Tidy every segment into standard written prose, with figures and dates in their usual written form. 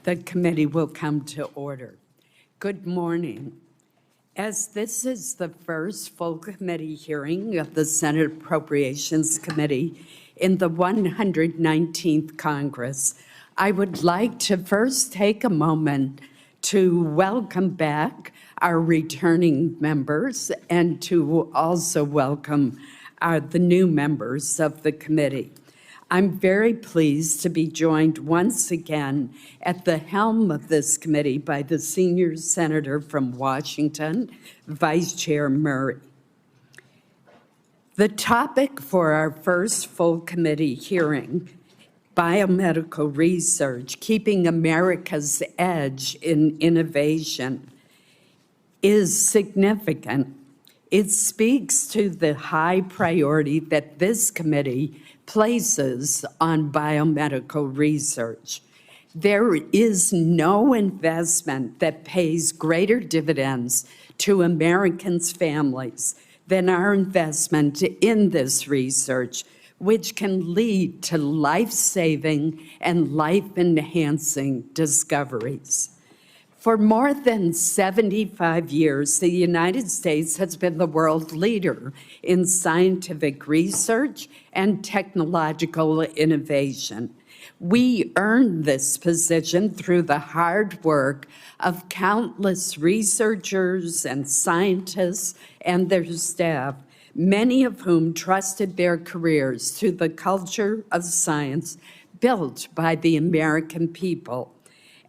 The committee will come to order. Good morning. As this is the first full committee hearing of the Senate Appropriations Committee in the 119th Congress, I would like to first take a moment to welcome back our returning members and to also welcome the new members of the committee. I'm very pleased to be joined once again at the helm of this committee by the senior senator from Washington, Vice Chair Murray. The topic for our first full committee hearing, biomedical research, keeping America's edge in innovation, is significant. It speaks to the high priority that this committee places on biomedical research. There is no investment that pays greater dividends to Americans' families than our investment in this research, which can lead to life-saving and life-enhancing discoveries. For more than 75 years, the United States has been the world leader in scientific research and technological innovation. We earned this position through the hard work of countless researchers and scientists and their staff, many of whom trusted their careers to the culture of science built by the American people.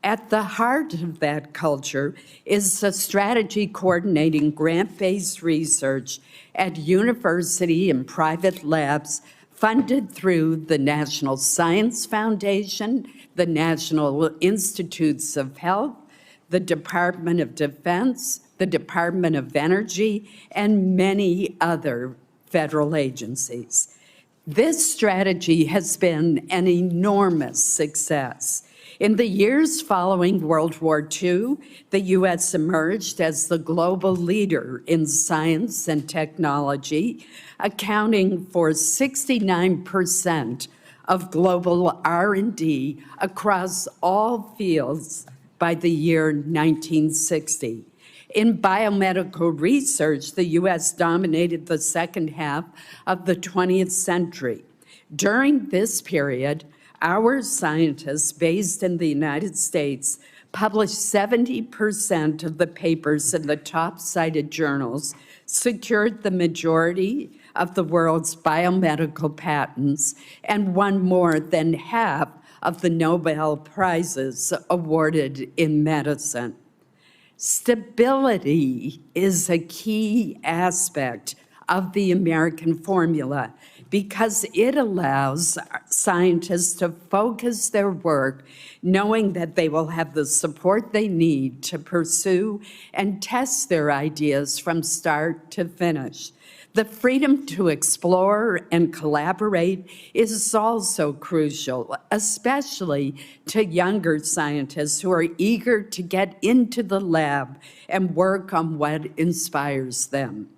At the heart of that culture is a strategy coordinating grant-based research at university and private labs funded through the National Science Foundation, the National Institutes of Health, the Department of Defense, the Department of Energy, and many other federal agencies. This strategy has been an enormous success. In the years following World War II, the U.S. emerged as the global leader in science and technology, accounting for 69% of global R&D across all fields by the year 1960. In biomedical research, the U.S. dominated the second half of the 20th century. During this period, our scientists based in the United States published 70% of the papers in the top cited journals, secured the majority of the world's biomedical patents, and won more than half of the Nobel Prizes awarded in medicine. Stability is a key aspect of the American formula because it allows scientists to focus their work knowing that they will have the support they need to pursue and test their ideas from start to finish. The freedom to explore and collaborate is also crucial, especially to younger scientists who are eager to get into the lab and work on what inspires them.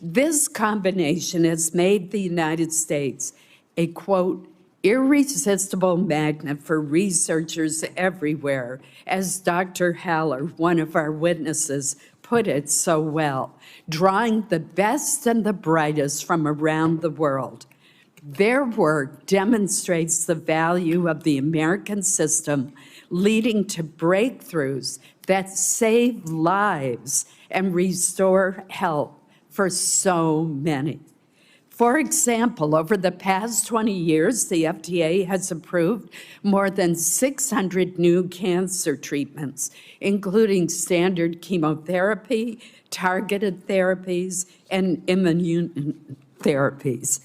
This combination has made the United States a, quote, irresistible magnet for researchers everywhere, as Dr. Haller, one of our witnesses, put it so well, drawing the best and the brightest from around the world. Their work demonstrates the value of the American system, leading to breakthroughs that save lives and restore health for so many. For example, over the past 20 years, the FDA has approved more than 600 new cancer treatments, including standard chemotherapy, targeted therapies, and immunotherapies,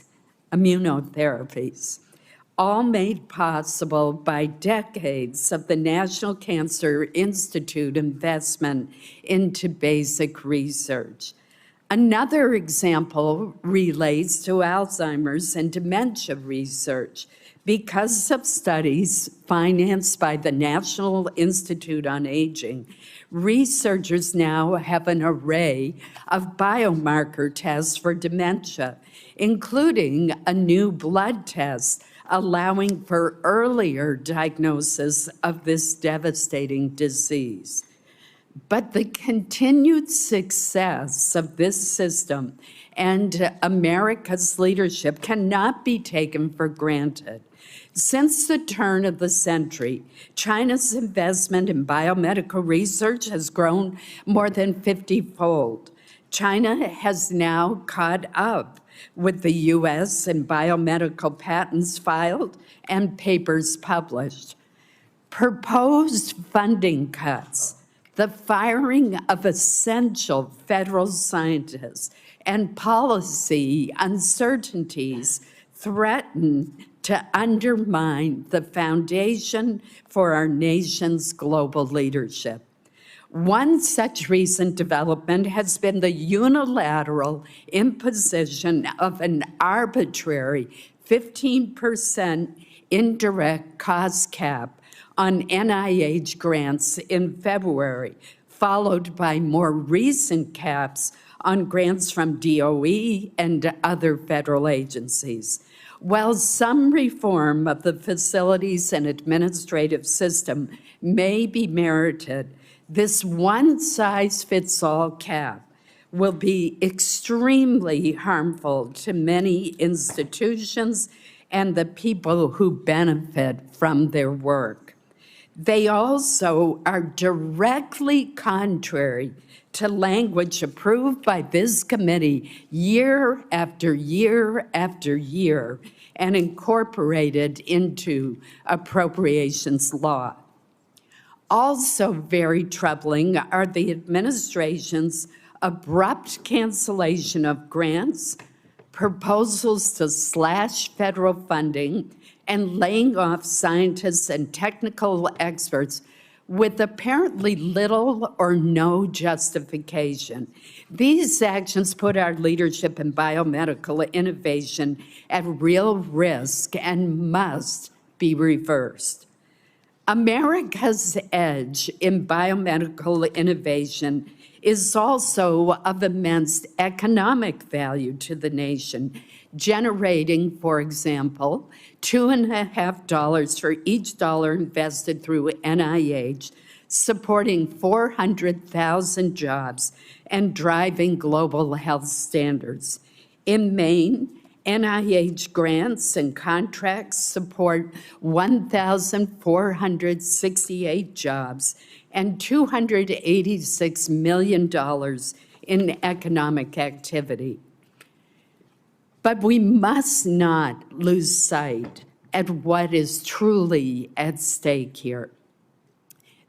all made possible by decades of the National Cancer Institute investment into basic research. Another example relates to Alzheimer's and dementia research. Because of studies financed by the National Institute on Aging, researchers now have an array of biomarker tests for dementia, including a new blood test allowing for earlier diagnosis of this devastating disease. But the continued success of this system and America's leadership cannot be taken for granted. Since the turn of the century, China's investment in biomedical research has grown more than 50-fold. China has now caught up with the U.S. in biomedical patents filed and papers published. Proposed funding cuts, the firing of essential federal scientists, and policy uncertainties threaten to undermine the foundation for our nation's global leadership. One such recent development has been the unilateral imposition of an arbitrary 15% indirect cost cap on NIH grants in February, followed by more recent caps on grants from DOE and other federal agencies. While some reform of the facilities and administrative system may be merited, this one-size-fits-all cap will be extremely harmful to many institutions and the people who benefit from their work. They also are directly contrary to language approved by this committee year after year after year and incorporated into appropriations law. Also very troubling are the administration's abrupt cancellation of grants, proposals to slash federal funding, and laying off scientists and technical experts with apparently little or no justification. These actions put our leadership in biomedical innovation at real risk and must be reversed. America's edge in biomedical innovation is also of immense economic value to the nation, generating, for example, $2.50 for each dollar invested through NIH, supporting 400,000 jobs and driving global health standards. In Maine, NIH grants and contracts support 1,468 jobs and $286 million in economic activity. But we must not lose sight at what is truly at stake here.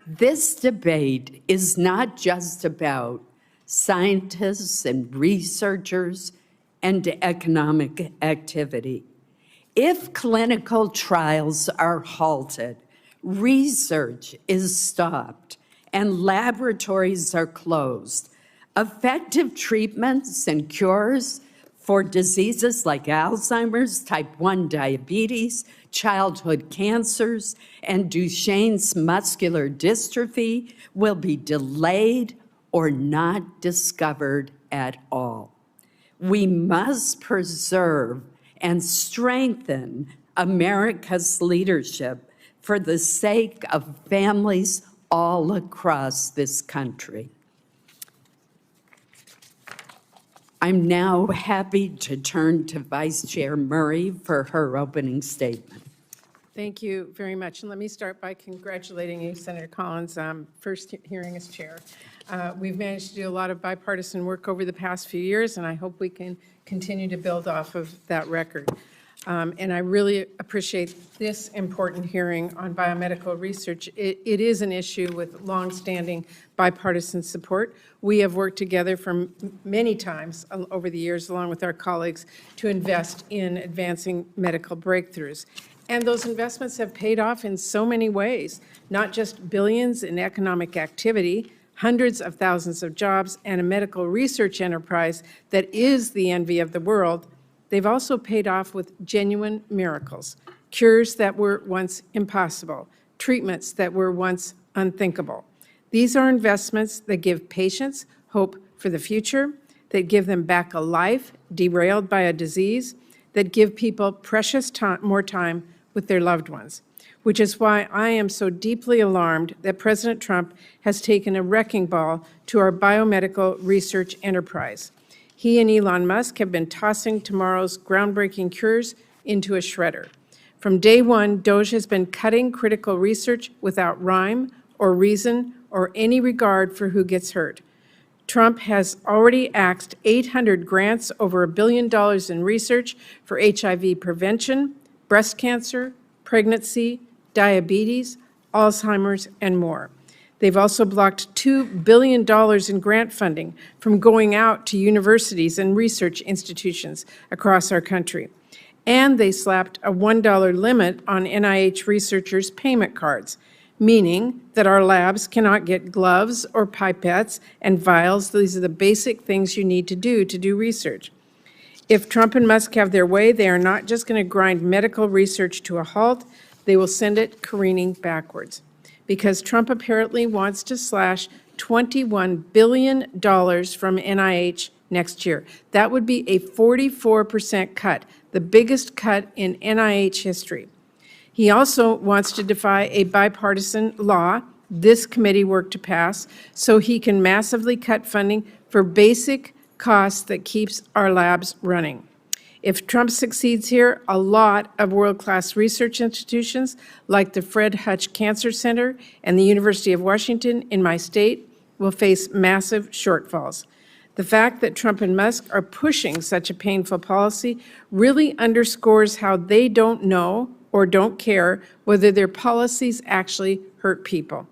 This debate is not just about scientists and researchers and economic activity. If clinical trials are halted, research is stopped, and laboratories are closed, effective treatments and cures for diseases like Alzheimer's, type 1 diabetes, childhood cancers, and Duchenne's muscular dystrophy will be delayed or not discovered at all. We must preserve and strengthen America's leadership for the sake of families all across this country. I'm now happy to turn to Vice Chair Murray for her opening statement. Thank you very much. And let me start by congratulating you, Senator Collins, first hearing as chair. We've managed to do a lot of bipartisan work over the past few years, and I hope we can continue to build off of that record. And I really appreciate this important hearing on biomedical research. It is an issue with longstanding bipartisan support. We have worked together for many times over the years, along with our colleagues, to invest in advancing medical breakthroughs. And those investments have paid off in so many ways, not just billions in economic activity, hundreds of thousands of jobs, and a medical research enterprise that is the envy of the world. They've also paid off with genuine miracles, cures that were once impossible, treatments that were once unthinkable. These are investments that give patients hope for the future, that give them back a life derailed by a disease, that give people precious time, more time with their loved ones, which is why I am so deeply alarmed that President Trump has taken a wrecking ball to our biomedical research enterprise. He and Elon Musk have been tossing tomorrow's groundbreaking cures into a shredder. From day one, DOGE has been cutting critical research without rhyme or reason or any regard for who gets hurt. Trump has already axed 800 grants over $1 billion in research for HIV prevention, breast cancer, pregnancy, diabetes, Alzheimer's, and more. They've also blocked $2 billion in grant funding from going out to universities and research institutions across our country. And they slapped a $1 limit on NIH researchers' payment cards, meaning that our labs cannot get gloves or pipettes and vials. These are the basic things you need to do research. If Trump and Musk have their way, they are not just going to grind medical research to a halt, they will send it careening backwards. Because Trump apparently wants to slash $21 billion from NIH next year. That would be a 44% cut, the biggest cut in NIH history. He also wants to defy a bipartisan law this committee worked to pass so he can massively cut funding for basic costs that keeps our labs running. If Trump succeeds here, a lot of world-class research institutions like the Fred Hutch Cancer Center and the University of Washington in my state will face massive shortfalls. The fact that Trump and Musk are pushing such a painful policy really underscores how they don't know or don't care whether their policies actually hurt people.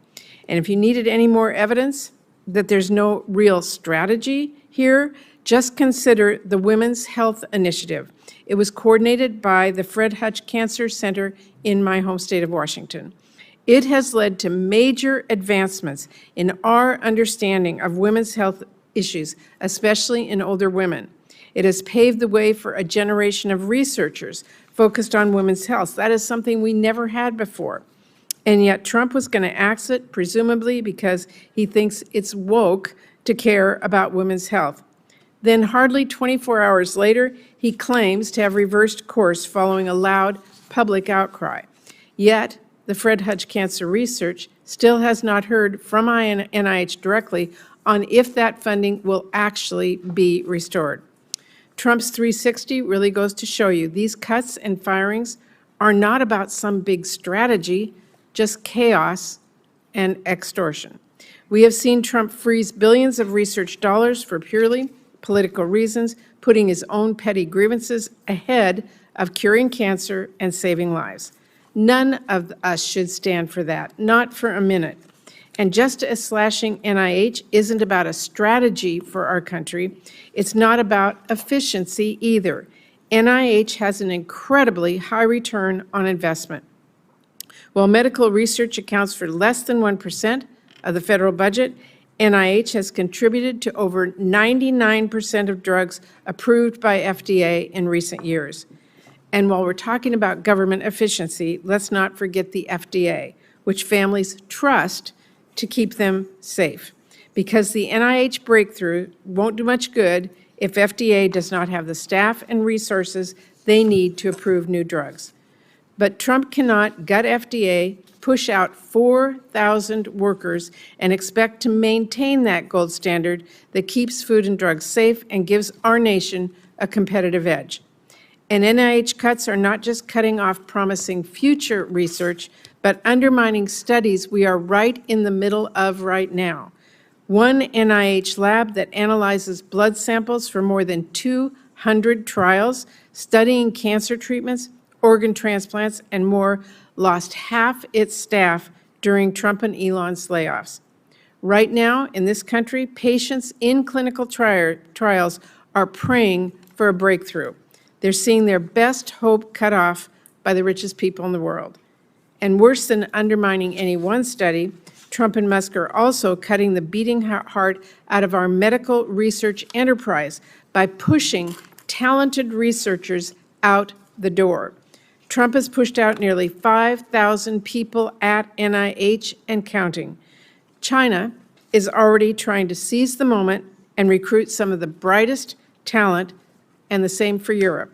And if you needed any more evidence that there's no real strategy here, just consider the Women's Health Initiative. It was coordinated by the Fred Hutch Cancer Center in my home state of Washington. It has led to major advancements in our understanding of women's health issues, especially in older women. It has paved the way for a generation of researchers focused on women's health. That is something we never had before. And yet Trump was going to axe it, presumably because he thinks it's woke to care about women's health. Then hardly 24 hours later, he claims to have reversed course following a loud public outcry. Yet, the Fred Hutch Cancer Research still has not heard from NIH directly on if that funding will actually be restored. Trump's 360 really goes to show you these cuts and firings are not about some big strategy, just chaos and extortion. We have seen Trump freeze billions of research dollars for purely political reasons, putting his own petty grievances ahead of curing cancer and saving lives. None of us should stand for that, not for a minute. And just as slashing NIH isn't about a strategy for our country, it's not about efficiency either. NIH has an incredibly high return on investment. While medical research accounts for less than 1% of the federal budget, NIH has contributed to over 99% of drugs approved by FDA in recent years. And while we're talking about government efficiency, let's not forget the FDA, which families trust to keep them safe. Because the NIH breakthrough won't do much good if FDA does not have the staff and resources they need to approve new drugs. But Trump cannot gut FDA, push out 4,000 workers, and expect to maintain that gold standard that keeps food and drugs safe and gives our nation a competitive edge. And NIH cuts are not just cutting off promising future research, but undermining studies we are right in the middle of right now. One NIH lab that analyzes blood samples for more than 200 trials, studying cancer treatments, organ transplants, and more, lost half its staff during Trump and Elon's layoffs. Right now, in this country, patients in clinical trials are praying for a breakthrough. They're seeing their best hope cut off by the richest people in the world. And worse than undermining any one study, Trump and Musk are also cutting the beating heart out of our medical research enterprise by pushing talented researchers out the door. Trump has pushed out nearly 5,000 people at NIH and counting. China is already trying to seize the moment and recruit some of the brightest talent, and the same for Europe.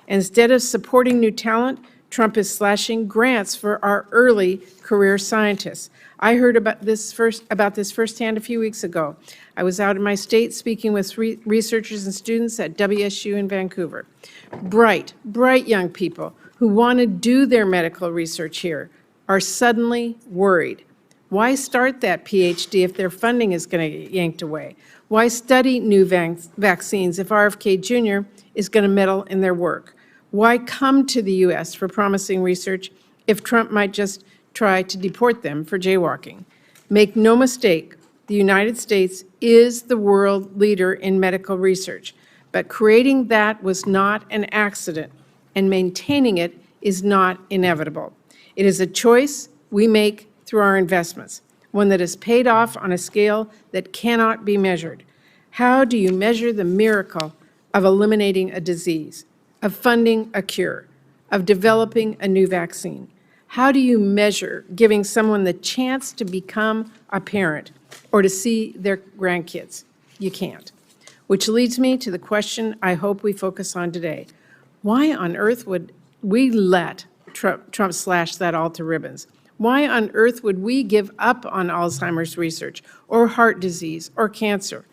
Instead of supporting new talent, Trump is slashing grants for our early career scientists. I heard about this firsthand a few weeks ago. I was out in my state speaking with researchers and students at WSU in Vancouver. Bright young people who want to do their medical research here are suddenly worried. Why start that Ph.D. if their funding is going to get yanked away? Why study new vaccines if RFK Jr. is going to meddle in their work? Why come to the U.S. for promising research if Trump might just try to deport them for jaywalking? Make no mistake, the United States is the world leader in medical research, but creating that was not an accident, and maintaining it is not inevitable. It is a choice we make through our investments, one that is paid off on a scale that cannot be measured. How do you measure the miracle of eliminating a disease, of funding a cure, of developing a new vaccine? How do you measure giving someone the chance to become a parent or to see their grandkids? You can't. Which leads me to the question I hope we focus on today. Why on earth would we let Trump slash that all to ribbons? Why on earth would we give up on Alzheimer's research or heart disease or cancer?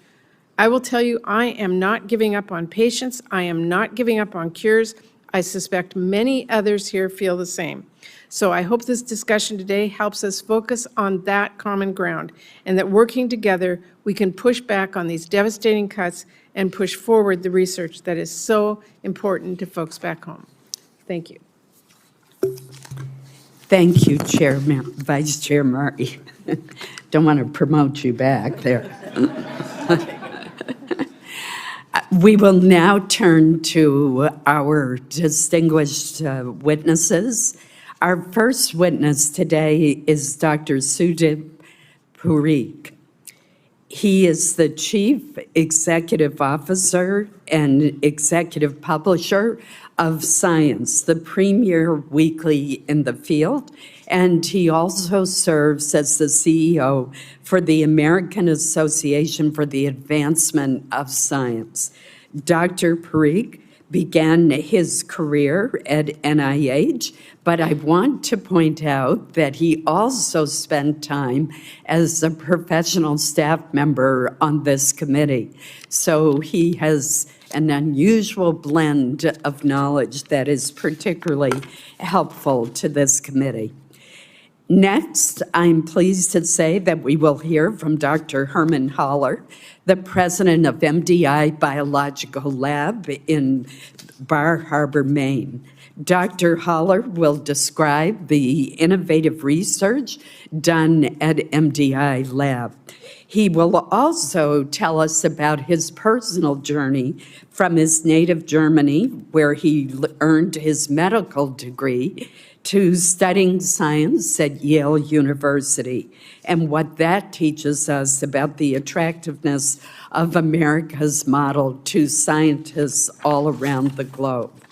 I will tell you, I am not giving up on patients. I am not giving up on cures. I suspect many others here feel the same. So I hope this discussion today helps us focus on that common ground, and that working together, we can push back on these devastating cuts and push forward the research that is so important to folks back home. Thank you. Thank you, Vice Chair Murray. Don't want to promote you back there. We will now turn to our distinguished witnesses. Our first witness today is Dr. Sudip Parikh. He is the Chief Executive Officer and Executive Publisher of Science, the premier weekly in the field, and he also serves as the CEO for the American Association for the Advancement of Science. Dr. Parikh began his career at NIH, but I want to point out that he also spent time as a professional staff member on this committee. So he has an unusual blend of knowledge that is particularly helpful to this committee. Next, I'm pleased to say that we will hear from Dr. Hermann Haller, the president of MDI Biological Lab in Bar Harbor, Maine. Dr. Haller will describe the innovative research done at MDI Lab. He will also tell us about his personal journey from his native Germany, where he earned his medical degree, to studying science at Yale University, and what that teaches us about the attractiveness of America's model to scientists all around the globe.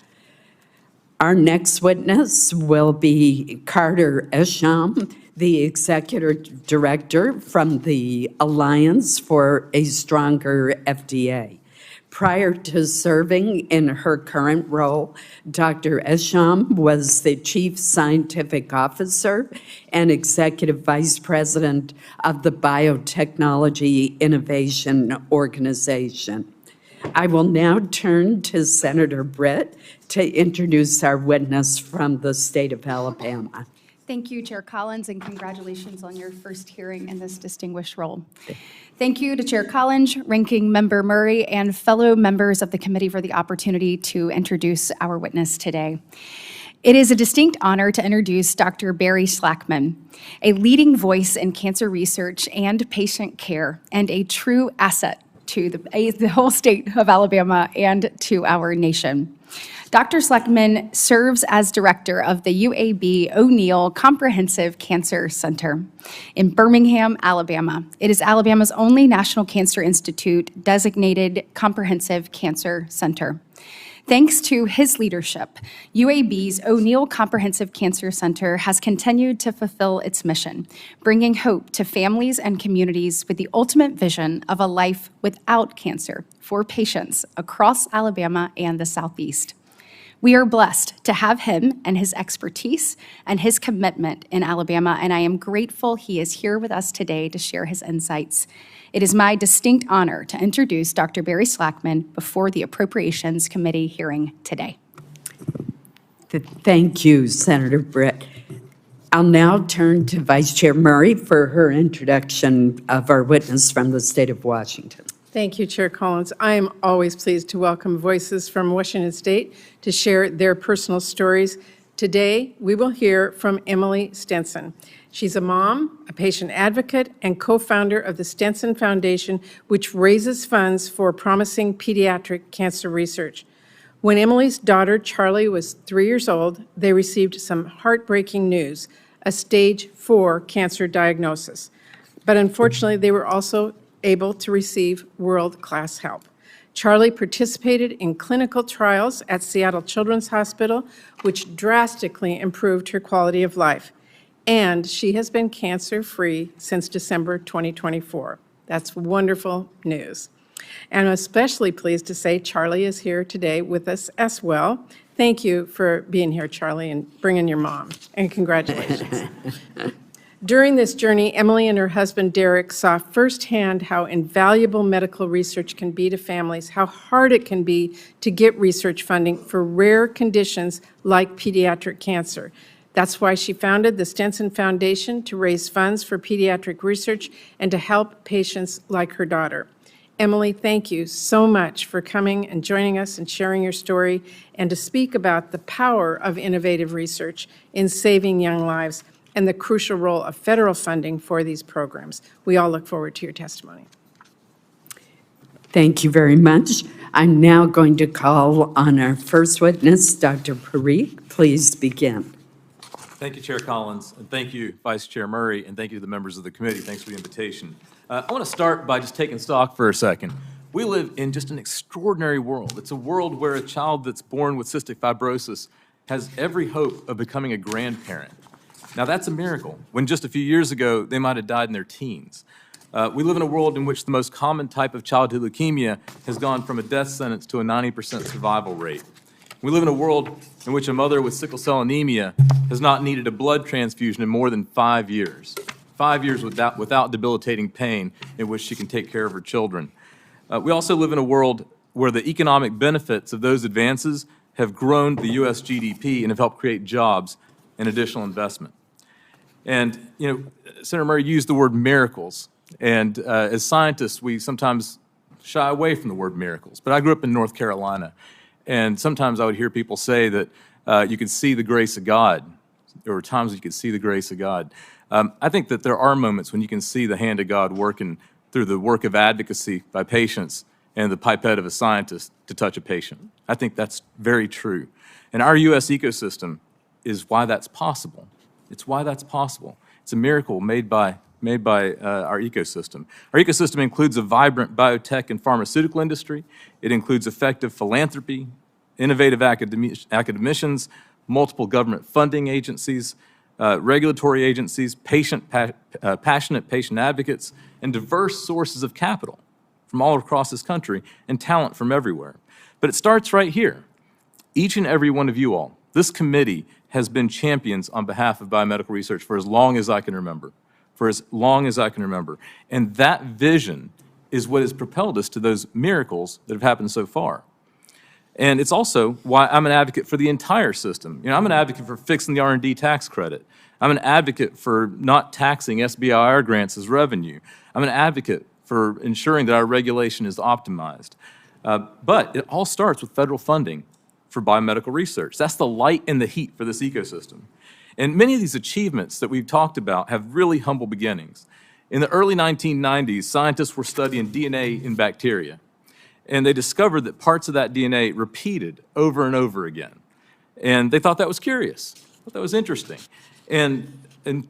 Our next witness will be Cartier Esham, the Executive Director from the Alliance for a Stronger FDA. Prior to serving in her current role, Dr. Esham was the Chief Scientific Officer and Executive Vice President of the Biotechnology Innovation Organization. I will now turn to Senator Britt to introduce our witness from the state of Alabama. Thank you, Chair Collins, and congratulations on your first hearing in this distinguished role. Thank you to Chair Collins, Ranking Member Murray, and fellow members of the committee for the opportunity to introduce our witness today. It is a distinct honor to introduce Dr. Barry Sleckman, a leading voice in cancer research and patient care, and a true asset to the whole state of Alabama and to our nation. Dr. Sleckman serves as director of the UAB O'Neill Comprehensive Cancer Center in Birmingham, Alabama. It is Alabama's only National Cancer Institute designated comprehensive cancer center. Thanks to his leadership, UAB's O'Neill Comprehensive Cancer Center has continued to fulfill its mission, bringing hope to families and communities with the ultimate vision of a life without cancer for patients across Alabama and the Southeast. We are blessed to have him and his expertise and his commitment in Alabama, and I am grateful he is here with us today to share his insights. It is my distinct honor to introduce Dr. Barry Sleckman before the Appropriations Committee hearing today. Thank you, Senator Britt. I'll now turn to Vice Chair Murray for her introduction of our witness from the state of Washington. Thank you, Chair Collins. I am always pleased to welcome voices from Washington State to share their personal stories. Today, we will hear from Emily Stenson. She's a mom, a patient advocate, and co-founder of the Stenson Foundation, which raises funds for promising pediatric cancer research. When Emily's daughter, Charlie, was 3 years old, they received some heartbreaking news, a stage 4 cancer diagnosis. But unfortunately, they were also able to receive world-class help. Charlie participated in clinical trials at Seattle Children's Hospital, which drastically improved her quality of life. And she has been cancer-free since December 2024. That's wonderful news. And I'm especially pleased to say Charlie is here today with us as well. Thank you for being here, Charlie, and bringing your mom, and congratulations. During this journey, Emily and her husband, Derek, saw firsthand how invaluable medical research can be to families, how hard it can be to get research funding for rare conditions like pediatric cancer. That's why she founded the Stenson Foundation to raise funds for pediatric research and to help patients like her daughter. Emily, thank you so much for coming and joining us and sharing your story and to speak about the power of innovative research in saving young lives and the crucial role of federal funding for these programs. We all look forward to your testimony. Thank you very much. I'm now going to call on our first witness, Dr. Parikh. Please begin. Thank you, Chair Collins, and thank you, Vice Chair Murray, and thank you to the members of the committee. Thanks for the invitation. I want to start by just taking stock for a second. We live in just an extraordinary world. It's a world where a child that's born with cystic fibrosis has every hope of becoming a grandparent. Now, that's a miracle, when just a few years ago, they might have died in their teens. We live in a world in which the most common type of childhood leukemia has gone from a death sentence to a 90% survival rate. We live in a world in which a mother with sickle cell anemia has not needed a blood transfusion in more than 5 years. 5 years without debilitating pain in which she can take care of her children. We also live in a world where the economic benefits of those advances have grown the U.S. GDP and have helped create jobs and additional investment. And, you know, Senator Murray used the word miracles. And as scientists, we sometimes shy away from the word miracles. But I grew up in North Carolina. And sometimes I would hear people say that you could see the grace of God. There were times you could see the grace of God. I think that there are moments when you can see the hand of God working through the work of advocacy by patients and the pipette of a scientist to touch a patient. I think that's very true. And our U.S. ecosystem is why that's possible. It's why that's possible. It's a miracle made by our ecosystem. Our ecosystem includes a vibrant biotech and pharmaceutical industry. It includes effective philanthropy, innovative academicians, multiple government funding agencies, regulatory agencies, passionate patient advocates, and diverse sources of capital from all across this country and talent from everywhere. But it starts right here. Each and every one of you all, this committee has been champions on behalf of biomedical research for as long as I can remember. For as long as I can remember. And that vision is what has propelled us to those miracles that have happened so far. And it's also why I'm an advocate for the entire system. You know, I'm an advocate for fixing the R&D tax credit. I'm an advocate for not taxing SBIR grants as revenue. I'm an advocate for ensuring that our regulation is optimized. But it all starts with federal funding for biomedical research. That's the light and the heat for this ecosystem. And many of these achievements that we've talked about have really humble beginnings. In the early 1990s, scientists were studying DNA in bacteria, and they discovered that parts of that DNA repeated over and over again. And they thought that was curious, thought that was interesting. And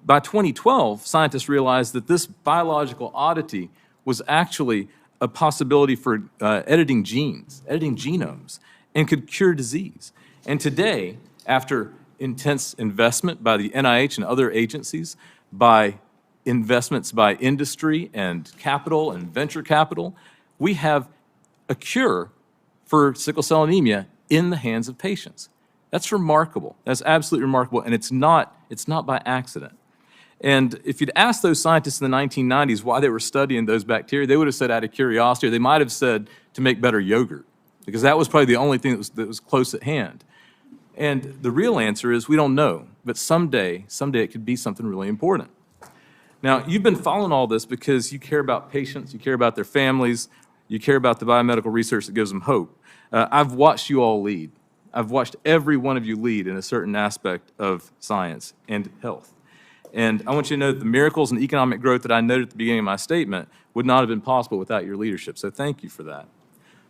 by 2012, scientists realized that this biological oddity was actually a possibility for editing genes, editing genomes, and could cure disease. And today, after intense investment by the NIH and other agencies, by investments by industry and capital and venture capital, we have a cure for sickle cell anemia in the hands of patients. That's remarkable. That's absolutely remarkable, and it's not by accident. And if you'd asked those scientists in the 1990s why they were studying those bacteria, they would have said out of curiosity, or they might have said to make better yogurt, because that was probably the only thing that was close at hand. And the real answer is we don't know, but someday it could be something really important. Now, you've been following all this because you care about patients, you care about their families, you care about the biomedical research that gives them hope. I've watched you all lead. I've watched every one of you lead in a certain aspect of science and health. And I want you to know that the miracles and economic growth that I noted at the beginning of my statement would not have been possible without your leadership, so thank you for that.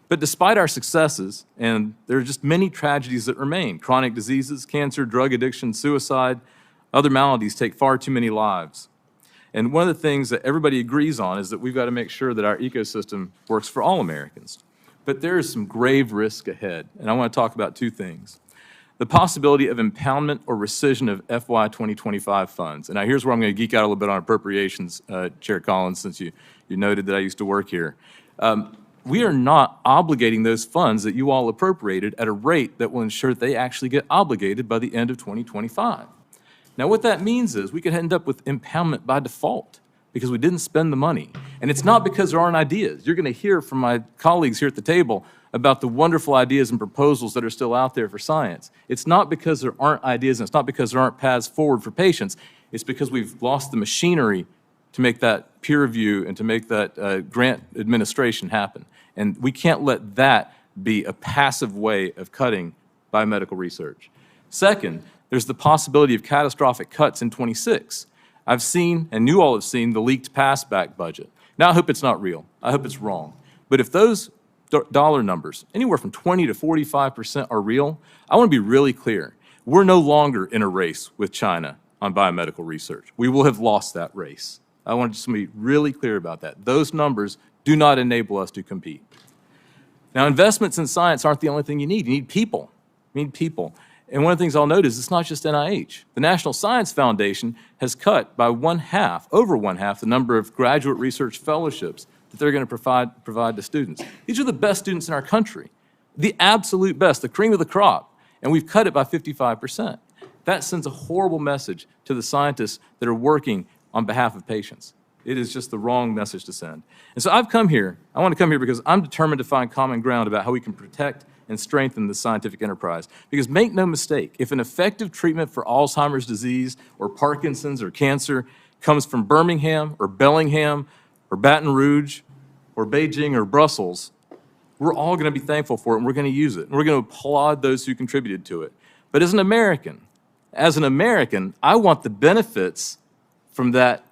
But despite our successes, and there are just many tragedies that remain, chronic diseases, cancer, drug addiction, suicide, other maladies take far too many lives. And one of the things that everybody agrees on is that we've got to make sure that our ecosystem works for all Americans. But there is some grave risk ahead, and I want to talk about two things. The possibility of impoundment or rescission of FY 2025 funds. And now here's where I'm going to geek out a little bit on appropriations, Chair Collins, since you noted that I used to work here. We are not obligating those funds that you all appropriated at a rate that will ensure that they actually get obligated by the end of 2025. Now, what that means is we could end up with impoundment by default because we didn't spend the money. And it's not because there aren't ideas. You're going to hear from my colleagues here at the table about the wonderful ideas and proposals that are still out there for science. It's not because there aren't ideas, and it's not because there aren't paths forward for patients. It's because we've lost the machinery to make that peer review and to make that grant administration happen. And we can't let that be a passive way of cutting biomedical research. Second, there's the possibility of catastrophic cuts in 26. I've seen, and you all have seen, the leaked pass-back budget. Now, I hope it's not real. I hope it's wrong. But if those dollar numbers, anywhere from 20 to 45% are real, I want to be really clear. We're no longer in a race with China on biomedical research. We will have lost that race. I want to just be really clear about that. Those numbers do not enable us to compete. Now, investments in science aren't the only thing you need. You need people. You need people. And one of the things I'll note is it's not just NIH. The National Science Foundation has cut by over one half, the number of graduate research fellowships that they're going to provide to students. These are the best students in our country, the absolute best, the cream of the crop, and we've cut it by 55%. That sends a horrible message to the scientists that are working on behalf of patients. It is just the wrong message to send. And so I've come here, I want to come here because I'm determined to find common ground about how we can protect and strengthen the scientific enterprise. Because make no mistake, if an effective treatment for Alzheimer's disease or Parkinson's or cancer comes from Birmingham or Bellingham or Baton Rouge or Beijing or Brussels, we're all going to be thankful for it and we're going to use it. And we're going to applaud those who contributed to it. But as an American, I want the benefits from that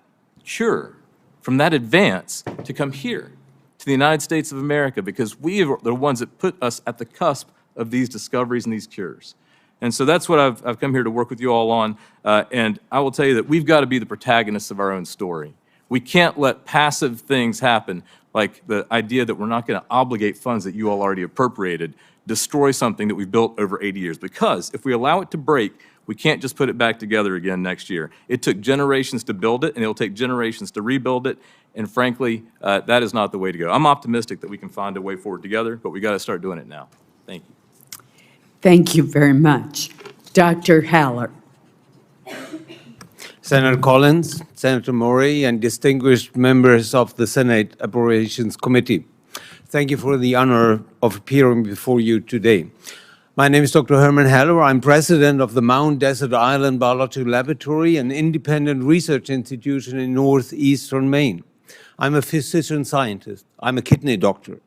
cure, from that advance, to come here, to the United States of America, because we are the ones that put us at the cusp of these discoveries and these cures. And so that's what I've come here to work with you all on. And I will tell you that we've got to be the protagonists of our own story. We can't let passive things happen, like the idea that we're not going to obligate funds that you all already appropriated, destroy something that we've built over 80 years. Because if we allow it to break, we can't just put it back together again next year. It took generations to build it, and it'll take generations to rebuild it. And frankly, that is not the way to go. I'm optimistic that we can find a way forward together, but we got to start doing it now. Thank you. Thank you very much. Dr. Haller. Senator Collins, Senator Murray, and distinguished members of the Senate Appropriations Committee, thank you for the honor of appearing before you today. My name is Dr. Hermann Haller. I'm president of the Mount Desert Island Biological Laboratory, an independent research institution in northeastern Maine. I'm a physician scientist. I'm a kidney doctor.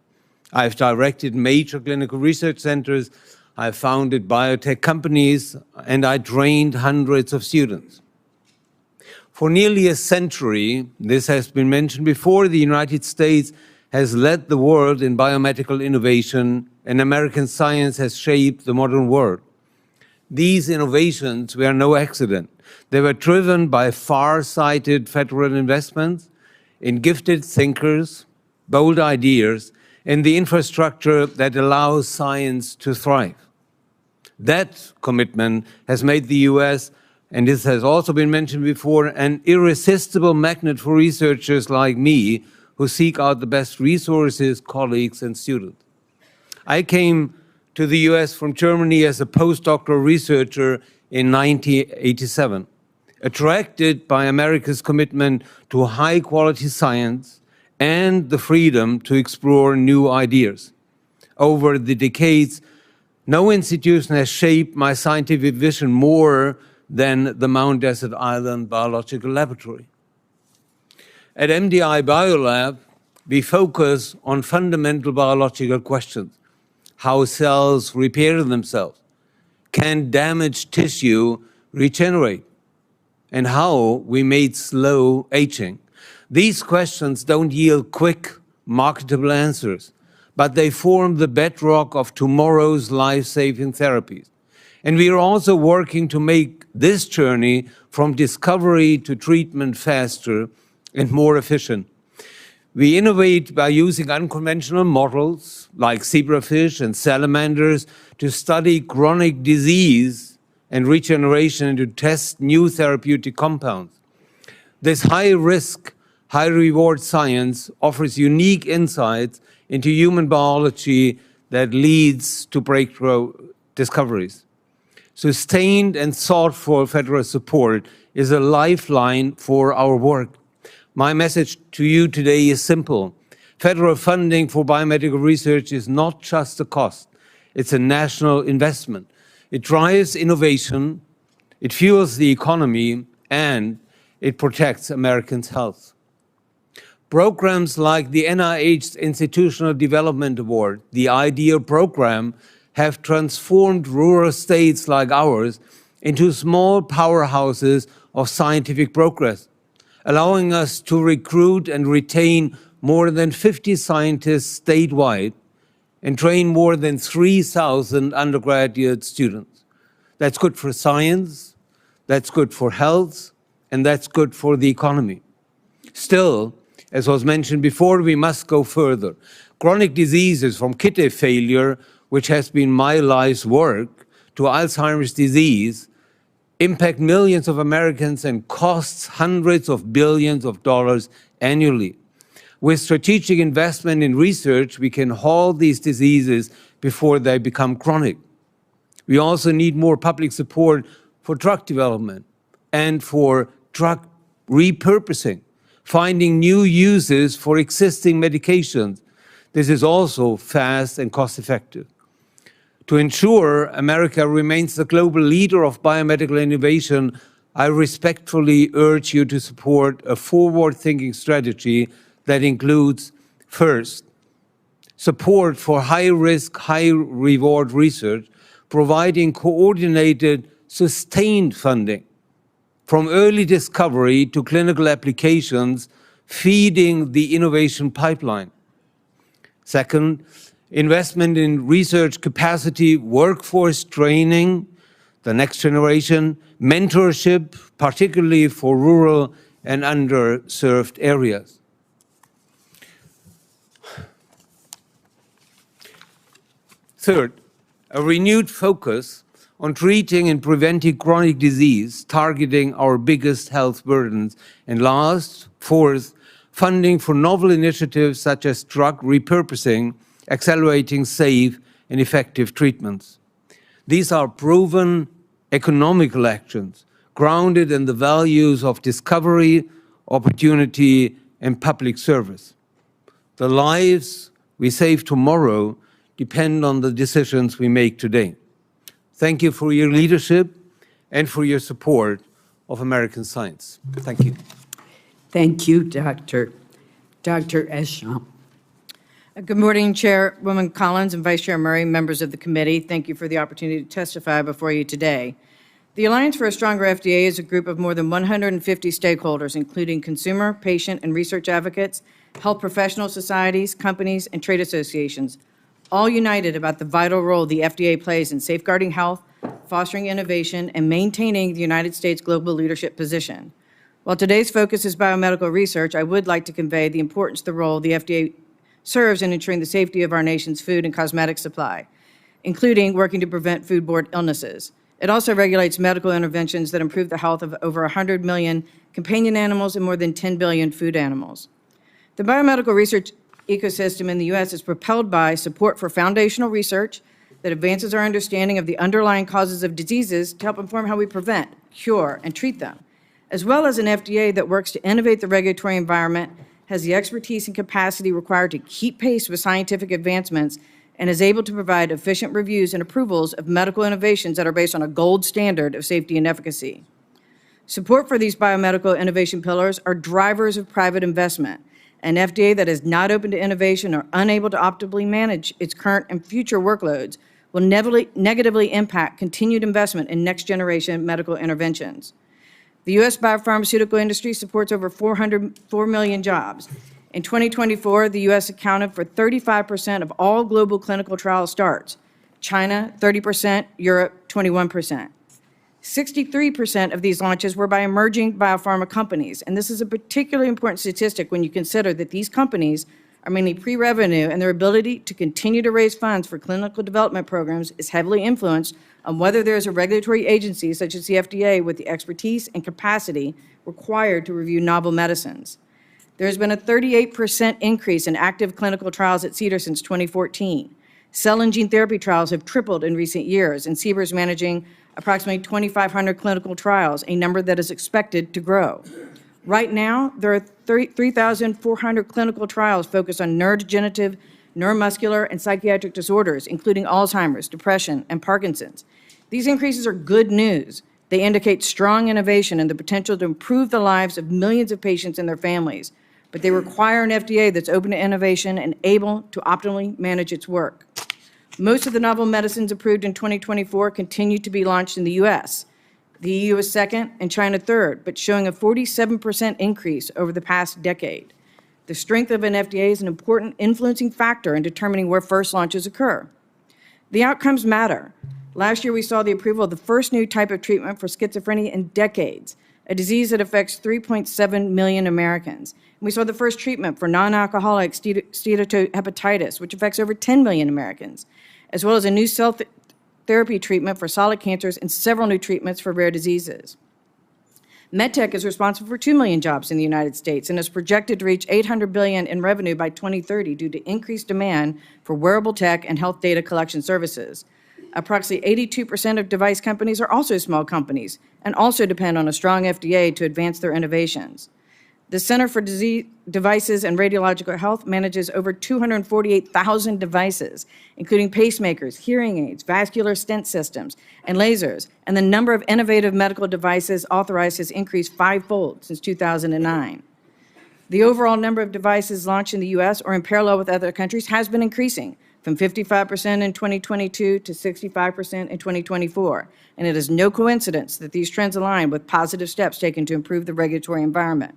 I've directed major clinical research centers. I've founded biotech companies, and I trained hundreds of students. For nearly a century, this has been mentioned before, the United States has led the world in biomedical innovation, and American science has shaped the modern world. These innovations were no accident. They were driven by far-sighted federal investments in gifted thinkers, bold ideas, and the infrastructure that allows science to thrive. That commitment has made the U.S., and this has also been mentioned before, an irresistible magnet for researchers like me who seek out the best resources, colleagues, and students. I came to the US from Germany as a postdoctoral researcher in 1987. Attracted by America's commitment to high-quality science and the freedom to explore new ideas. Over the decades, no institution has shaped my scientific vision more than the Mount Desert Island Biological Laboratory. At MDI Biolab, we focus on fundamental biological questions: how cells repair themselves, can damaged tissue regenerate, and how we made slow aging. These questions don't yield quick, marketable answers, but they form the bedrock of tomorrow's life-saving therapies. And we are also working to make this journey from discovery to treatment faster and more efficient. We innovate by using unconventional models like zebrafish and salamanders to study chronic disease and regeneration and to test new therapeutic compounds. This high-risk, high-reward science offers unique insights into human biology that leads to breakthrough discoveries. Sustained and thoughtful federal support is a lifeline for our work. My message to you today is simple. Federal funding for biomedical research is not just a cost. It's a national investment. It drives innovation, it fuels the economy, and it protects Americans' health. Programs like the NIH's Institutional Development Award, the IDEA program, have transformed rural states like ours into small powerhouses of scientific progress, allowing us to recruit and retain more than 50 scientists statewide and train more than 3,000 undergraduate students. That's good for science, that's good for health, and that's good for the economy. Still, as was mentioned before, we must go further. Chronic diseases from kidney failure, which has been my life's work, to Alzheimer's disease, impact millions of Americans and costs hundreds of billions of dollars annually. With strategic investment in research, we can halt these diseases before they become chronic. We also need more public support for drug development and for drug repurposing, finding new uses for existing medications. This is also fast and cost-effective. To ensure America remains the global leader of biomedical innovation, I respectfully urge you to support a forward-thinking strategy that includes, first, support for high-risk, high-reward research, providing coordinated, sustained funding, from early discovery to clinical applications, feeding the innovation pipeline. Second, investment in research capacity, workforce training, the next generation, mentorship, particularly for rural and underserved areas. Third, a renewed focus on treating and preventing chronic disease, targeting our biggest health burdens. And last, fourth, funding for novel initiatives such as drug repurposing, accelerating safe and effective treatments. These are proven economical actions grounded in the values of discovery, opportunity, and public service. The lives we save tomorrow depend on the decisions we make today. Thank you for your leadership and for your support of American science. Thank you. Thank you, Dr. Esham. Good morning, Chairwoman Collins and Vice Chair Murray, members of the committee. Thank you for the opportunity to testify before you today. The Alliance for a Stronger FDA is a group of more than 150 stakeholders, including consumer, patient, and research advocates, health professional societies, companies, and trade associations, all united about the vital role the FDA plays in safeguarding health, fostering innovation, and maintaining the United States global leadership position. While today's focus is biomedical research, I would like to convey the importance of the role the FDA serves in ensuring the safety of our nation's food and cosmetic supply, including working to prevent foodborne illnesses. It also regulates medical interventions that improve the health of over 100 million companion animals and more than 10 billion food animals. The biomedical research ecosystem in the U.S. is propelled by support for foundational research that advances our understanding of the underlying causes of diseases to help inform how we prevent, cure, and treat them, as well as an FDA that works to innovate the regulatory environment, has the expertise and capacity required to keep pace with scientific advancements, and is able to provide efficient reviews and approvals of medical innovations that are based on a gold standard of safety and efficacy. Support for these biomedical innovation pillars are drivers of private investment. An FDA that is not open to innovation or unable to optimally manage its current and future workloads will negatively impact continued investment in next-generation medical interventions. The U.S. biopharmaceutical industry supports over 4 million jobs. In 2024, the U.S. accounted for 35% of all global clinical trial starts. China, 30%, Europe, 21%. 63% of these launches were by emerging biopharma companies, and this is a particularly important statistic when you consider that these companies are mainly pre-revenue, and their ability to continue to raise funds for clinical development programs is heavily influenced on whether there is a regulatory agency, such as the FDA, with the expertise and capacity required to review novel medicines. There has been a 38% increase in active clinical trials at CDER since 2014. Cell and gene therapy trials have tripled in recent years, and CBER is managing approximately 2,500 clinical trials, a number that is expected to grow. Right now, there are 3,400 clinical trials focused on neurodegenerative, neuromuscular, and psychiatric disorders, including Alzheimer's, depression, and Parkinson's. These increases are good news. They indicate strong innovation and the potential to improve the lives of millions of patients and their families, but they require an FDA that's open to innovation and able to optimally manage its work. Most of the novel medicines approved in 2024 continue to be launched in the U.S. The EU is second and China third, but showing a 47% increase over the past decade. The strength of an FDA is an important influencing factor in determining where first launches occur. The outcomes matter. Last year, we saw the approval of the first new type of treatment for schizophrenia in decades, a disease that affects 3.7 million Americans. And we saw the first treatment for non-alcoholic steatohepatitis, which affects over 10 million Americans, as well as a new cell therapy treatment for solid cancers and several new treatments for rare diseases. MedTech is responsible for 2 million jobs in the United States and is projected to reach $800 billion in revenue by 2030 due to increased demand for wearable tech and health data collection services. Approximately 82% of device companies are also small companies and also depend on a strong FDA to advance their innovations. The Center for Disease Devices and Radiological Health manages over 248,000 devices, including pacemakers, hearing aids, vascular stent systems, and lasers, and the number of innovative medical devices authorized has increased fivefold since 2009. The overall number of devices launched in the U.S. or in parallel with other countries has been increasing, from 55% in 2022 to 65% in 2024, and it is no coincidence that these trends align with positive steps taken to improve the regulatory environment.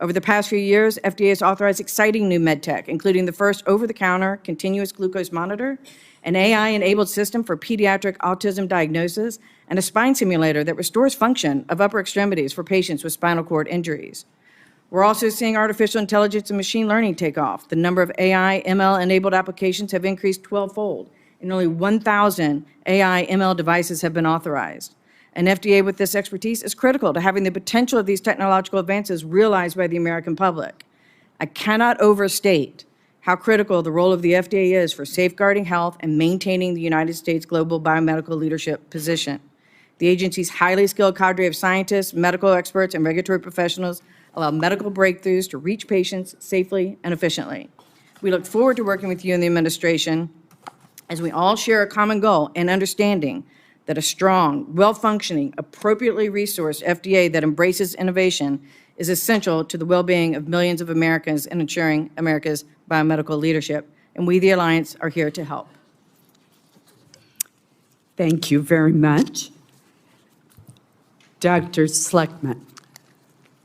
Over the past few years, FDA has authorized exciting new medtech, including the first over-the-counter continuous glucose monitor, an AI-enabled system for pediatric autism diagnosis, and a spine simulator that restores function of upper extremities for patients with spinal cord injuries. We're also seeing artificial intelligence and machine learning take off. The number of AI, ML-enabled applications have increased 12-fold, and nearly 1,000 AI, ML devices have been authorized. An FDA with this expertise is critical to having the potential of these technological advances realized by the American public. I cannot overstate how critical the role of the FDA is for safeguarding health and maintaining the United States global biomedical leadership position. The agency's highly skilled cadre of scientists, medical experts, and regulatory professionals allow medical breakthroughs to reach patients safely and efficiently. We look forward to working with you and the administration as we all share a common goal and understanding that a strong, well-functioning, appropriately resourced FDA that embraces innovation is essential to the well-being of millions of Americans and ensuring America's biomedical leadership. And we, the Alliance, are here to help. Thank you very much. Dr. Sleckman.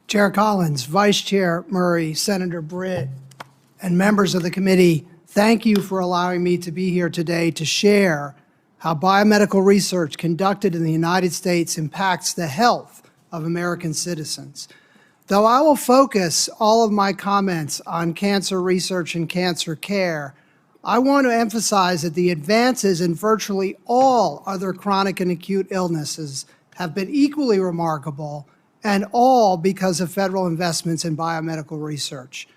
Chair Collins, Vice Chair Murray, Senator Britt, and members of the committee, thank you for allowing me to be here today to share how biomedical research conducted in the United States impacts the health of American citizens. Though I will focus all of my comments on cancer research and cancer care, I want to emphasize that the advances in virtually all other chronic and acute illnesses have been equally remarkable, and all because of federal investments in biomedical research.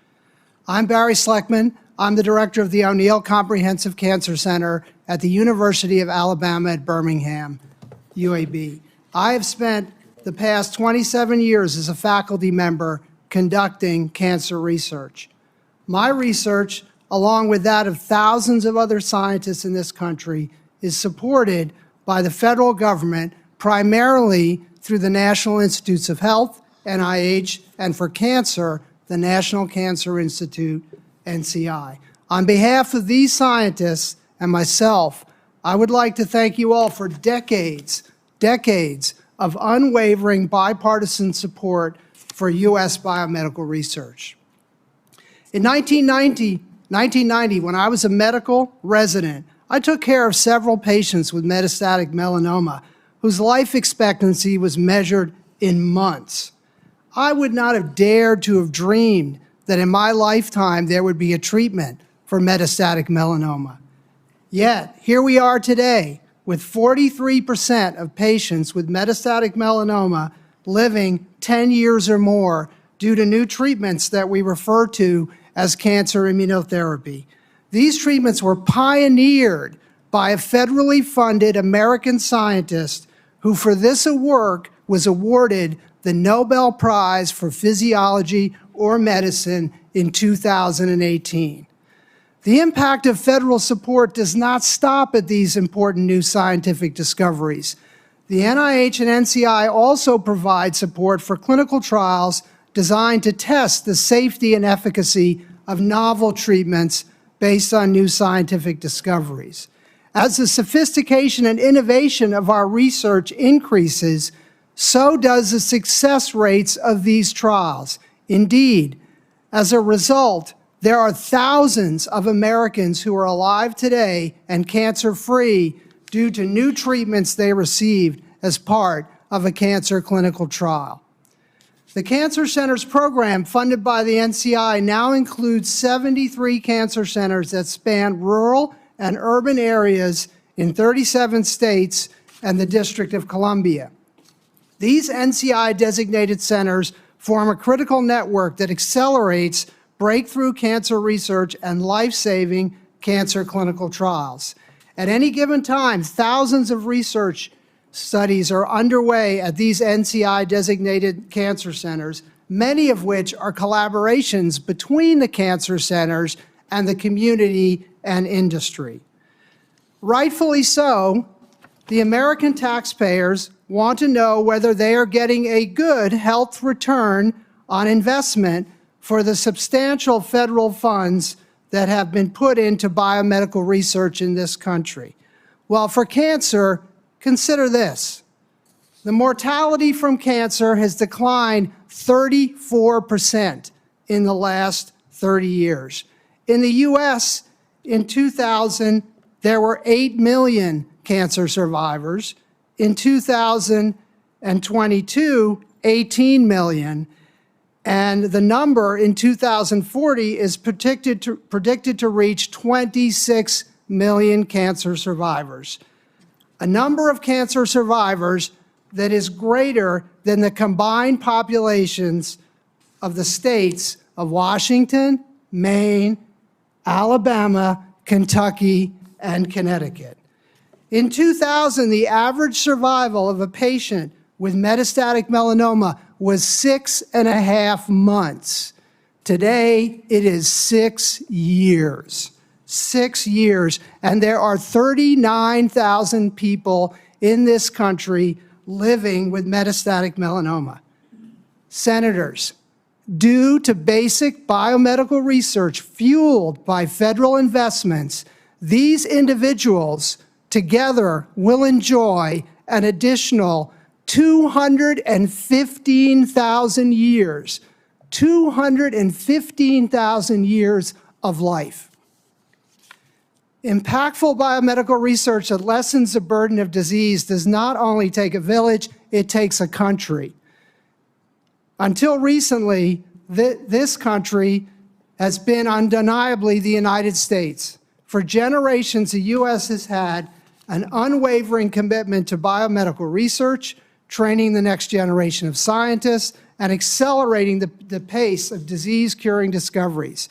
I'm Barry Sleckman. I'm the director of the O'Neill Comprehensive Cancer Center at the University of Alabama at Birmingham, UAB. I have spent the past 27 years as a faculty member conducting cancer research. My research, along with that of thousands of other scientists in this country, is supported by the federal government primarily through the National Institutes of Health, NIH, and for cancer, the National Cancer Institute, NCI. On behalf of these scientists and myself, I would like to thank you all for decades of unwavering bipartisan support for U.S. biomedical research. In 1990, when I was a medical resident, I took care of several patients with metastatic melanoma whose life expectancy was measured in months. I would not have dared to have dreamed that in my lifetime there would be a treatment for metastatic melanoma. Yet, here we are today with 43% of patients with metastatic melanoma living 10 years or more due to new treatments that we refer to as cancer immunotherapy. These treatments were pioneered by a federally funded American scientist who for this work was awarded the Nobel Prize for Physiology or Medicine in 2018. The impact of federal support does not stop at these important new scientific discoveries. The NIH and NCI also provide support for clinical trials designed to test the safety and efficacy of novel treatments based on new scientific discoveries. As the sophistication and innovation of our research increases, so does the success rates of these trials. Indeed, as a result, there are thousands of Americans who are alive today and cancer-free due to new treatments they received as part of a cancer clinical trial. The Cancer Centers program funded by the NCI now includes 73 cancer centers that span rural and urban areas in 37 states and the District of Columbia. These NCI-designated centers form a critical network that accelerates breakthrough cancer research and life-saving cancer clinical trials. At any given time, thousands of research studies are underway at these NCI-designated cancer centers, many of which are collaborations between the cancer centers and the community and industry. Rightfully so, the American taxpayers want to know whether they are getting a good health return on investment for the substantial federal funds that have been put into biomedical research in this country. Well, for cancer, consider this. The mortality from cancer has declined 34% in the last 30 years. In the U.S., in 2000, there were 8 million cancer survivors. In 2022, 18 million. And the number in 2040 is predicted to reach 26 million cancer survivors. A number of cancer survivors that is greater than the combined populations of the states of Washington, Maine, Alabama, Kentucky, and Connecticut. In 2000, the average survival of a patient with metastatic melanoma was 6.5 months. Today, it is 6 years. 6 years, and there are 39,000 people in this country living with metastatic melanoma. Senators, due to basic biomedical research fueled by federal investments, these individuals together will enjoy an additional 215,000 years, 215,000 years of life. Impactful biomedical research that lessens the burden of disease does not only take a village, it takes a country. Until recently, this country has been undeniably the United States. For generations, the U.S. has had an unwavering commitment to biomedical research, training the next generation of scientists, and accelerating the pace of disease-curing discoveries.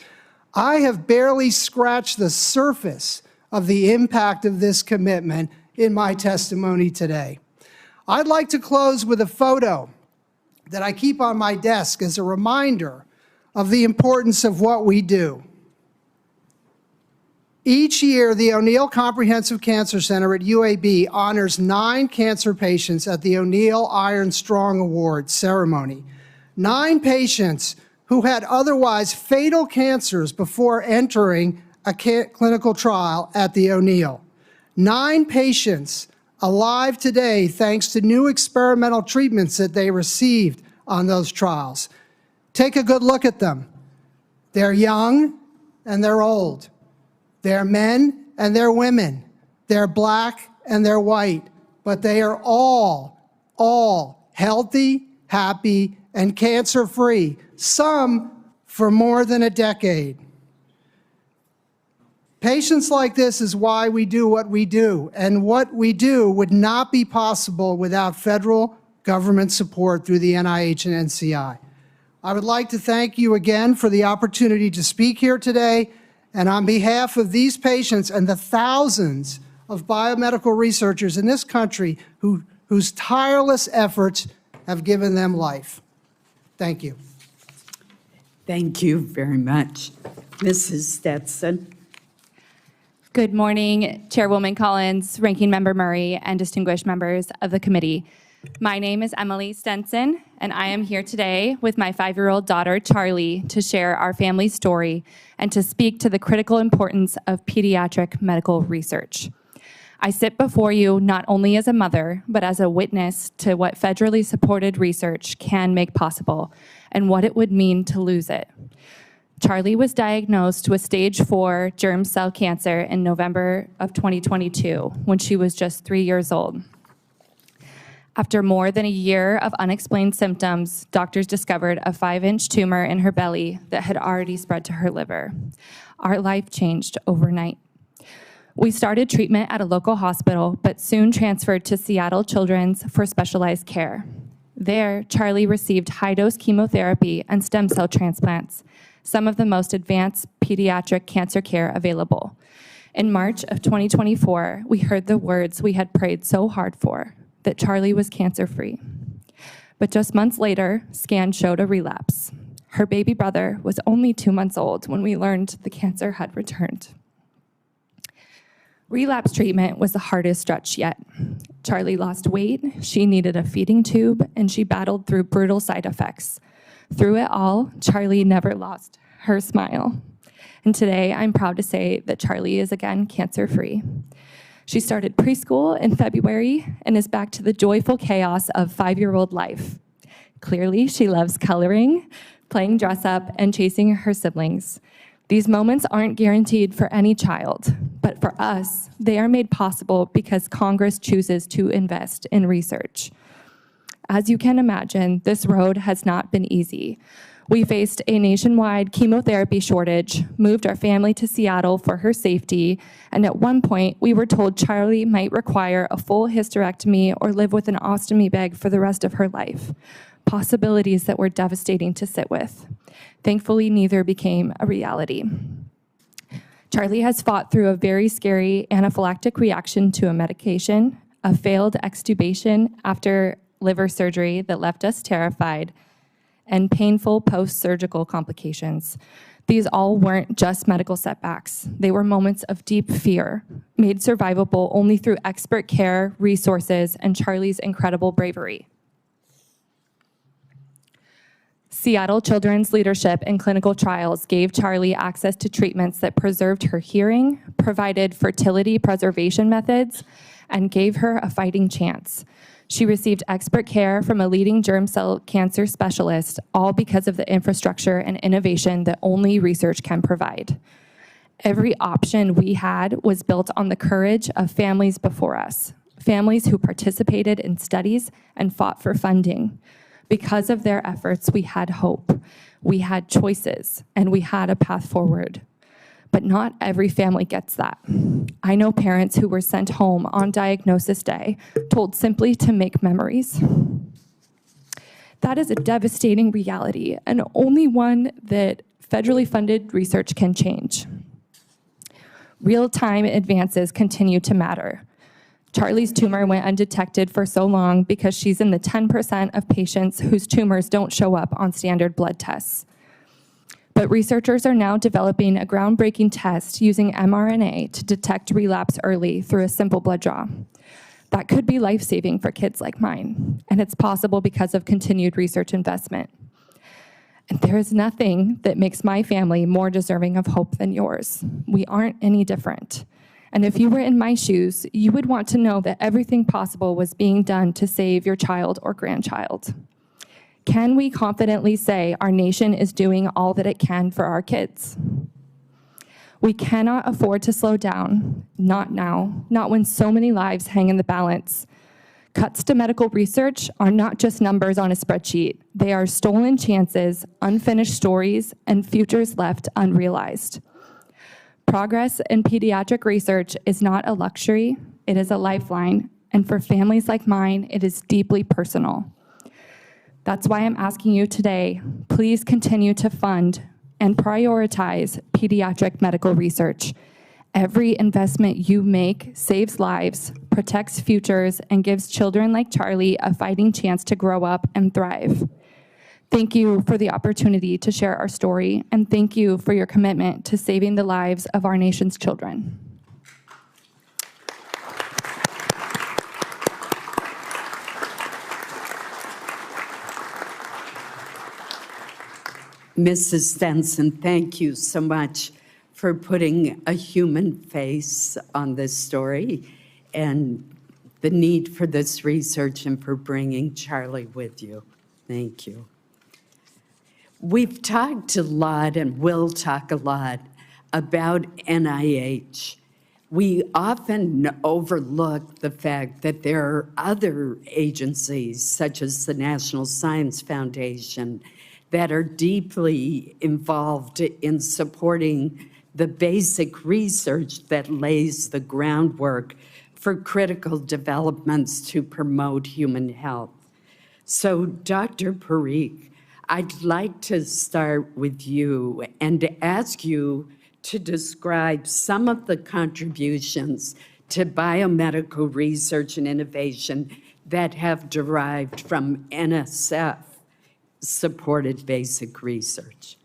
I have barely scratched the surface of the impact of this commitment in my testimony today. I'd like to close with a photo that I keep on my desk as a reminder of the importance of what we do. Each year, the O'Neill Comprehensive Cancer Center at UAB honors 9 cancer patients at the O'Neill Iron Strong Award ceremony. 9 patients who had otherwise fatal cancers before entering a clinical trial at the O'Neill. 9 patients alive today thanks to new experimental treatments that they received on those trials. Take a good look at them. They're young and they're old. They're men and they're women. They're black and they're white. But they are all healthy, happy, and cancer-free, some for more than a decade. Patients like this is why we do what we do, and what we do would not be possible without federal government support through the NIH and NCI. I would like to thank you again for the opportunity to speak here today, and on behalf of these patients and the thousands of biomedical researchers in this country whose tireless efforts have given them life. Thank you. Thank you very much. Mrs. Stetson. Good morning, Chairwoman Collins, Ranking Member Murray, and distinguished members of the committee. My name is Emily Stenson, and I am here today with my 5-year-old daughter, Charlie, to share our family story and to speak to the critical importance of pediatric medical research. I sit before you not only as a mother, but as a witness to what federally supported research can make possible and what it would mean to lose it. Charlie was diagnosed with stage 4 germ cell cancer in November of 2022 when she was just 3 years old. After more than a year of unexplained symptoms, doctors discovered a 5-inch tumor in her belly that had already spread to her liver. Our life changed overnight. We started treatment at a local hospital, but soon transferred to Seattle Children's for specialized care. There, Charlie received high-dose chemotherapy and stem cell transplants, some of the most advanced pediatric cancer care available. In March of 2024, we heard the words we had prayed so hard for, that Charlie was cancer-free. But just months later, scans showed a relapse. Her baby brother was only 2 months old when we learned the cancer had returned. Relapse treatment was the hardest stretch yet. Charlie lost weight, she needed a feeding tube, and she battled through brutal side effects. Through it all, Charlie never lost her smile. And today, I'm proud to say that Charlie is again cancer-free. She started preschool in February and is back to the joyful chaos of 5-year-old life. Clearly, she loves coloring, playing dress-up, and chasing her siblings. These moments aren't guaranteed for any child, but for us, they are made possible because Congress chooses to invest in research. As you can imagine, this road has not been easy. We faced a nationwide chemotherapy shortage, moved our family to Seattle for her safety, and at one point, we were told Charlie might require a full hysterectomy or live with an ostomy bag for the rest of her life. Possibilities that were devastating to sit with. Thankfully, neither became a reality. Charlie has fought through a very scary anaphylactic reaction to a medication, a failed extubation after liver surgery that left us terrified, and painful post-surgical complications. These all weren't just medical setbacks. They were moments of deep fear, made survivable only through expert care, resources, and Charlie's incredible bravery. Seattle Children's leadership in clinical trials gave Charlie access to treatments that preserved her hearing, provided fertility preservation methods, and gave her a fighting chance. She received expert care from a leading germ cell cancer specialist, all because of the infrastructure and innovation that only research can provide. Every option we had was built on the courage of families before us, families who participated in studies and fought for funding. Because of their efforts, we had hope, we had choices, and we had a path forward. But not every family gets that. I know parents who were sent home on diagnosis day, told simply to make memories. That is a devastating reality, and only one that federally funded research can change. Real-time advances continue to matter. Charlie's tumor went undetected for so long because she's in the 10% of patients whose tumors don't show up on standard blood tests. But researchers are now developing a groundbreaking test using mRNA to detect relapse early through a simple blood draw. That could be life-saving for kids like mine, and it's possible because of continued research investment. And there is nothing that makes my family more deserving of hope than yours. We aren't any different. And if you were in my shoes, you would want to know that everything possible was being done to save your child or grandchild. Can we confidently say our nation is doing all that it can for our kids? We cannot afford to slow down, not now, not when so many lives hang in the balance. Cuts to medical research are not just numbers on a spreadsheet. They are stolen chances, unfinished stories, and futures left unrealized. Progress in pediatric research is not a luxury, it is a lifeline, and for families like mine, it is deeply personal. That's why I'm asking you today, please continue to fund and prioritize pediatric medical research. Every investment you make saves lives, protects futures, and gives children like Charlie a fighting chance to grow up and thrive. Thank you for the opportunity to share our story, and thank you for your commitment to saving the lives of our nation's children. Mrs. Stenson, thank you so much for putting a human face on this story and the need for this research and for bringing Charlie with you. Thank you. We've talked a lot and will talk a lot about NIH. We often overlook the fact that there are other agencies, such as the National Science Foundation, that are deeply involved in supporting the basic research that lays the groundwork for critical developments to promote human health. So, Dr. Parikh, I'd like to start with you and ask you to describe some of the contributions to biomedical research and innovation that have derived from NSF-supported basic research.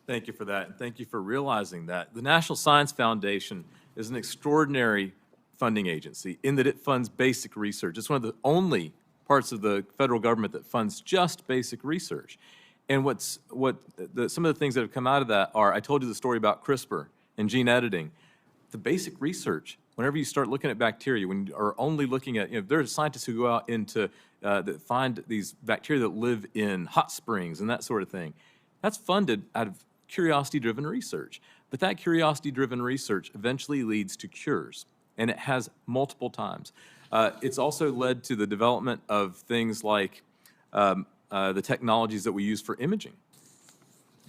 Thank you for that, and thank you for realizing that. The National Science Foundation is an extraordinary funding agency in that it funds basic research. It's one of the only parts of the federal government that funds just basic research. And some of the things that have come out of that are, I told you the story about CRISPR and gene editing. The basic research, whenever you start looking at bacteria, when you are only looking at, there are scientists who go out into, that find these bacteria that live in hot springs and that sort of thing. That's funded out of curiosity-driven research. But that curiosity-driven research eventually leads to cures, and it has multiple times. It's also led to the development of things like the technologies that we use for imaging.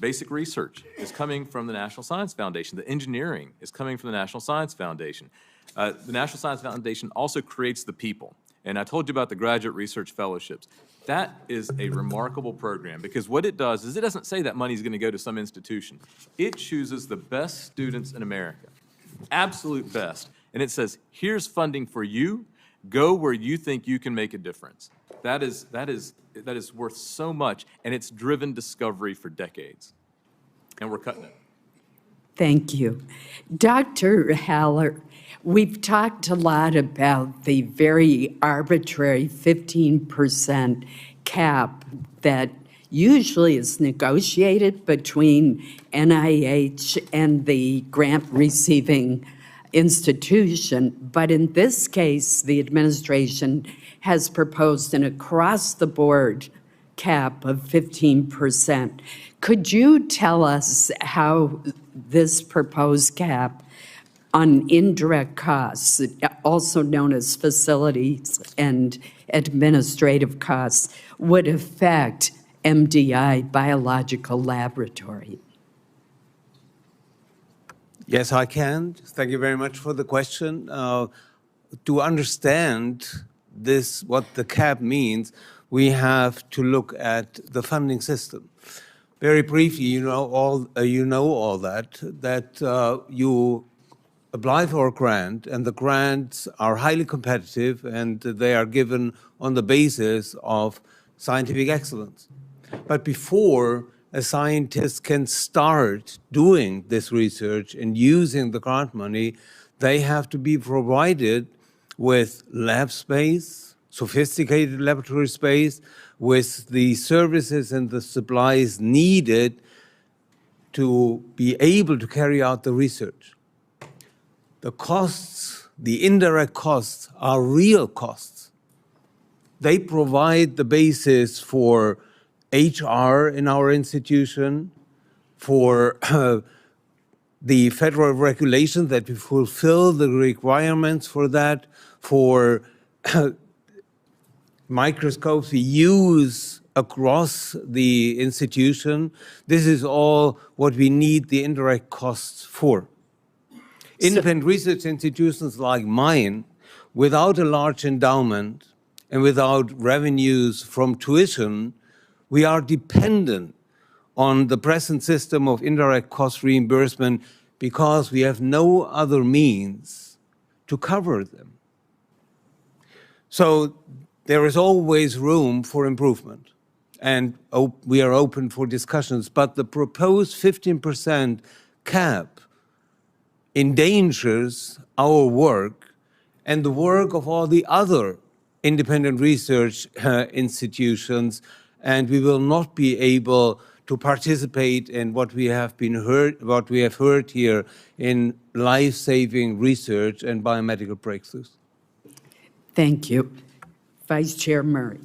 Basic research is coming from the National Science Foundation. The engineering is coming from the National Science Foundation. The National Science Foundation also creates the people. And I told you about the graduate research fellowships. That is a remarkable program because what it does is it doesn't say that money is going to go to some institution. It chooses the best students in America, absolute best. And it says, here's funding for you. Go where you think you can make a difference. That is worth so much, and it's driven discovery for decades. And we're cutting it. Thank you. Dr. Haller, we've talked a lot about the very arbitrary 15% cap that usually is negotiated between NIH and the grant-receiving institution. But in this case, the administration has proposed an across-the-board cap of 15%. Could you tell us how this proposed cap on indirect costs, also known as facilities and administrative costs, would affect MDI Biological Laboratory? Yes, I can. Thank you very much for the question. To understand this, what the cap means, we have to look at the funding system. Very briefly, you know all that you apply for a grant, and the grants are highly competitive, and they are given on the basis of scientific excellence. But before a scientist can start doing this research and using the grant money, they have to be provided with lab space, sophisticated laboratory space, with the services and the supplies needed to be able to carry out the research. The costs, the indirect costs, are real costs. They provide the basis for HR in our institution, for the federal regulation that we fulfill the requirements for that, for microscopes we use across the institution. This is all what we need the indirect costs for. Independent research institutions like mine, without a large endowment and without revenues from tuition, we are dependent on the present system of indirect cost reimbursement because we have no other means to cover them. So there is always room for improvement, and we are open for discussions, but the proposed 15% cap endangers our work and the work of all the other independent research institutions, and we will not be able to participate in what we have heard here in life-saving research and biomedical breakthroughs. Thank you. Vice Chair Murray.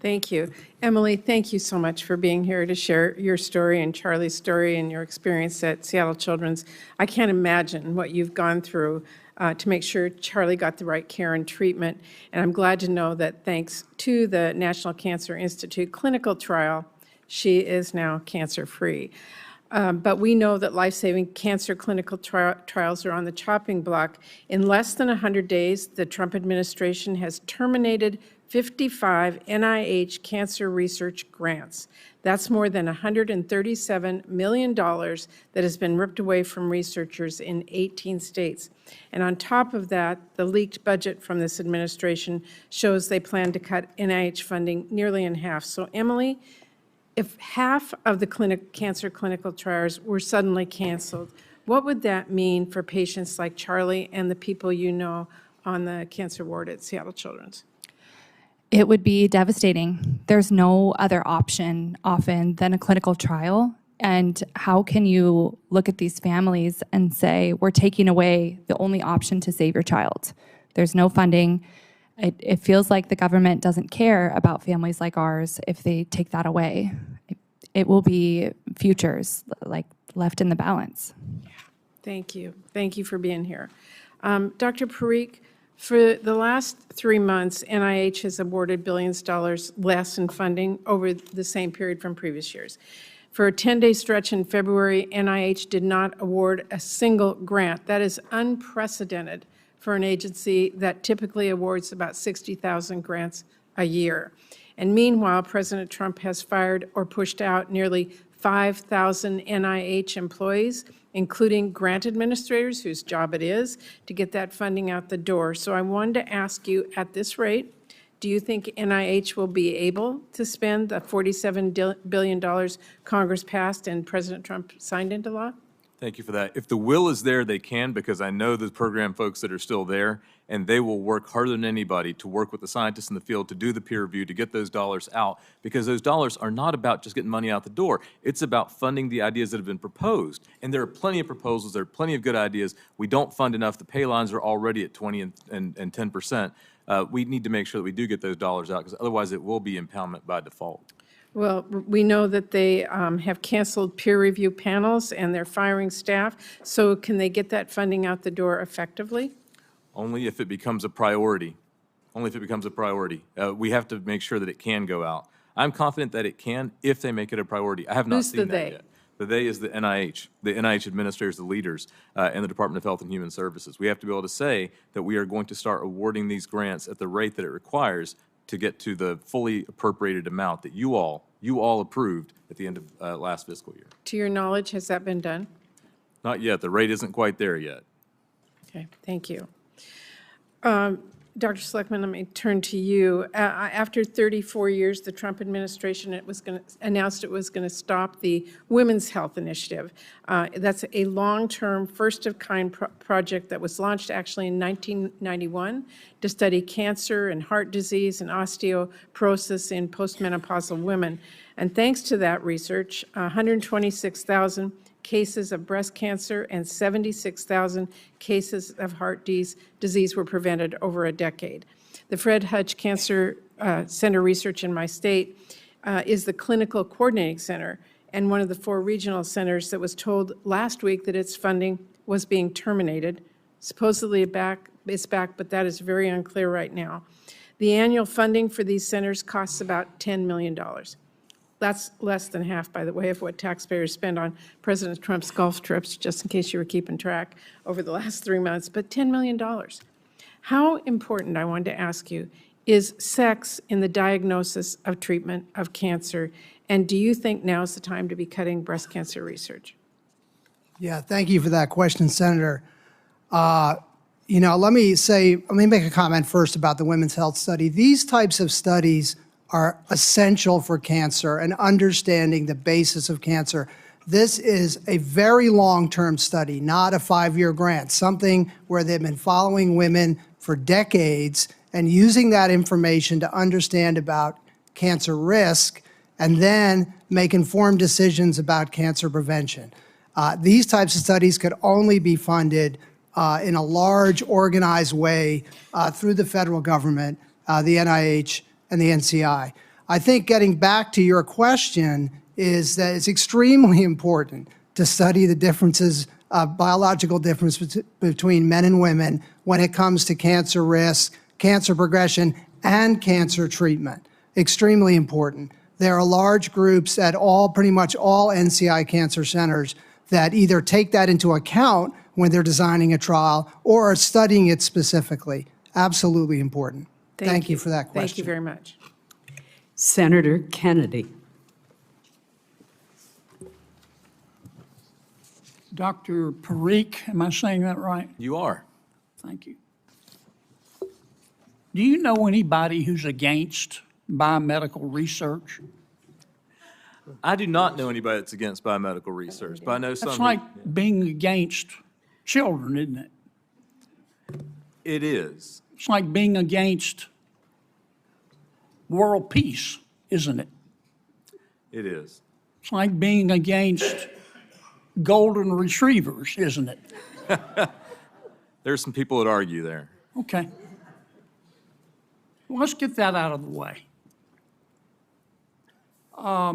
Thank you. Emily, thank you so much for being here to share your story and Charlie's story and your experience at Seattle Children's. I can't imagine what you've gone through to make sure Charlie got the right care and treatment. And I'm glad to know that thanks to the National Cancer Institute clinical trial, she is now cancer-free. But we know that life-saving cancer clinical trials are on the chopping block. In less than 100 days, the Trump administration has terminated 55 NIH cancer research grants. That's more than $137 million that has been ripped away from researchers in 18 states. And on top of that, the leaked budget from this administration shows they plan to cut NIH funding nearly in half. So Emily, if half of the cancer clinical trials were suddenly canceled, what would that mean for patients like Charlie and the people you know on the cancer ward at Seattle Children's? It would be devastating. There's no other option often than a clinical trial. And how can you look at these families and say, we're taking away the only option to save your child? There's no funding. It feels like the government doesn't care about families like ours if they take that away. It will be futures like left in the balance. Thank you. Thank you for being here. Dr. Parikh, for the last 3 months, NIH has awarded billions of dollars less in funding over the same period from previous years. For a 10-day stretch in February, NIH did not award a single grant. That is unprecedented for an agency that typically awards about 60,000 grants a year. And meanwhile, President Trump has fired or pushed out nearly 5,000 NIH employees, including grant administrators whose job it is to get that funding out the door. So I wanted to ask you, at this rate, do you think NIH will be able to spend the $47 billion Congress passed and President Trump signed into law? Thank you for that. If the will is there, they can, because I know the program folks that are still there, and they will work harder than anybody to work with the scientists in the field to do the peer review, to get those dollars out, because those dollars are not about just getting money out the door. It's about funding the ideas that have been proposed. And there are plenty of proposals. There are plenty of good ideas. We don't fund enough. The pay lines are already at 20 and 10%. We need to make sure that we do get those dollars out, because otherwise it will be impoundment by default. Well, we know that they have canceled peer review panels and they're firing staff. So can they get that funding out the door effectively? Only if it becomes a priority. Only if it becomes a priority. We have to make sure that it can go out. I'm confident that it can if they make it a priority. I have not seen that yet. The they is the NIH administrators, the leaders, and the Department of Health and Human Services. We have to be able to say that we are going to start awarding these grants at the rate that it requires to get to the fully appropriated amount that you all approved at the end of last fiscal year. To your knowledge, has that been done? Not yet. The rate isn't quite there yet. Okay, thank you. Dr. Sleckman, let me turn to you. After 34 years, the Trump administration announced it was going to stop the Women's Health Initiative. That's a long-term, first-of-kind project that was launched actually in 1991 to study cancer and heart disease and osteoporosis in postmenopausal women. And thanks to that research, 126,000 cases of breast cancer and 76,000 cases of heart disease were prevented over a decade. The Fred Hutch Cancer Center research in my state is the clinical coordinating center and one of the 4 regional centers that was told last week that its funding was being terminated. Supposedly it's back, but that is very unclear right now. The annual funding for these centers costs about $10 million. That's less than half, by the way, of what taxpayers spend on President Trump's golf trips, just in case you were keeping track over the last 3 months, but $10 million. How important, I wanted to ask you, is sex in the diagnosis of treatment of cancer? And do you think now is the time to be cutting breast cancer research? Yeah, thank you for that question, Senator. Let me make a comment first about the women's health study. These types of studies are essential for cancer and understanding the basis of cancer. This is a very long-term study, not a 5-year grant, something where they've been following women for decades and using that information to understand about cancer risk and then make informed decisions about cancer prevention. These types of studies could only be funded in a large, organized way through the federal government, the NIH, and the NCI. I think getting back to your question is that it's extremely important to study the differences, biological difference between men and women when it comes to cancer risk, cancer progression, and cancer treatment. Extremely important. There are large groups at pretty much all NCI cancer centers that either take that into account when they're designing a trial or are studying it specifically. Absolutely important. Thank you for that question. Thank you very much. Senator Kennedy. Dr. Parikh, am I saying that right? You are. Thank you. Do you know anybody who's against biomedical research? I do not know anybody that's against biomedical research, but I know some. That's like being against children, isn't it? It is. It's like being against world peace, isn't it? It is. It's like being against golden retrievers, isn't it? There's some people that argue there. Okay. Well, let's get that out of the way. I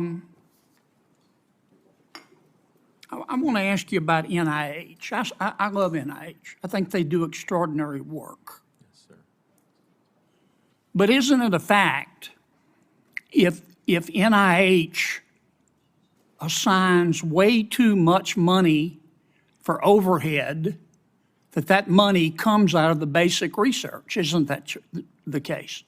want to ask you about NIH. I love NIH. I think they do extraordinary work. Yes, sir. But isn't it a fact if NIH assigns way too much money for overhead, that money comes out of the basic research? Isn't that the case?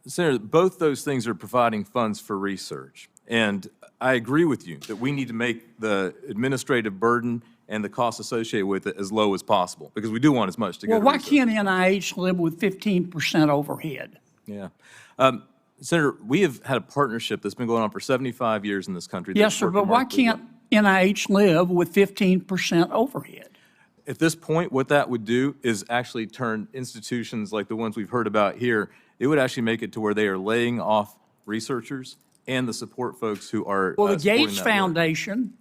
Senator, both those things are providing funds for research. And I agree with you that we need to make the administrative burden and the costs associated with it as low as possible, because we do want as much to go to Well, why research. can't NIH live with 15% overhead? Yeah. Senator, we have had a partnership that's been going on for 75 years in this country. Yes, that's sir, worked but why remarkably well. can't NIH live with 15% overhead? At this point, what that would do is actually turn institutions like the ones we've heard about here, it would actually make it to where they are laying off researchers and the support folks who are Well, the supporting Gates that work. Foundation,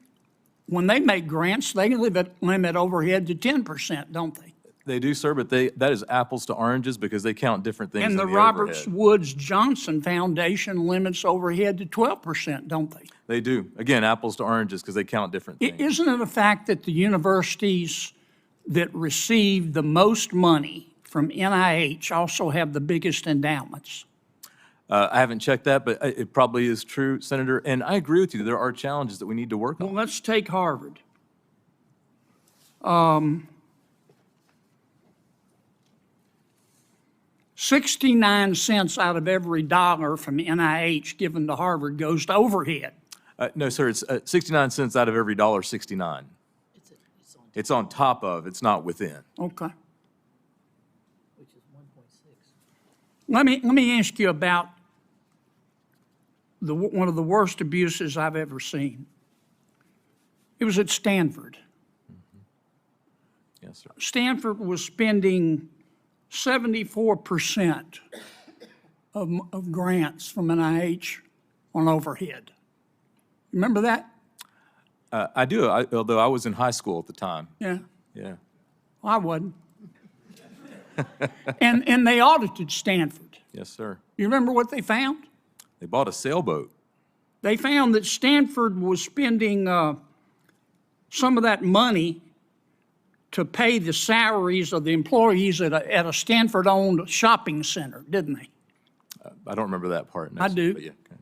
when they make grants, they limit overhead to 10%, don't they? They do, sir, but that is apples to oranges because they count different things And in the the Roberts overhead. Woods Johnson Foundation limits overhead to 12%, don't they? They do. Again, apples to oranges because they count different things. Isn't it a fact that the universities that receive the most money from NIH also have the biggest endowments? I haven't checked that, but it probably is true, Senator. And I agree with you. There are challenges that we need to work Well, on. let's take Harvard. 69 cents out of every dollar from NIH given to Harvard goes to overhead. No, sir, it's 69 cents out of every $1.69. It's on top of, it's not within. Okay. Let me ask you about one of the worst abuses I've ever seen. It was at Stanford. Yes, sir. Stanford was spending 74% of grants from NIH on overhead. Remember that? I do, although I was in high school at the time. Yeah. Yeah. Well, I wasn't. And they audited Stanford. Yes, sir. You remember what they found? They bought a sailboat. They found that Stanford was spending some of that money to pay the salaries of the employees at a Stanford-owned shopping center, didn't they? I don't remember that part. No, I sir, do. but yeah, okay.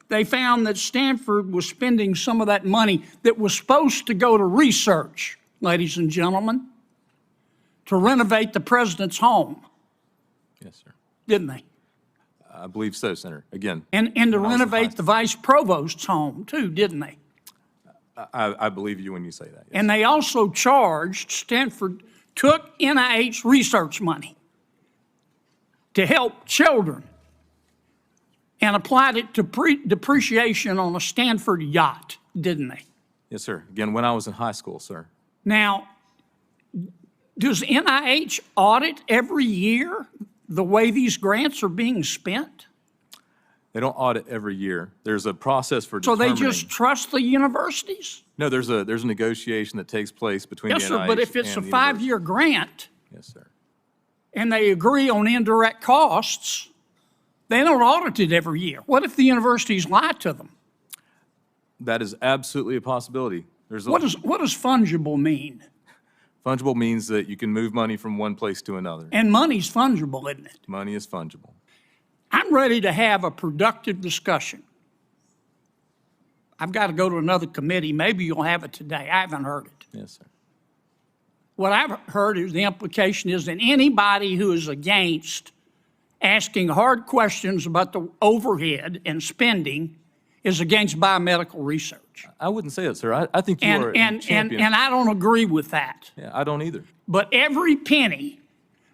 They found that Stanford was spending some of that money that was supposed to go to research, ladies and gentlemen, to renovate the president's home, Yes, sir. didn't they? I believe so, Senator. Again. And to when I was in high renovate the vice provost's home, too, didn't they? I believe you when you say that. Yes. And they also charged, Stanford took NIH research money to help children and applied it to depreciation on a Stanford yacht, didn't they? Yes, sir. Again, when I was in high school, sir. Now, does NIH audit every year the way these grants are being spent? They don't audit every year. There's a process for So they determining. just trust the universities? No, there's a negotiation that takes place between Yes, the sir, NIH but if it's a and the five-year grant university. Yes, sir. and they agree on indirect costs, they don't audit it every year. What if the universities lie to them? That is absolutely a possibility. There's a, What does fungible mean? fungible means that you can move money from one place to another. And money's fungible, isn't it? Money is fungible. I'm ready to have a productive discussion. I've got to go to another committee. Maybe you'll have it today. I haven't heard it. Yes, sir. What I've heard is the implication is that anybody who is against asking hard questions about the overhead and spending is against biomedical research. I wouldn't say that, sir. I think you are a champion. And I don't agree with that. Yeah, I don't either. But every penny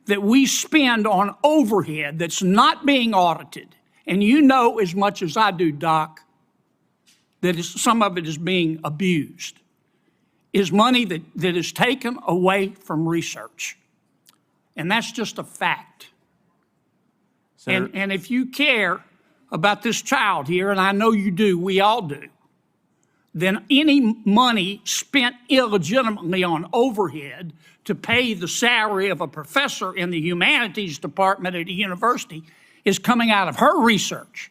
that we spend on overhead that's not being audited, and you know as much as I do, Doc, that some of it is being abused, is money that is taken away from research. And that's just a fact. Senator, And if you care about this child here, and I know you do, we all do, then any money spent illegitimately on overhead to pay the salary of a professor in the humanities department at a university is coming out of her research.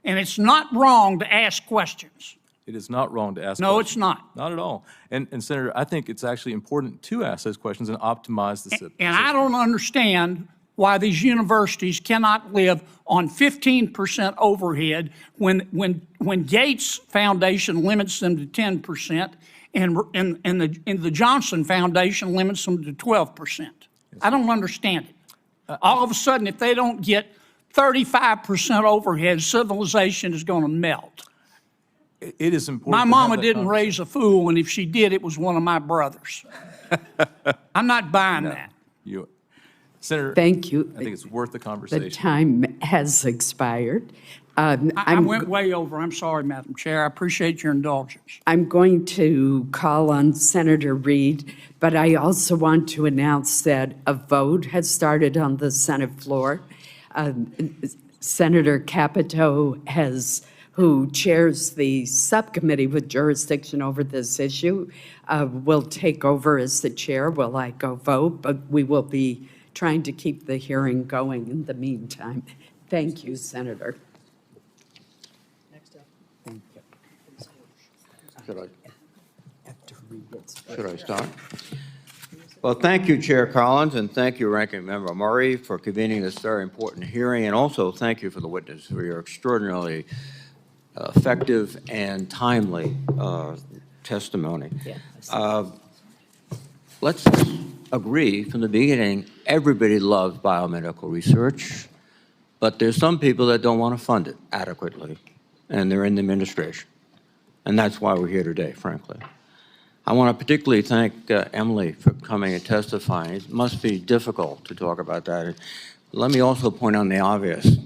And it's not wrong to ask questions. it is not wrong to ask No, questions. it's not. Not at all. And Senator, I think it's actually important to ask those questions and optimize the system. And I don't understand why these universities cannot live on 15% overhead when Gates Foundation limits them to 10% and the Johnson Foundation limits them to 12%. I don't understand it. All of a sudden, if they don't get 35% overhead, civilization is going to melt. It is important. My to have mama that didn't conversation. raise a fool, and if she did, it was one of my brothers. I'm not buying that. Senator. Thank you. I think it's worth the The conversation. time has expired. I I'm went way over. I'm sorry, Madam Chair. I appreciate your indulgence. I'm going to call on Senator Reed, but I also want to announce that a vote has started on the Senate floor. Senator Capito who chairs the subcommittee with jurisdiction over this issue, will take over as the chair while I go vote, but we will be trying to keep the hearing going in the meantime. Thank you, Senator. Should I start? Well, thank you, Chair Collins, and thank you, Ranking Member Murray, for convening this very important hearing, and also thank you for the witness for your extraordinarily effective and timely testimony. Let's agree from the beginning, everybody loves biomedical research, but there's some people that don't want to fund it adequately, and they're in the administration. And that's why we're here today, frankly. I want to particularly thank Emily for coming and testifying. It must be difficult to talk about that. Let me also point out the obvious.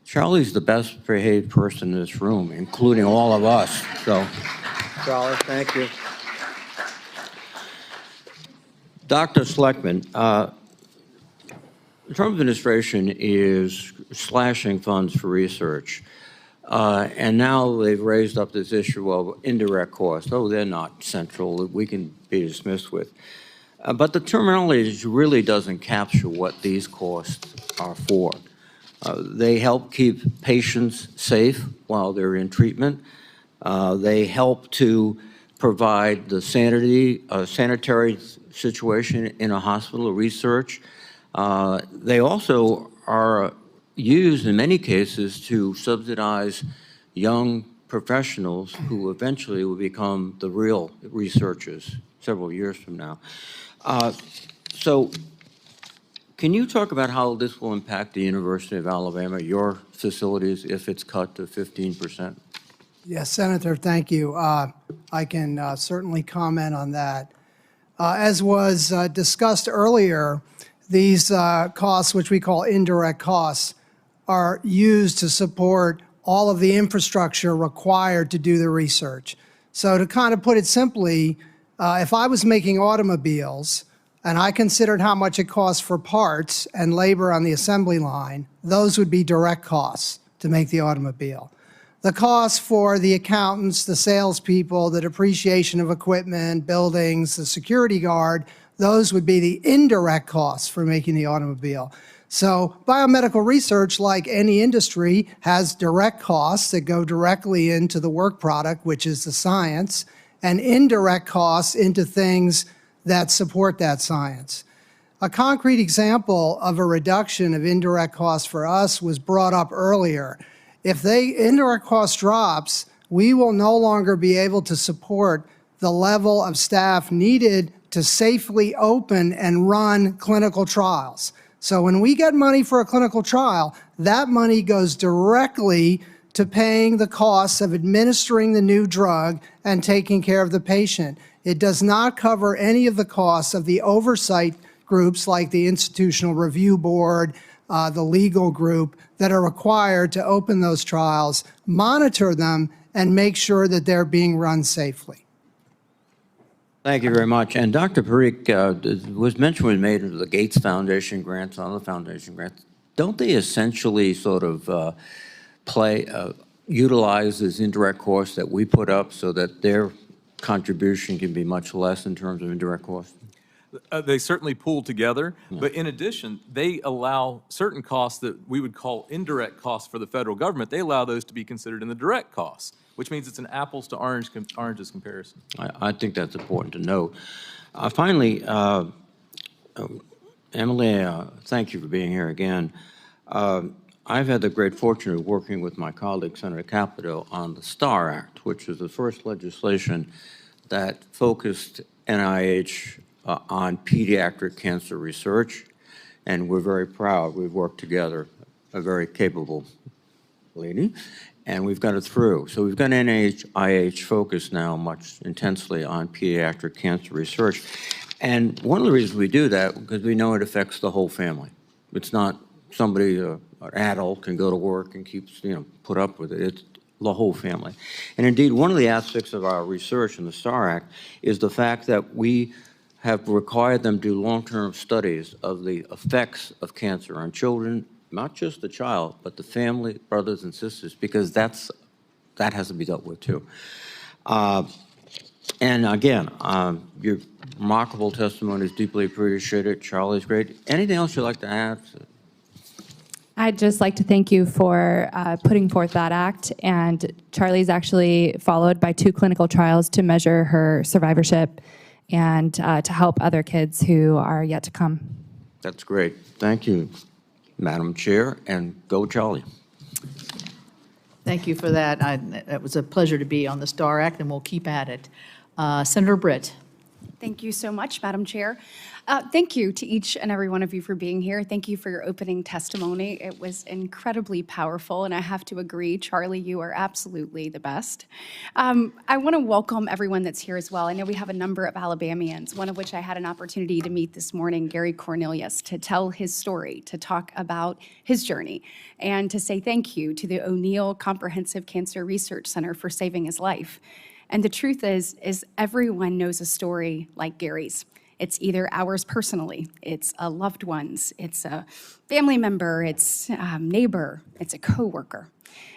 Charlie's the best behaved person in this room, including all of us. So, Charlie, thank you. Dr. Sleckman, the Trump administration is slashing funds for research. And now they've raised up this issue of indirect costs. Oh, they're not central. We can be dismissed with. But the terminology really doesn't capture what these costs are for. They help keep patients safe while they're in treatment. They help to provide the sanitary situation in a hospital, research. They also are used in many cases to subsidize young professionals who eventually will become the real researchers several years from now. So can you talk about how this will impact the University of Alabama, your facilities, if it's cut to 15%? Yes, Senator, thank you. I can certainly comment on that. As was discussed earlier, these costs, which we call indirect costs, are used to support all of the infrastructure required to do the research. So to kind of put it simply, if I was making automobiles and I considered how much it costs for parts and labor on the assembly line, those would be direct costs to make the automobile. The costs for the accountants, the salespeople, the depreciation of equipment, buildings, the security guard, those would be the indirect costs for making the automobile. So biomedical research, like any industry, has direct costs that go directly into the work product, which is the science, and indirect costs into things that support that science. A concrete example of a reduction of indirect costs for us was brought up earlier. If indirect cost drops, we will no longer be able to support the level of staff needed to safely open and run clinical trials. So when we get money for a clinical trial, that money goes directly to paying the costs of administering the new drug and taking care of the patient. It does not cover any of the costs of the oversight groups like the Institutional Review Board, the legal group that are required to open those trials, monitor them, and make sure that they're being run safely. Thank you very much. And Dr. Parikh, was mention was made of the Gates Foundation grants, other foundation grants. Don't they essentially sort of utilize this indirect costs that we put up so that their contribution can be much less in terms of indirect costs? They certainly pool together, but in addition, they allow certain costs that we would call indirect costs for the federal government. They allow those to be considered in the direct costs, which means it's an apples to oranges comparison. I think that's important to note. Finally, Emily, thank you for being here again. I've had the great fortune of working with my colleague, Senator Capito, on the STAR Act, which is the first legislation that focused NIH on pediatric cancer research, and we're very proud. We've worked together, a very capable lady, and we've got it through. So we've got NIH focused now much intensely on pediatric cancer research. And one of the reasons we do that, because we know it affects the whole family. It's not somebody, an adult can go to work and keeps, put up with it. It's the whole family. And indeed, one of the aspects of our research in the STAR Act is the fact that we have required them to do long-term studies of the effects of cancer on children, not just the child, but the family, brothers and sisters, because that has to be dealt with too. And again, your remarkable testimony is deeply appreciated. Charlie's great. Anything else you'd like to add? I'd just like to thank you for putting forth that act, and Charlie's actually followed by 2 clinical trials to measure her survivorship and to help other kids who are yet to come. That's great. Thank you, Madam Chair, and go Charlie. Thank you for that. It was a pleasure to be on the STAR Act, and we'll keep at it. Senator Britt. Thank you so much, Madam Chair. Thank you to each and every one of you for being here. Thank you for your opening testimony. It was incredibly powerful, and I have to agree, Charlie, you are absolutely the best. I want to welcome everyone that's here as well. I know we have a number of Alabamians, one of which I had an opportunity to meet this morning, Gary Cornelius, to tell his story, to talk about his journey, and to say thank you to the O'Neill Comprehensive Cancer Research Center for saving his life. And the truth is everyone knows a story like Gary's. It's either ours personally, it's a loved one's, it's a family member, it's a neighbor, it's a coworker.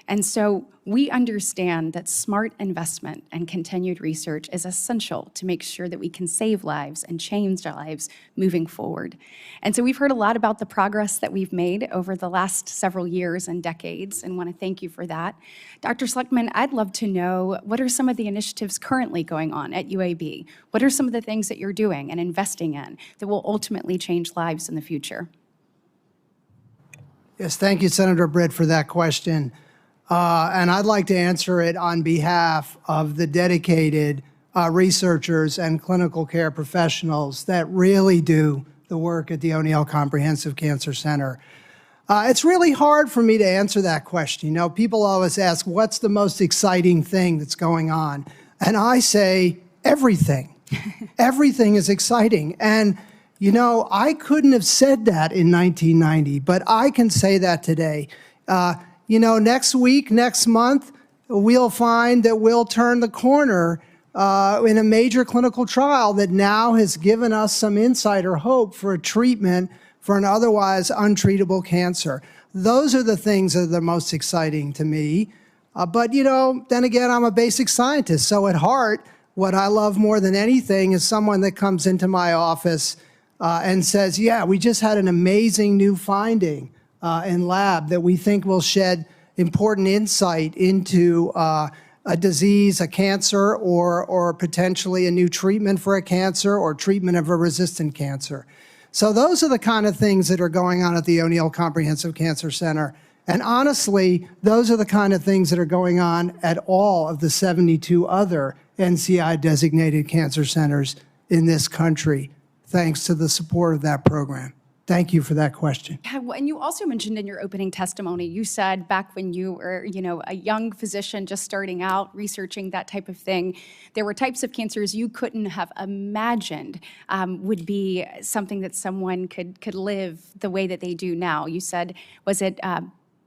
And so we understand that smart investment and continued research is essential to make sure that we can save lives and change our lives moving forward. And so we've heard a lot about the progress that we've made over the last several years and decades, and want to thank you for that. Dr. Sleckman, I'd love to know, what are some of the initiatives currently going on at UAB? What are some of the things that you're doing and investing in that will ultimately change lives in the future? Yes, thank you, Senator Britt, for that question. And I'd like to answer it on behalf of the dedicated researchers and clinical care professionals that really do the work at the O'Neill Comprehensive Cancer Center. It's really hard for me to answer that question. You know, people always ask, what's the most exciting thing that's going on? And I say, everything. Everything is exciting. And you know, I couldn't have said that in 1990, but I can say that today. You know, next week, next month, we'll find that we'll turn the corner in a major clinical trial that now has given us some insight or hope for a treatment for an otherwise untreatable cancer. Those are the things that are the most exciting to me. But, you know, then again, I'm a basic scientist. So at heart, what I love more than anything is someone that comes into my office and says, yeah, we just had an amazing new finding in lab that we think will shed important insight into a disease, a cancer, or potentially a new treatment for a cancer or treatment of a resistant cancer. So those are the kind of things that are going on at the O'Neill Comprehensive Cancer Center. And honestly, those are the kind of things that are going on at all of the 72 other NCI-designated cancer centers in this country, thanks to the support of that program. Thank you for that question. Yeah, well, and you also mentioned in your opening testimony, you said back when you were, you know, a young physician just starting out researching that type of thing, there were types of cancers you couldn't have imagined would be something that someone could live the way that they do now. You said, was it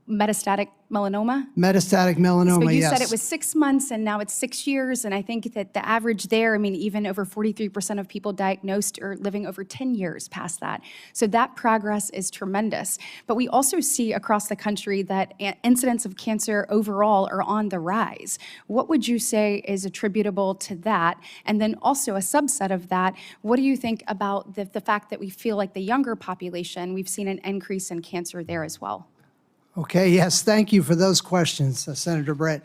metastatic melanoma? Metastatic melanoma, so you yes. said it was 6 months, and now it's 6 years, and I think that the average there, I mean, even over 43% of people diagnosed are living over 10 years past that. So that progress is tremendous. But we also see across the country that incidents of cancer overall are on the rise. What would you say is attributable to that? And then also a subset of that, what do you think about the fact that we feel like the younger population, we've seen an increase in cancer there as well? Okay, yes, thank you for those questions, Senator Britt.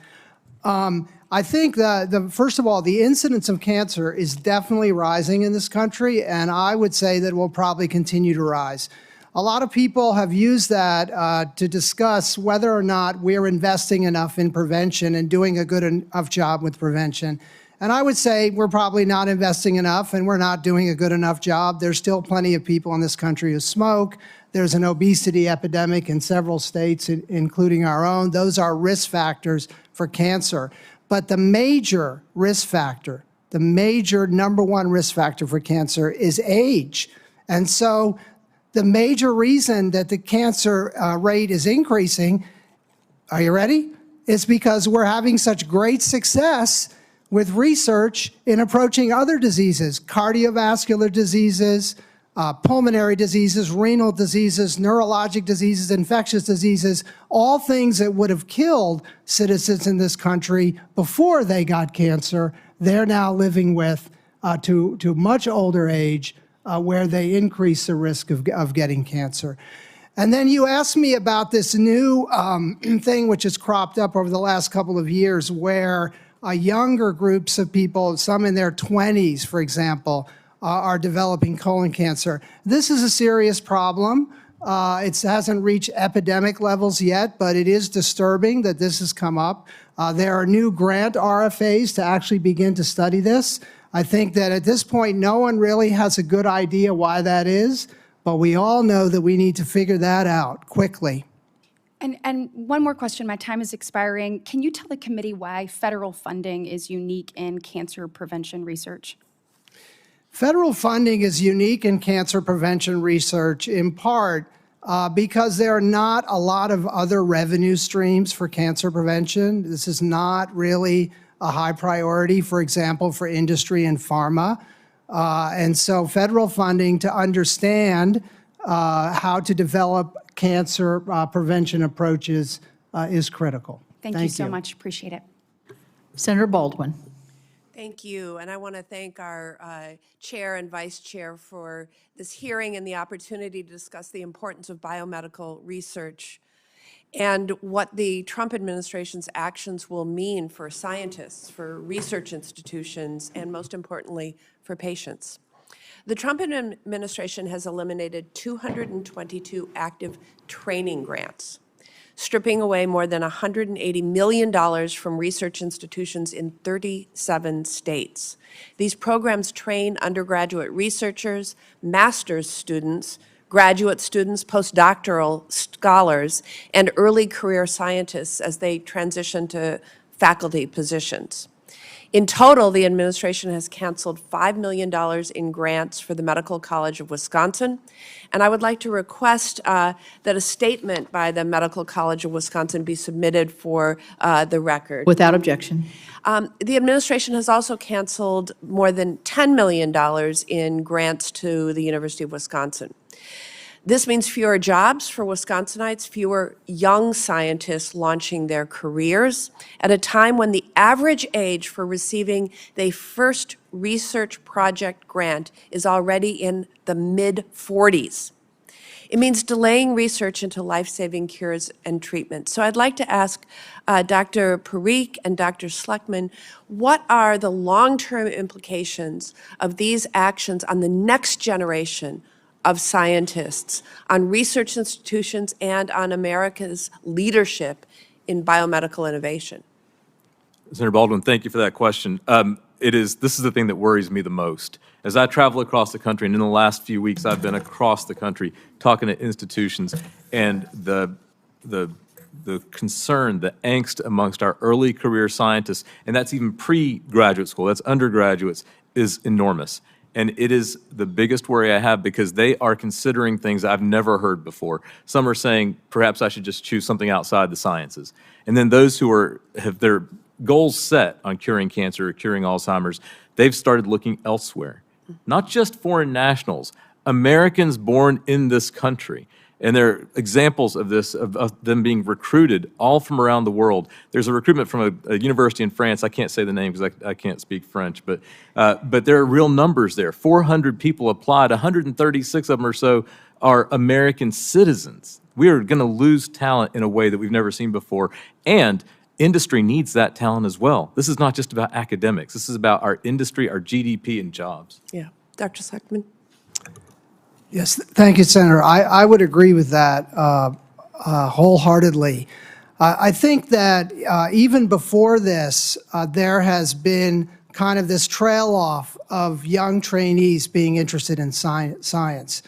I think that, first of all, the incidence of cancer is definitely rising in this country, and I would say that it will probably continue to rise. A lot of people have used that to discuss whether or not we're investing enough in prevention and doing a good enough job with prevention. And I would say we're probably not investing enough, and we're not doing a good enough job. There's still plenty of people in this country who smoke. There's an obesity epidemic in several states, including our own. Those are risk factors for cancer. But the major risk factor, the major number one risk factor for cancer is age. And so the major reason that the cancer rate is increasing, are you ready? Is because we're having such great success with research in approaching other diseases, cardiovascular diseases, pulmonary diseases, renal diseases, neurologic diseases, infectious diseases, all things that would have killed citizens in this country before they got cancer, they're now living with to much older age where they increase the risk of getting cancer. And then you asked me about this new thing which has cropped up over the last couple of years where younger groups of people, some in their 20s, for example, are developing colon cancer. This is a serious problem. It hasn't reached epidemic levels yet, but it is disturbing that this has come up. There are new grant RFAs to actually begin to study this. I think that at this point, no one really has a good idea why that is, but we all know that we need to figure that out quickly. And one more question, my time is expiring. Can you tell the committee why federal funding is unique in cancer prevention research? Federal funding is unique in cancer prevention research in part because there are not a lot of other revenue streams for cancer prevention. This is not really a high priority, for example, for industry and pharma. And so federal funding to understand how to develop cancer prevention approaches is critical. Thank you so much, appreciate it. Senator Baldwin. Thank you, and I want to thank our chair and vice chair for this hearing and the opportunity to discuss the importance of biomedical research and what the Trump administration's actions will mean for scientists, for research institutions, and most importantly, for patients. The Trump administration has eliminated 222 active training grants, stripping away more than $180 million from research institutions in 37 states. These programs train undergraduate researchers, master's students, graduate students, postdoctoral scholars, and early career scientists as they transition to faculty positions. In total, the administration has canceled $5 million in grants for the Medical College of Wisconsin, and I would like to request that a statement by the Medical College of Wisconsin be submitted for the record. Without objection. The administration has also canceled more than $10 million in grants to the University of Wisconsin. This means fewer jobs for Wisconsinites, fewer young scientists launching their careers at a time when the average age for receiving their first research project grant is already in the mid-40s. It means delaying research into life-saving cures and treatments. So I'd like to ask Dr. Parikh and Dr. Sleckman, what are the long-term implications of these actions on the next generation of scientists, on research institutions, and on America's leadership in biomedical innovation? Senator Baldwin, thank you for that question. This is the thing that worries me the most. As I travel across the country, and in the last few weeks, I've been across the country talking to institutions, and the concern, the angst amongst our early career scientists, and that's even pre-graduate school, that's undergraduates, is enormous. And it is the biggest worry I have because they are considering things I've never heard before. Some are saying, perhaps I should just choose something outside the sciences. And then those who have their goals set on curing cancer or curing Alzheimer's, they've started looking elsewhere. Not just foreign nationals, Americans born in this country. And there are examples of this, of them being recruited all from around the world. There's a recruitment from a university in France. I can't say the name because I can't speak French, but there are real numbers there. 400 people applied. 136 of them or so are American citizens. We are going to lose talent in a way that we've never seen before. And industry needs that talent as well. This is not just about academics. This is about our industry, our GDP, and jobs. Yeah. Dr. Sleckman? Yes, thank you, Senator. I would agree with that wholeheartedly. I think that even before this, there has been kind of this trail off of young trainees being interested in science.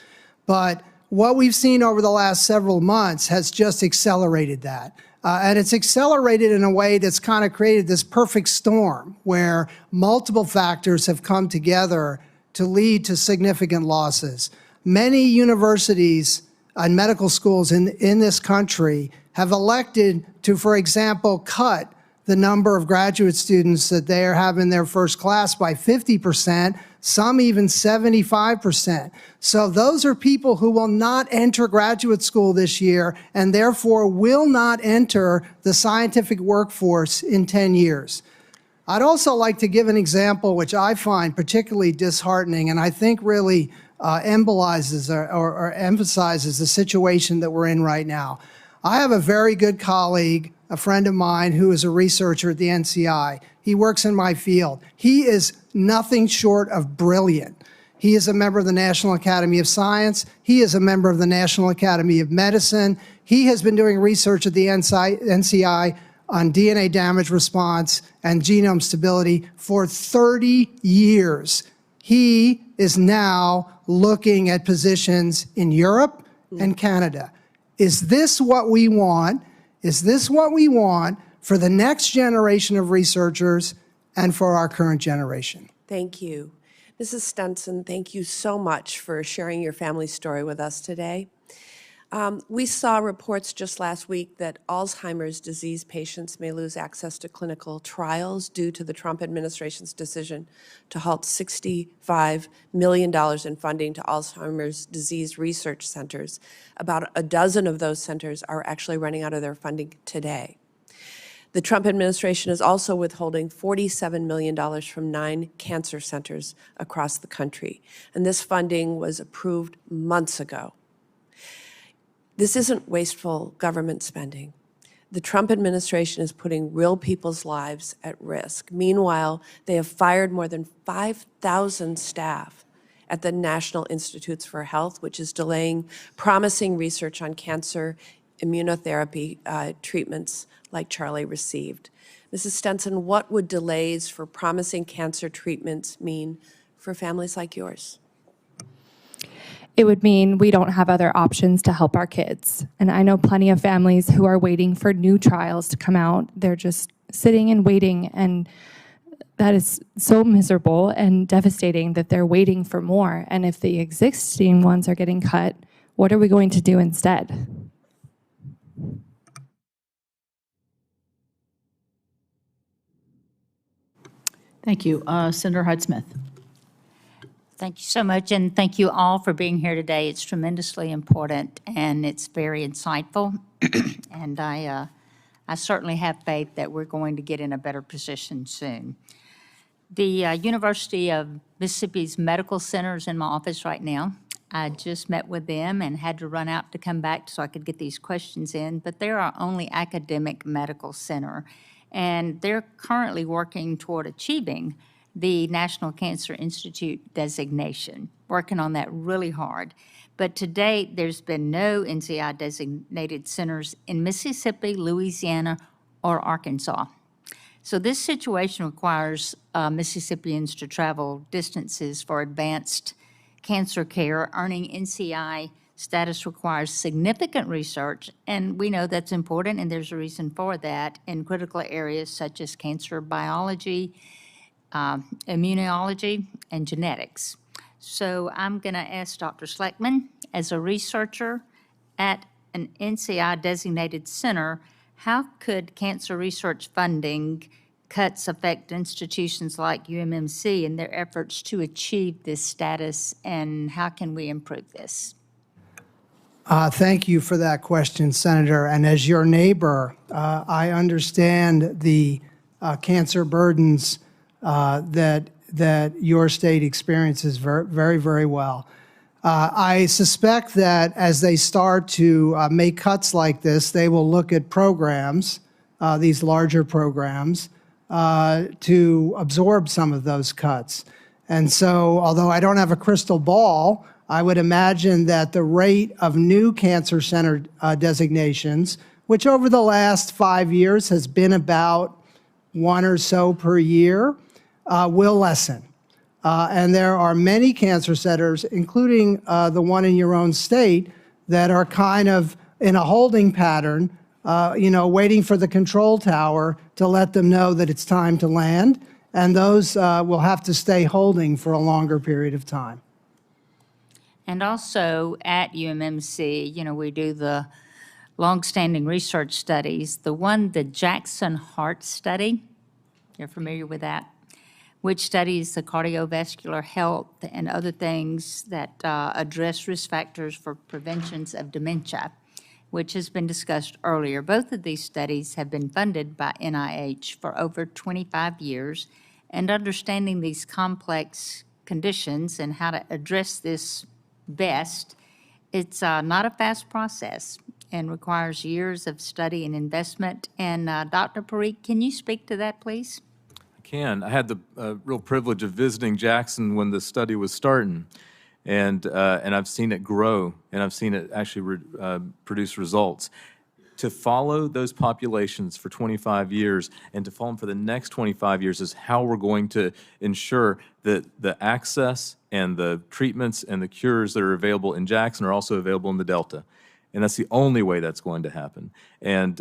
But what we've seen over the last several months has just accelerated that. And it's accelerated in a way that's kind of created this perfect storm where multiple factors have come together to lead to significant losses. Many universities and medical schools in this country have elected to, for example, cut the number of graduate students that they are having their first class by 50%, some even 75%. So those are people who will not enter graduate school this year and therefore will not enter the scientific workforce in 10 years. I'd also like to give an example which I find particularly disheartening and I think really embolizes or emphasizes the situation that we're in right now. I have a very good colleague, a friend of mine who is a researcher at the NCI. He works in my field. He is nothing short of brilliant. He is a member of the National Academy of Science. He is a member of the National Academy of Medicine. He has been doing research at the NCI on DNA damage response and genome stability for 30 years. He is now looking at positions in Europe and Canada. Is this what we want? Is this what we want for the next generation of researchers and for our current generation? Thank you. Mrs. Stenson, thank you so much for sharing your family story with us today. We saw reports just last week that Alzheimer's disease patients may lose access to clinical trials due to the Trump administration's decision to halt $65 million in funding to Alzheimer's disease research centers. About a dozen of those centers are actually running out of their funding today. The Trump administration is also withholding $47 million from 9 cancer centers across the country, and this funding was approved months ago. This isn't wasteful government spending. The Trump administration is putting real people's lives at risk. Meanwhile, they have fired more than 5,000 staff at the National Institutes for Health, which is delaying promising research on cancer immunotherapy treatments like Charlie received. Mrs. Stenson, what would delays for promising cancer treatments mean for families like yours? It would mean we don't have other options to help our kids. And I know plenty of families who are waiting for new trials to come out. They're just sitting and waiting, and that is so miserable and devastating that they're waiting for more. And if the existing ones are getting cut, what are we going to do instead? Thank you. Senator Hyde-Smith. Thank you so much, and thank you all for being here today. It's tremendously important, and it's very insightful. And I certainly have faith that we're going to get in a better position soon. The University of Mississippi's medical center is in my office right now. I just met with them and had to run out to come back so I could get these questions in, but they're our only academic medical center, and they're currently working toward achieving the National Cancer Institute designation, working on that really hard. But to date, there's been no NCI designated centers in Mississippi, Louisiana, or Arkansas. So this situation requires Mississippians to travel distances for advanced cancer care. Earning NCI status requires significant research, and we know that's important, and there's a reason for that, in critical areas such as cancer biology, immunology, and genetics. So I'm going to ask Dr. Sleckman, as a researcher at an NCI-designated center, how could cancer research funding cuts affect institutions like UMMC in their efforts to achieve this status, and how can we improve this? Thank you for that question, Senator. And as your neighbor, I understand the cancer burdens that your state experiences very, very well. I suspect that as they start to make cuts like this, they will look at programs, these larger programs, to absorb some of those cuts. And so, although I don't have a crystal ball, I would imagine that the rate of new cancer center designations, which over the last 5 years has been about 1 or so per year, will lessen. And there are many cancer centers, including the one in your own state, that are kind of in a holding pattern, waiting for the control tower to let them know that it's time to land. And those will have to stay holding for a longer period of time. And also at UMMC, we do the longstanding research studies. The Jackson Heart Study, you're familiar with that, which studies the cardiovascular health and other things that address risk factors for preventions of dementia, which has been discussed earlier. Both of these studies have been funded by NIH for over 25 years, and understanding these complex conditions and how to address this best, it's not a fast process and requires years of study and investment. And Dr. Parikh, can you speak to that, please? I had the real privilege of visiting Jackson when the study was starting, and I've seen it grow, and I've seen it actually produce results. to follow those populations for 25 years and to follow them for the next 25 years is how we're going to ensure that the access and the treatments and the cures that are available in Jackson are also available in the Delta. And that's the only way that's going to happen. And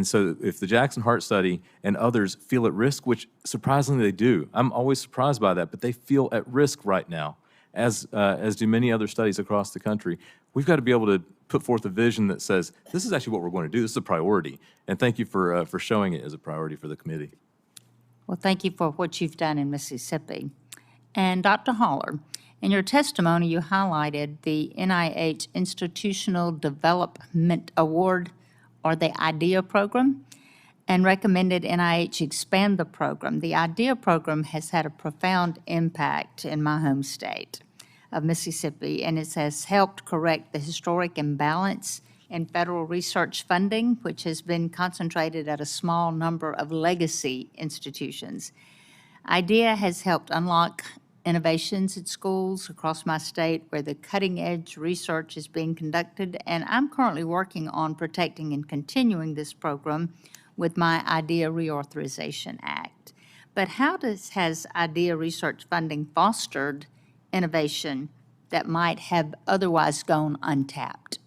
so if the Jackson Heart Study and others feel at risk, which surprisingly they do, I'm always surprised by that, but they feel at risk right now, as do many other studies across the country. We've got to be able to put forth a vision that says, this is actually what we're going to do. This is a priority. And thank you for showing it as a priority for the committee. Well, thank you for what you've done in Mississippi. And Dr. Haller, in your testimony, you highlighted the NIH Institutional Development Award, or the IDEA program, and recommended NIH expand the program. The IDEA program has had a profound impact in my home state of Mississippi, and it has helped correct the historic imbalance in federal research funding, which has been concentrated at a small number of legacy institutions. IDEA has helped unlock innovations at schools across my state where the cutting-edge research is being conducted, and I'm currently working on protecting and continuing this program with my IDEA Reauthorization Act. But how has IDEA research funding fostered innovation that might have otherwise gone untapped?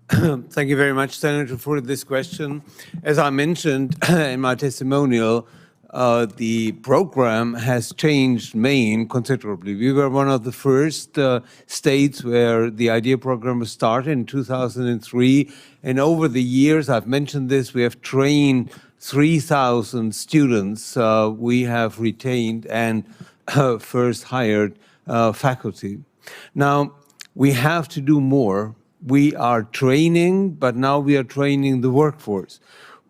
Thank you very much, Senator, for this question. As I mentioned in my testimonial, the program has changed Maine considerably. We were one of the first states where the IDEA program was started in 2003. And over the years, I've mentioned this, we have trained 3,000 students. We have retained and first hired faculty. Now, we have to do more. We are training, but now we are training the workforce.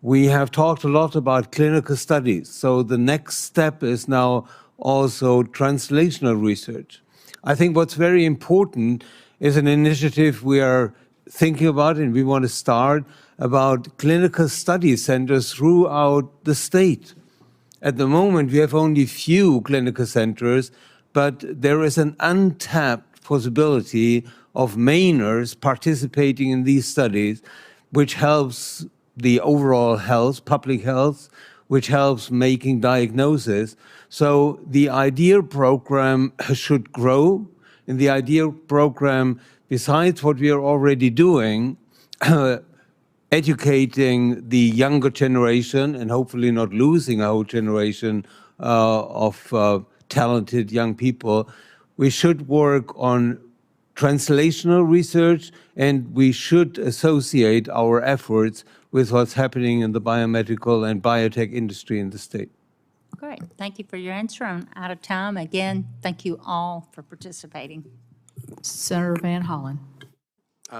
We have talked a lot about clinical studies, so the next step is now also translational research. I think what's very important is an initiative we are thinking about and we want to start about clinical study centers throughout the state. At the moment, we have only few clinical centers, but there is an untapped possibility of Mainers participating in these studies, which helps the overall health, public health, which helps making diagnosis. So the IDEA program should grow. In the IDEA program, besides what we are already doing, educating the younger generation and hopefully not losing a whole generation of talented young people, we should work on translational research, and we should associate our efforts with what's happening in the biomedical and biotech industry in the state. Great. Thank you for your answer. I'm out of time. Again, thank you all for participating. Senator Van Hollen.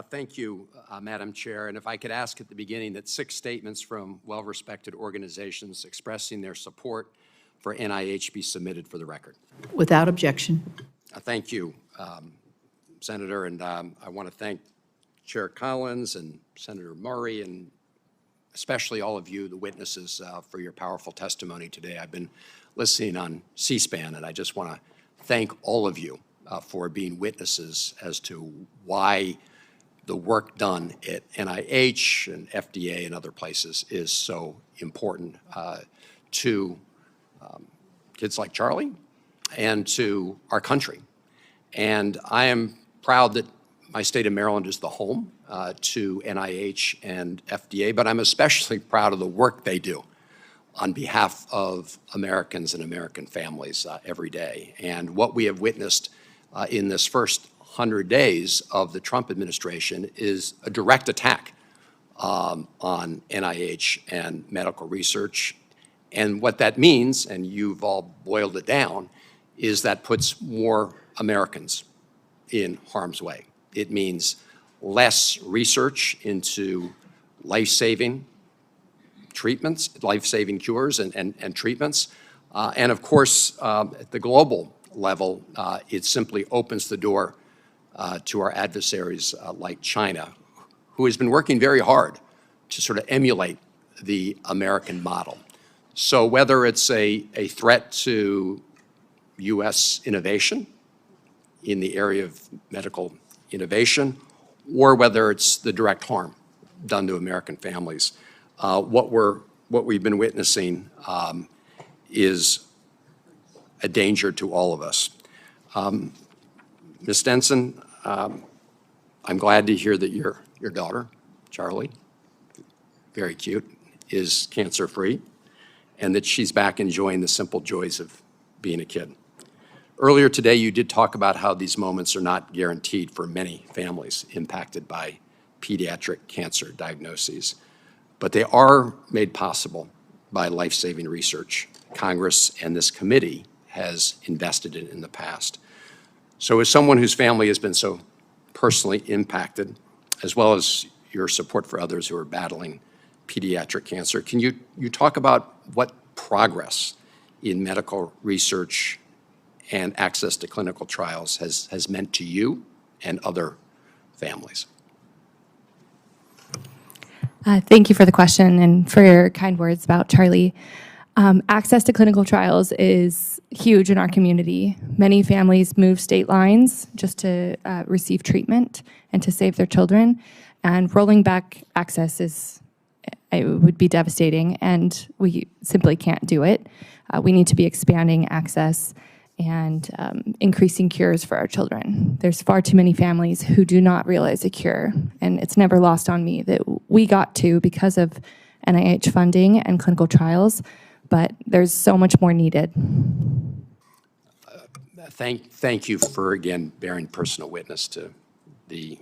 Thank you, Madam Chair. And if I could ask at the beginning that 6 statements from well-respected organizations expressing their support for NIH be submitted for the record. Without objection. Thank you, Senator. And I want to thank Chair Collins and Senator Murray and especially all of you, the witnesses, for your powerful testimony today. I've been listening on C-SPAN, and I just want to thank all of you for being witnesses as to why the work done at NIH and FDA and other places is so important to kids like Charlie and to our country. And I am proud that my state of Maryland is the home to NIH and FDA, but I'm especially proud of the work they do on behalf of Americans and American families every day. And what we have witnessed in this first 100 days of the Trump administration is a direct attack on NIH and medical research. And what that means, and you've all boiled it down, is that puts more Americans in harm's way. It means less research into life-saving treatments, life-saving cures and treatments. And of course, at the global level, it simply opens the door to our adversaries like China, who has been working very hard to sort of emulate the American model. So whether it's a threat to U.S. innovation in the area of medical innovation, or whether it's the direct harm done to American families. What we've been witnessing is a danger to all of us. Ms. Stenson, I'm glad to hear that your daughter, Charlie, very cute, is cancer-free, and that she's back enjoying the simple joys of being a kid. Earlier today, you did talk about how these moments are not guaranteed for many families impacted by pediatric cancer diagnoses, but they are made possible by life-saving research Congress and this committee has invested in the past. So as someone whose family has been so personally impacted, as well as your support for others who are battling pediatric cancer, can you talk about what progress in medical research and access to clinical trials has meant to you and other families? Thank you for the question and for your kind words about Charlie. Access to clinical trials is huge in our community. Many families move state lines just to receive treatment and to save their children. And rolling back access it would be devastating, and we simply can't do it. We need to be expanding access and increasing cures for our children. There's far too many families who do not realize a cure, and it's never lost on me that we got to because of NIH funding and clinical trials, but there's so much more needed. Thank you for, again, bearing personal witness to the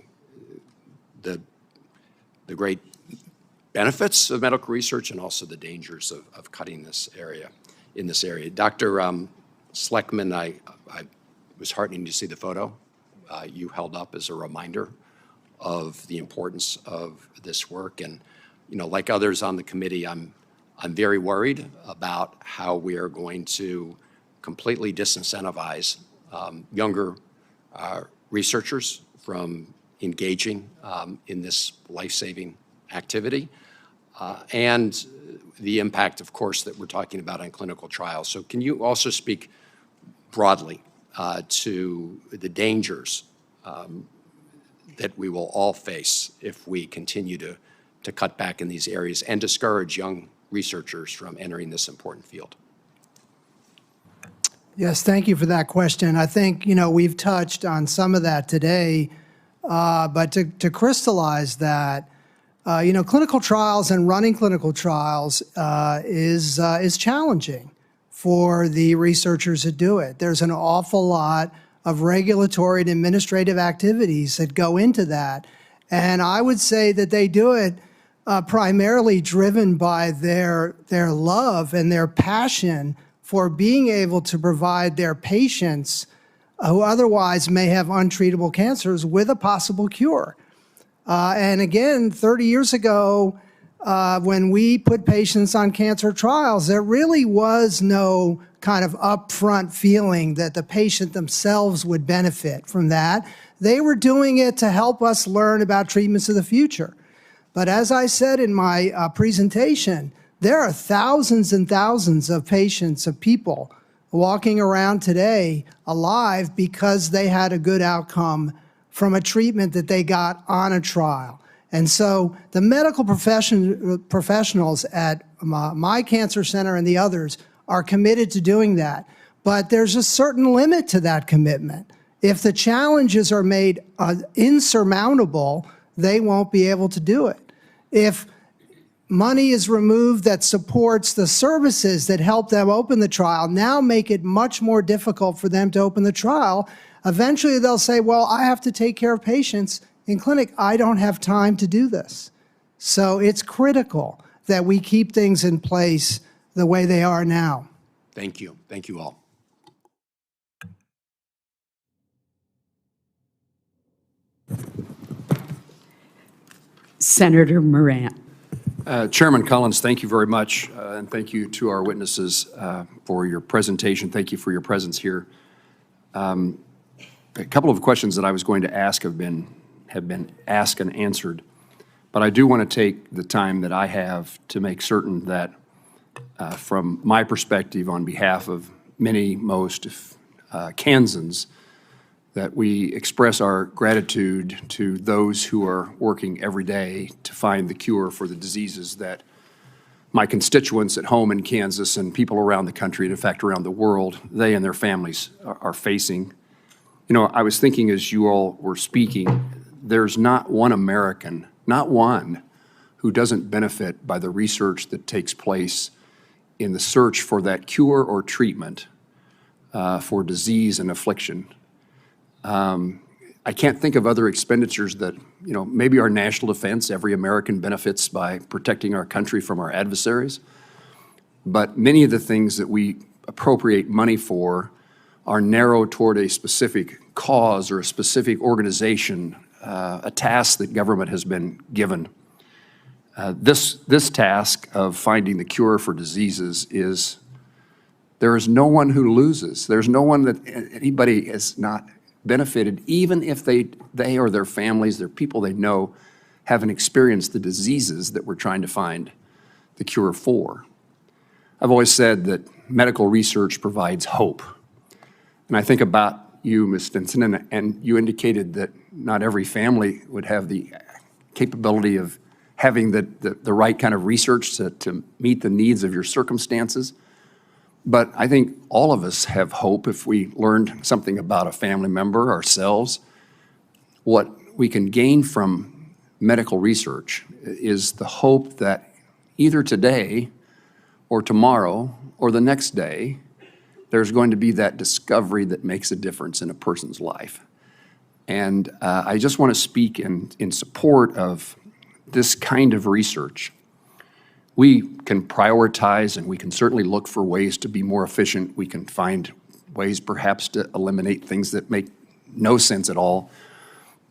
great benefits of medical research and also the dangers of cutting in this area. Dr. Sleckman, I was heartening to see the photo you held up as a reminder of the importance of this work. And, like others on the committee, I'm very worried about how we are going to completely disincentivize younger researchers from engaging in this life-saving activity, and the impact, of course, that we're talking about on clinical trials. So can you also speak broadly to the dangers that we will all face if we continue to cut back in these areas and discourage young researchers from entering this important field? Yes, thank you for that question. I think, we've touched on some of that today, but to crystallize that, clinical trials and running clinical trials is challenging for the researchers that do it. There's an awful lot of regulatory and administrative activities that go into that. And I would say that they do it primarily driven by their love and their passion for being able to provide their patients who otherwise may have untreatable cancers with a possible cure. And again, 30 years ago, when we put patients on cancer trials, there really was no kind of upfront feeling that the patient themselves would benefit from that. They were doing it to help us learn about treatments of the future. But as I said in my presentation, there are thousands and thousands of patients, of people walking around today alive because they had a good outcome from a treatment that they got on a trial. And so the medical professionals at my cancer center and the others are committed to doing that. But there's a certain limit to that commitment. If the challenges are made insurmountable, they won't be able to do it. If money is removed that supports the services that help them open the trial, now make it much more difficult for them to open the trial, eventually they'll say, well, I have to take care of patients in clinic. I don't have time to do this. So it's critical that we keep things in place the way they are now. Thank you. Thank you all. Senator Moran. Chairman Collins, thank you very much, and thank you to our witnesses for your presentation. Thank you for your presence here. A couple of questions that I was going to ask have been asked and answered, but I do want to take the time that I have to make certain that from my perspective, on behalf of many, most Kansans, that we express our gratitude to those who are working every day to find the cure for the diseases that my constituents at home in Kansas and people around the country, and in fact around the world, they and their families are facing. You know, I was thinking as you all were speaking, there's not one American, not one, who doesn't benefit by the research that takes place in the search for that cure or treatment for disease and affliction. I can't think of other expenditures that, you know, maybe our national defense, every American benefits by protecting our country from our adversaries. But many of the things that we appropriate money for are narrow toward a specific cause or a specific organization, a task that government has been given. This task of finding the cure for diseases there is no one who loses. There's no one that anybody has not benefited, even if they or their families, their people they know, haven't experienced the diseases that we're trying to find the cure for. I've always said that medical research provides hope. And I think about you, Ms. Stenson, and you indicated that not every family would have the capability of having the right kind of research to meet the needs of your circumstances. But I think all of us have hope if we learned something about a family member ourselves. What we can gain from medical research is the hope that either today or tomorrow or the next day, there's going to be that discovery that makes a difference in a person's life. And I just want to speak in support of this kind of research. We can prioritize and we can certainly look for ways to be more efficient. We can find ways perhaps to eliminate things that make no sense at all.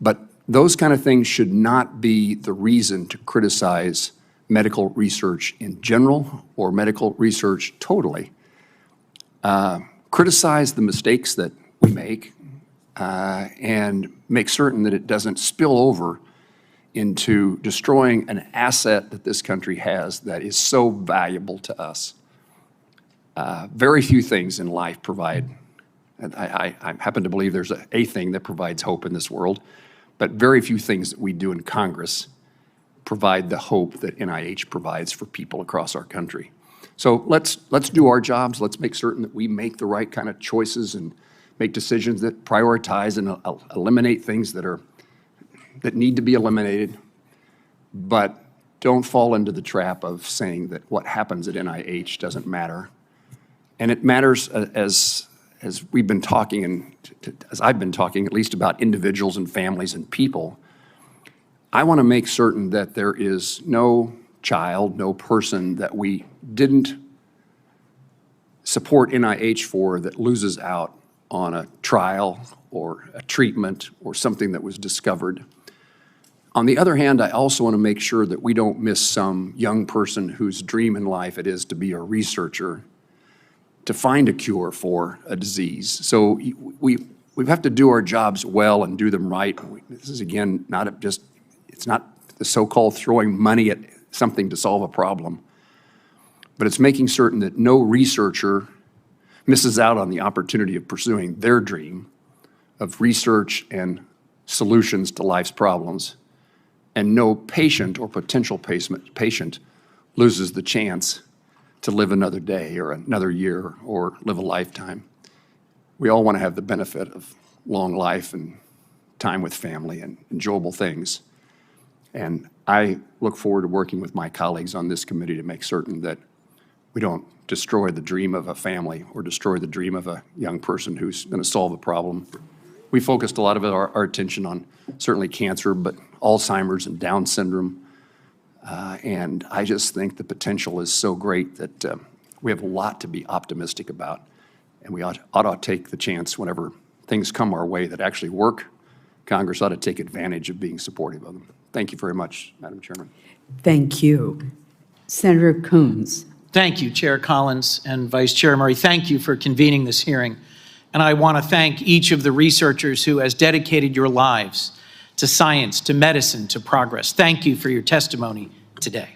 But those kind of things should not be the reason to criticize medical research in general or medical research totally. Criticize the mistakes that we make and make certain that it doesn't spill over into destroying an asset that this country has that is so valuable to us. Very few things in life provide, I happen to believe there's a thing that provides hope in this world, but very few things that we do in Congress provide the hope that NIH provides for people across our country. So let's do our jobs. Let's make certain that we make the right kind of choices and make decisions that prioritize and eliminate things that need to be eliminated, but don't fall into the trap of saying that what happens at NIH doesn't matter. And it matters as we've been talking and as I've been talking at least about individuals and families and people. I want to make certain that there is no child, no person that we didn't support NIH for that loses out on a trial or a treatment or something that was discovered. On the other hand, I also want to make sure that we don't miss some young person whose dream in life it is to be a researcher, to find a cure for a disease. So we have to do our jobs well and do them right. This is, again, it's not the so-called throwing money at something to solve a problem, but it's making certain that no researcher misses out on the opportunity of pursuing their dream of research and solutions to life's problems. And no patient or potential patient loses the chance to live another day or another year or live a lifetime. We all want to have the benefit of long life and time with family and enjoyable things. And I look forward to working with my colleagues on this committee to make certain that we don't destroy the dream of a family or destroy the dream of a young person who's going to solve a problem. We focused a lot of our attention on certainly cancer, but Alzheimer's and Down syndrome. And I just think the potential is so great that we have a lot to be optimistic about. And we ought to take the chance whenever things come our way that actually work. Congress ought to take advantage of being supportive of them. Thank you very much, Madam Chairman. Thank you. Senator Coons. Thank you, Chair Collins and Vice Chair Murray. Thank you for convening this hearing. And I want to thank each of the researchers who has dedicated your lives to science, to medicine, to progress. Thank you for your testimony today.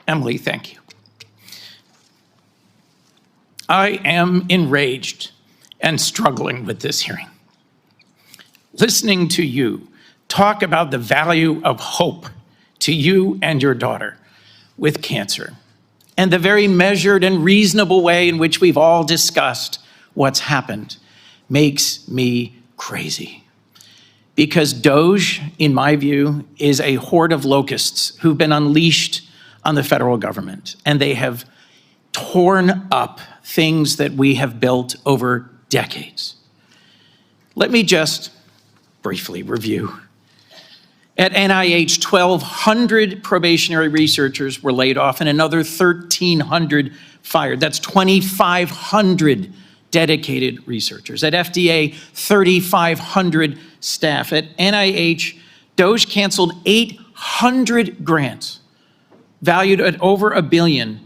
Emily, thank you. I am enraged and struggling with this hearing. Listening to you talk about the value of hope to you and your daughter with cancer, and the very measured and reasonable way in which we've all discussed what's happened makes me crazy. Because DOGE, in my view, is a horde of locusts who've been unleashed on the federal government, and they have torn up things that we have built over decades. Let me just briefly review. At NIH, 1,200 probationary researchers were laid off and another 1,300 fired. That's 2,500 dedicated researchers. At FDA, 3,500 staff. At NIH, DOGE canceled 800 grants valued at over $1 billion.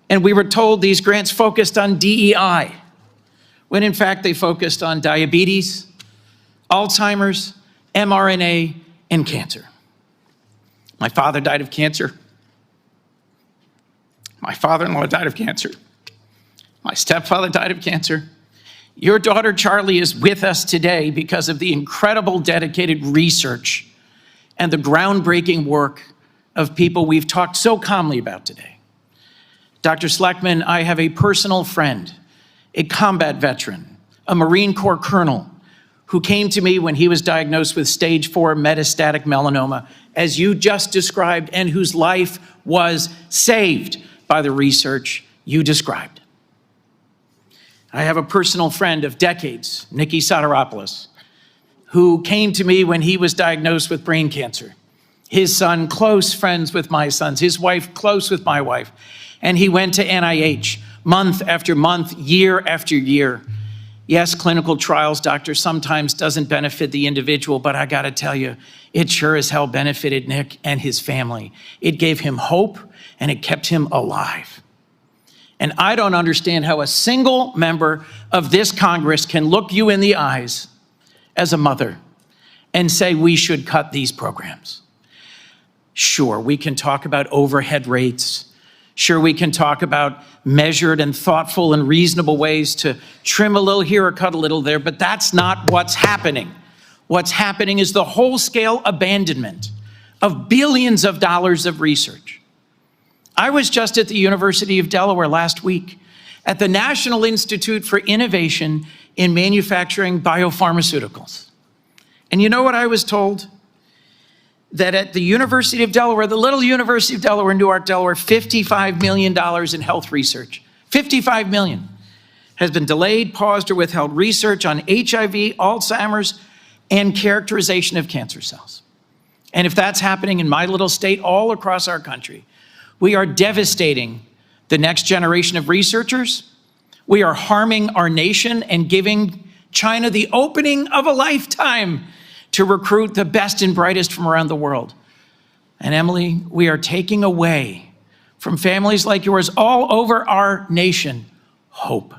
And we were told these grants focused on DEI, when in fact they focused on diabetes, Alzheimer's, mRNA, and cancer. My father died of cancer. My father-in-law died of cancer. My stepfather died of cancer. Your daughter, Charlie, is with us today because of the incredible dedicated research and the groundbreaking work of people we've talked so calmly about today. Dr. Sleckman, I have a personal friend, a combat veteran, a Marine Corps colonel, who came to me when he was diagnosed with stage 4 metastatic melanoma, as you just described, and whose life was saved by the research you described. I have a personal friend of decades, Nikki Soteropoulos, who came to me when he was diagnosed with brain cancer. His son, close friends with my sons, his wife, close with my wife. And he went to NIH month after month, year after year. Yes, clinical trials, doctor, sometimes doesn't benefit the individual, but I gotta tell you, it sure as hell benefited Nick and his family. It gave him hope and it kept him alive. And I don't understand how a single member of this Congress can look you in the eyes as a mother and say we should cut these programs. Sure, we can talk about overhead rates. Sure, we can talk about measured and thoughtful and reasonable ways to trim a little here or cut a little there, but that's not what's happening. What's happening is the whole-scale abandonment of billions of dollars of research. I was just at the University of Delaware last week at the National Institute for Innovation in Manufacturing Biopharmaceuticals. And you know what I was told? That at the University of Delaware, the little University of Delaware, Newark, Delaware, $55 million in health research, $55 million, has been delayed, paused, or withheld research on HIV, Alzheimer's, and characterization of cancer cells. And if that's happening in my little state all across our country, we are devastating the next generation of researchers. We are harming our nation and giving China the opening of a lifetime to recruit the best and brightest from around the world. And Emily, we are taking away from families like yours all over our nation hope.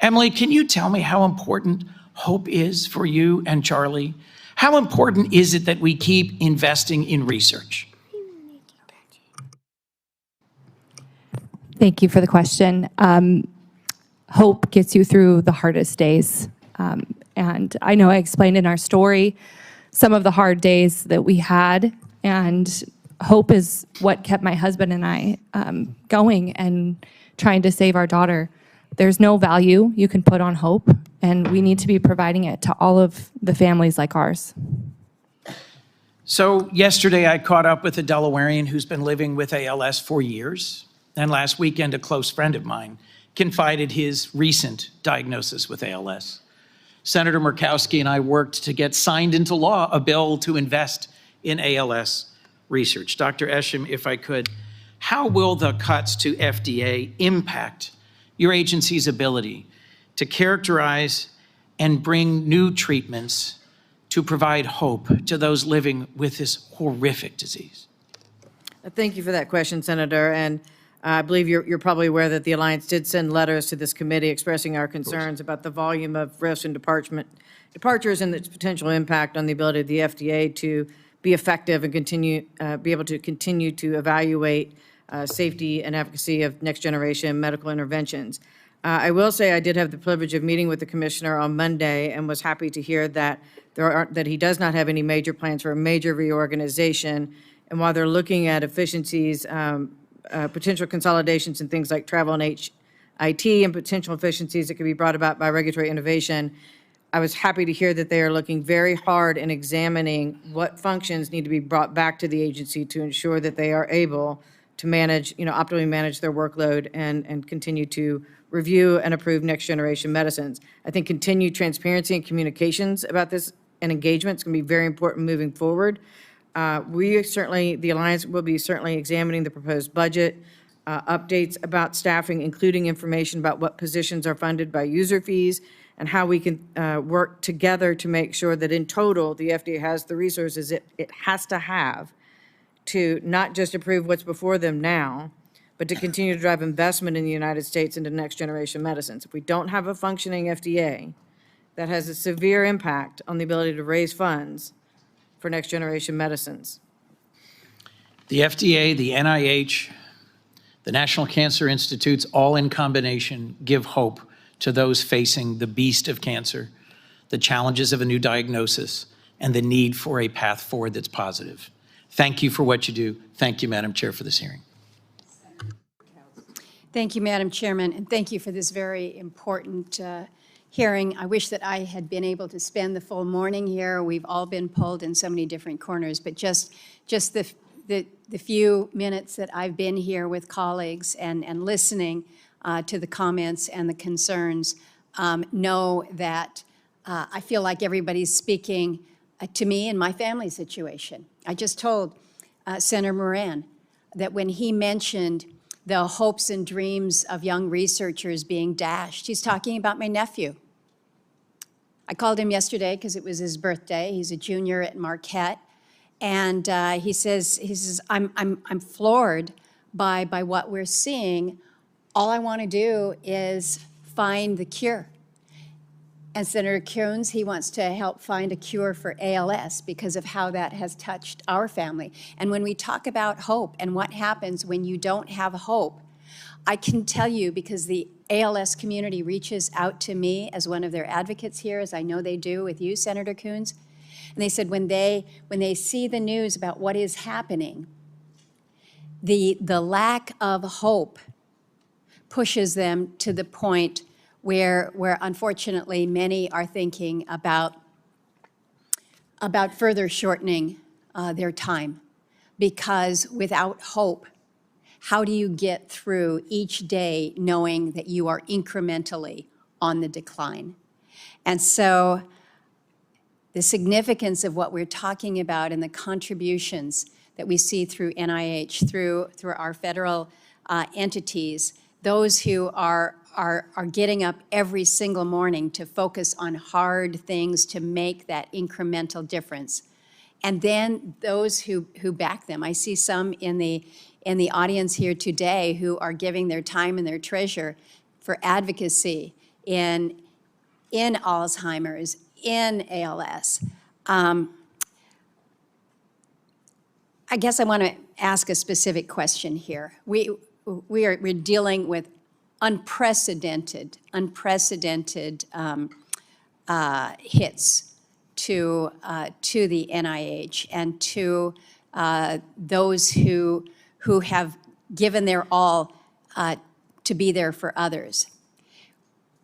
Emily, can you tell me how important hope is for you and Charlie? How important is it that we keep investing in research? Thank you for the question. Hope gets you through the hardest days. And I know I explained in our story some of the hard days that we had, and hope is what kept my husband and I going and trying to save our daughter. There's no value you can put on hope, and we need to be providing it to all of the families like ours. So yesterday I caught up with a Delawarean who's been living with ALS for years, and last weekend a close friend of mine confided his recent diagnosis with ALS. Senator Murkowski and I worked to get signed into law a bill to invest in ALS research. Dr. Esham, if I could, how will the cuts to FDA impact your agency's ability to characterize and bring new treatments to provide hope to those living with this horrific disease? Thank you for that question, Senator. And I believe you're probably aware that the Alliance did send letters to this committee expressing our concerns about the volume of risks and departures and its potential impact on the ability of the FDA to be effective and be able to continue to evaluate safety and efficacy of next generation medical interventions. I will say I did have the privilege of meeting with the commissioner on Monday and was happy to hear that that he does not have any major plans for a major reorganization. And while they're looking at efficiencies, potential consolidations and things like travel and IT and potential efficiencies that could be brought about by regulatory innovation, I was happy to hear that they are looking very hard and examining what functions need to be brought back to the agency to ensure that they are able to manage, optimally manage their workload and continue to review and approve next generation medicines. I think continued transparency and communications about this and engagement is going to be very important moving forward. The Alliance will be certainly examining the proposed budget, updates about staffing, including information about what positions are funded by user fees and how we can work together to make sure that in total, the FDA has the resources it has to have to not just approve what's before them now, but to continue to drive investment in the United States into next generation medicines. If we don't have a functioning FDA, that has a severe impact on the ability to raise funds for next generation medicines. The FDA, the NIH, the National Cancer Institutes, all in combination, give hope to those facing the beast of cancer, the challenges of a new diagnosis, and the need for a path forward that's positive. Thank you for what you do. Thank you, Madam Chair, for this hearing. Thank you, Madam Chairman, and thank you for this very important hearing. I wish that I had been able to spend the full morning here. We've all been pulled in so many different corners, but just the few minutes that I've been here with colleagues and listening to the comments and the concerns, know that I feel like everybody's speaking to me and my family situation. I just told Senator Moran that when he mentioned the hopes and dreams of young researchers being dashed, he's talking about my nephew. I called him yesterday because it was his birthday. He's a junior at Marquette. And he says, I'm floored by what we're seeing. All I want to do is find the cure. And Senator Coons, he wants to help find a cure for ALS because of how that has touched our family. And when we talk about hope and what happens when you don't have hope, I can tell you, because the ALS community reaches out to me as one of their advocates here, as I know they do with you, Senator Coons, and they said when they see the news about what is happening, the lack of hope pushes them to the point where unfortunately many are thinking about further shortening their time. Because without hope, how do you get through each day knowing that you are incrementally on the decline? And so the significance of what we're talking about and the contributions that we see through NIH, through our federal entities, those who are getting up every single morning to focus on hard things to make that incremental difference. And then those who back them. I see some in the audience here today who are giving their time and their treasure for advocacy in Alzheimer's, in ALS. I guess I want to ask a specific question here. We're dealing with unprecedented hits to the NIH and to those who have given their all to be there for others.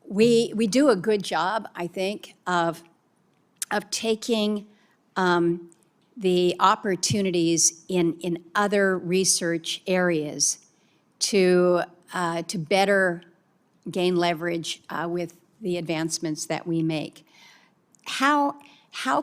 We do a good job, I think, of taking the opportunities in other research areas to better gain leverage with the advancements that we make. How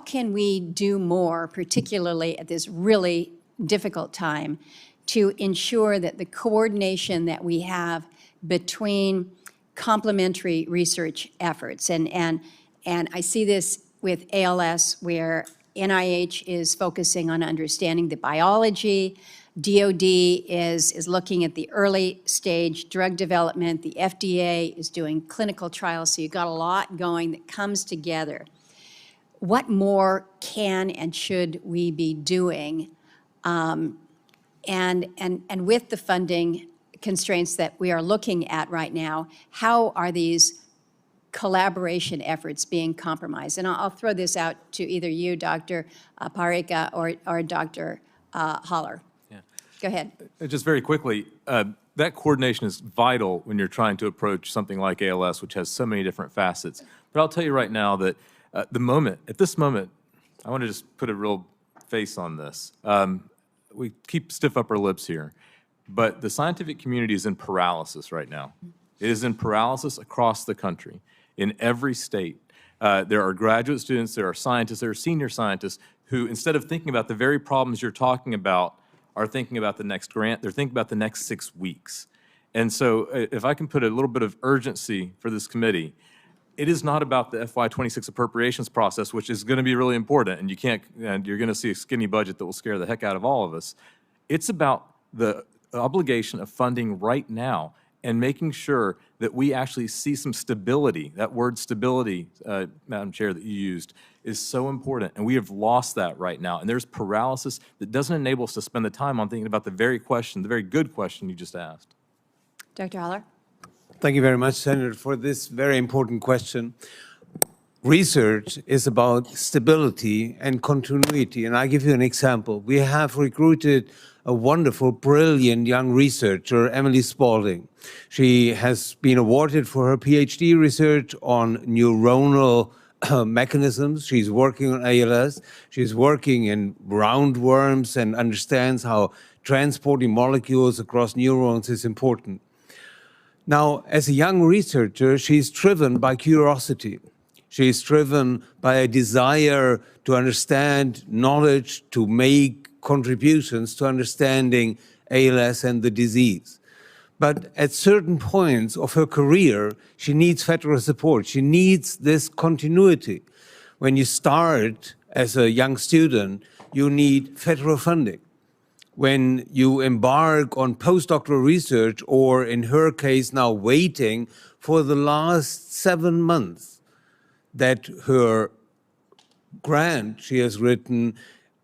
can we do more, particularly at this really difficult time, to ensure that the coordination that we have between complementary research efforts, and I see this with ALS, where NIH is focusing on understanding the biology, DOD is looking at the early stage drug development, the FDA is doing clinical trials, so you've got a lot going that comes together. What more can and should we be doing? And with the funding constraints that we are looking at right now, how are these collaboration efforts being compromised? And I'll throw this out to either you, Dr. Parikh, or Dr. Haller. Yeah. Go ahead. Just very quickly, that coordination is vital when you're trying to approach something like ALS, which has so many different facets. But I'll tell you right now that at this moment, I want to just put a real face on this. We keep stiff upper lips here, but the scientific community is in paralysis right now. It is in paralysis across the country, in every state. There are graduate students, there are scientists, there are senior scientists who, instead of thinking about the very problems you're talking about, are thinking about the next grant, they're thinking about the next 6 weeks. And so if I can put a little bit of urgency for this committee, it is not about the FY26 appropriations process, which is going to be really important, and you're going to see a skinny budget that will scare the heck out of all of us. It's about the obligation of funding right now and making sure that we actually see some stability. That word stability, Madam Chair, that you used is so important, and we have lost that right now. And there's paralysis that doesn't enable us to spend the time on thinking about the very good question you just asked. Dr. Haller? Thank you very much, Senator, for this very important question. Research is about stability and continuity, and I'll give you an example. We have recruited a wonderful, brilliant young researcher, Emily Spalding. She has been awarded for her Ph.D. research on neuronal mechanisms. She's working on ALS. She's working in roundworms and understands how transporting molecules across neurons is important. Now, as a young researcher, she's driven by curiosity. She's driven by a desire to understand knowledge, to make contributions to understanding ALS and the disease. But at certain points of her career, she needs federal support. She needs this continuity. When you start as a young student, you need federal funding. When you embark on postdoctoral research, or in her case now waiting for the last 7 months that her grant she has written,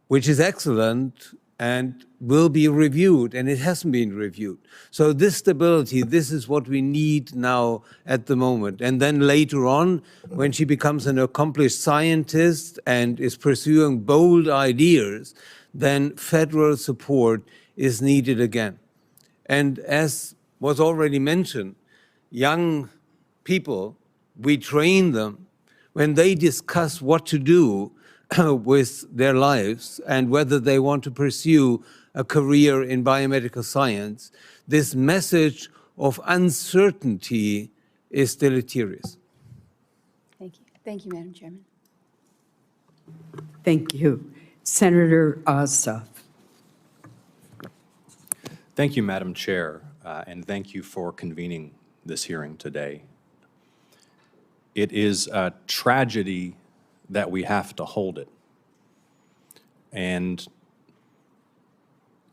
which is excellent and will be reviewed, and it hasn't been reviewed. So this stability, this is what we need now at the moment. And then later on, when she becomes an accomplished scientist and is pursuing bold ideas, then federal support is needed again. And as was already mentioned, young people, we train them when they discuss what to do with their lives and whether they want to pursue a career in biomedical science. This message of uncertainty is deleterious. Thank you. Thank you, Madam Chairman. Thank you. Senator Ossoff. Thank you, Madam Chair, and thank you for convening this hearing today. It is a tragedy that we have to hold it. And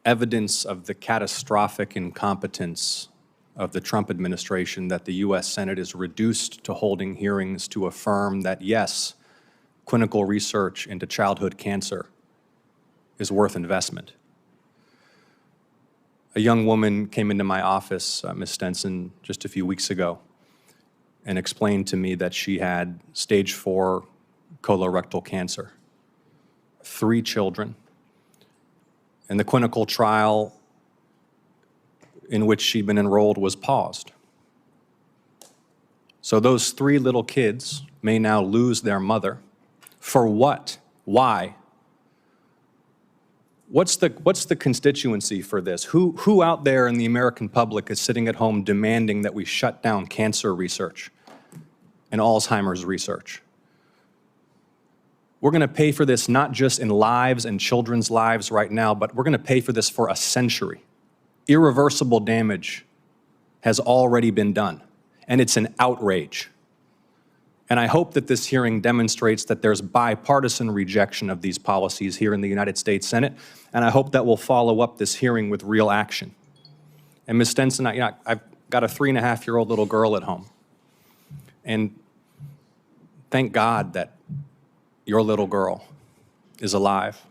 evidence of the catastrophic incompetence of the Trump administration that the U.S. Senate is reduced to holding hearings to affirm that, yes, clinical research into childhood cancer is worth investment. A young woman came into my office, Ms. Stenson, just a few weeks ago, and explained to me that she had stage 4 colorectal cancer, 3 children, and the clinical trial in which she'd been enrolled was paused. So those 3 little kids may now lose their mother. For what? Why? What's the constituency for this? Who out there in the American public is sitting at home demanding that we shut down cancer research and Alzheimer's research? We're going to pay for this not just in lives and children's lives right now, but we're going to pay for this for a century. Irreversible damage has already been done, and it's an outrage. And I hope that this hearing demonstrates that there's bipartisan rejection of these policies here in the United States Senate, and I hope that we'll follow up this hearing with real action. And Ms. Stenson, I've got a 3.5-year-old little girl at home, and thank God that your little girl is alive.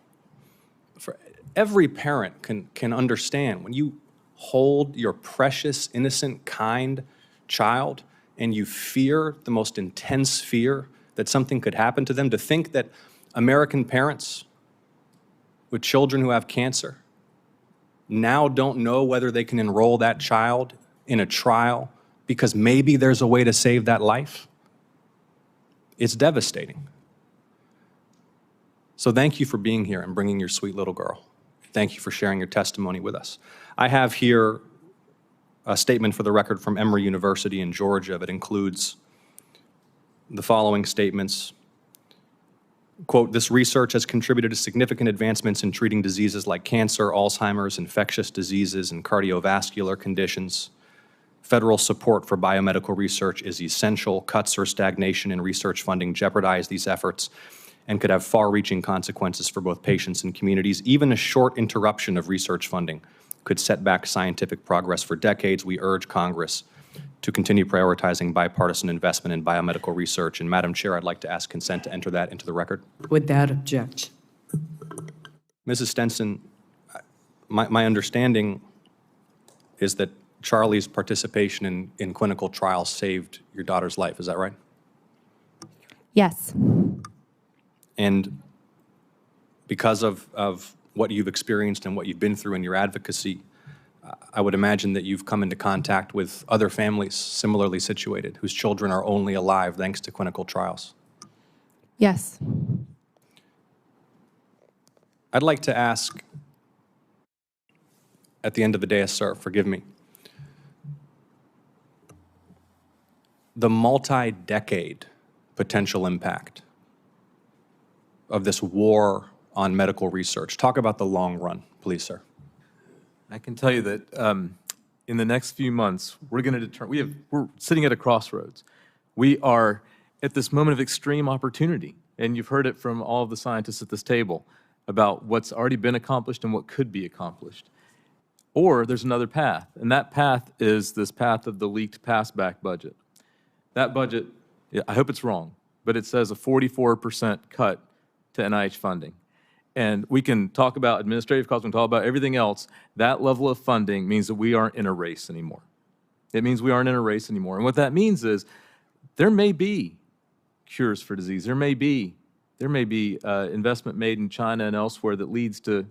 Every parent can understand when you hold your precious, innocent, kind child and you fear the most intense fear that something could happen to them, to think that American parents with children who have cancer now don't know whether they can enroll that child in a trial because maybe there's a way to save that life, it's devastating. So thank you for being here and bringing your sweet little girl. Thank you for sharing your testimony with us. I have here a statement for the record from Emory University in Georgia that includes the following statements. Quote, this research has contributed to significant advancements in treating diseases like cancer, Alzheimer's, infectious diseases, and cardiovascular conditions. Federal support for biomedical research is essential. Cuts or stagnation in research funding jeopardize these efforts and could have far-reaching consequences for both patients and communities. Even a short interruption of research funding could set back scientific progress for decades. We urge Congress to continue prioritizing bipartisan investment in biomedical research. And Madam Chair, I'd like to ask consent to enter that into the record. Without objection. Mrs. Stenson, my understanding is that Charlie's participation in clinical trials saved your daughter's life. Is that right? Yes. And because of what you've experienced and what you've been through in your advocacy, I would imagine that you've come into contact with other families similarly situated whose children are only alive thanks to clinical trials. Yes. I'd like to ask, at the end of the day, sir, forgive me, the multi-decade potential impact of this war on medical research. Talk about the long run, please, sir. I can tell you that in the next few months, we're going to determine, we're sitting at a crossroads. We are at this moment of extreme opportunity, and you've heard it from all of the scientists at this table about what's already been accomplished and what could be accomplished. Or there's another path, and that path is this path of the leaked pass-back budget. That budget, I hope it's wrong, but it says a 44% cut to NIH funding. And we can talk about administrative costs, we can talk about everything else. That level of funding means that we aren't in a race anymore. It means we aren't in a race anymore. And what that means is there may be cures for disease. There may be investment made in China and elsewhere that leads to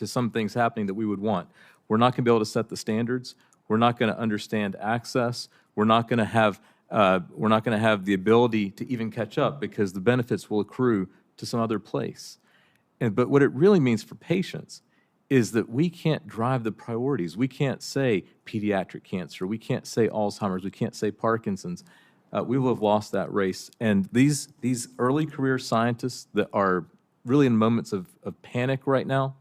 some things happening that we would want. We're not going to be able to set the standards. We're not going to understand access. We're not going to have the ability to even catch up because the benefits will accrue to some other place. But what it really means for patients is that we can't drive the priorities. We can't say pediatric cancer. We can't say Alzheimer's. We can't say Parkinson's. We will have lost that race. And these early career scientists that are really in moments of panic right now,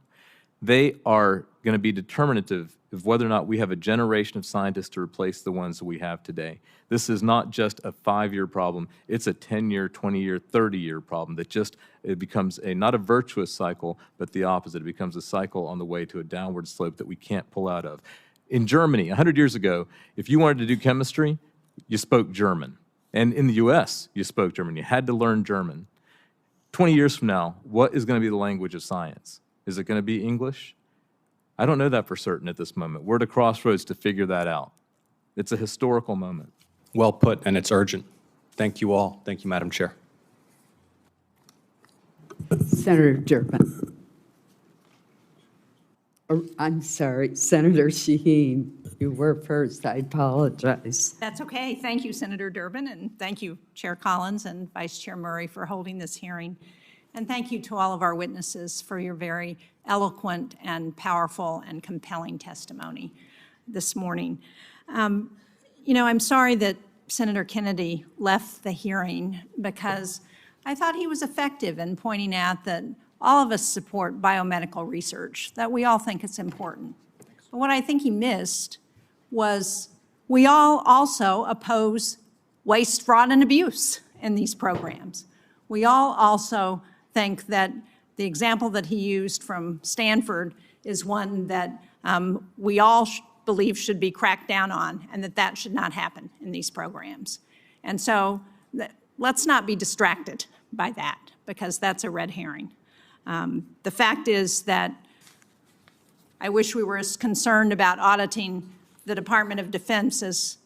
they are going to be determinative of whether or not we have a generation of scientists to replace the ones that we have today. This is not just a 5-year problem. It's a 10-year, 20-year, 30-year problem that it becomes not a virtuous cycle, but the opposite. It becomes a cycle on the way to a downward slope that we can't pull out of. In Germany, 100 years ago, if you wanted to do chemistry, you spoke German. And in the US, you spoke German. You had to learn German. 20 years from now, what is going to be the language of science? Is it going to be English? I don't know that for certain at this moment. We're at a crossroads to figure that out. It's a historical moment. Well put, and it's urgent. Thank you all. Thank you, Madam Chair. Senator Durbin. I'm sorry, Senator Shaheen, you were first. I apologize. That's okay. Thank you, Senator Durbin, and thank you, Chair Collins and Vice Chair Murray, for holding this hearing. And thank you to all of our witnesses for your very eloquent and powerful and compelling testimony this morning. You know, I'm sorry that Senator Kennedy left the hearing because I thought he was effective in pointing out that all of us support biomedical research, that we all think it's important. But what I think he missed was we all also oppose waste, fraud, and abuse in these programs. We all also think that the example that he used from Stanford is one that we all believe should be cracked down on, and that should not happen in these programs. And so let's not be distracted by that, because that's a red herring. The fact is that I wish we were as concerned about auditing the Department of Defense as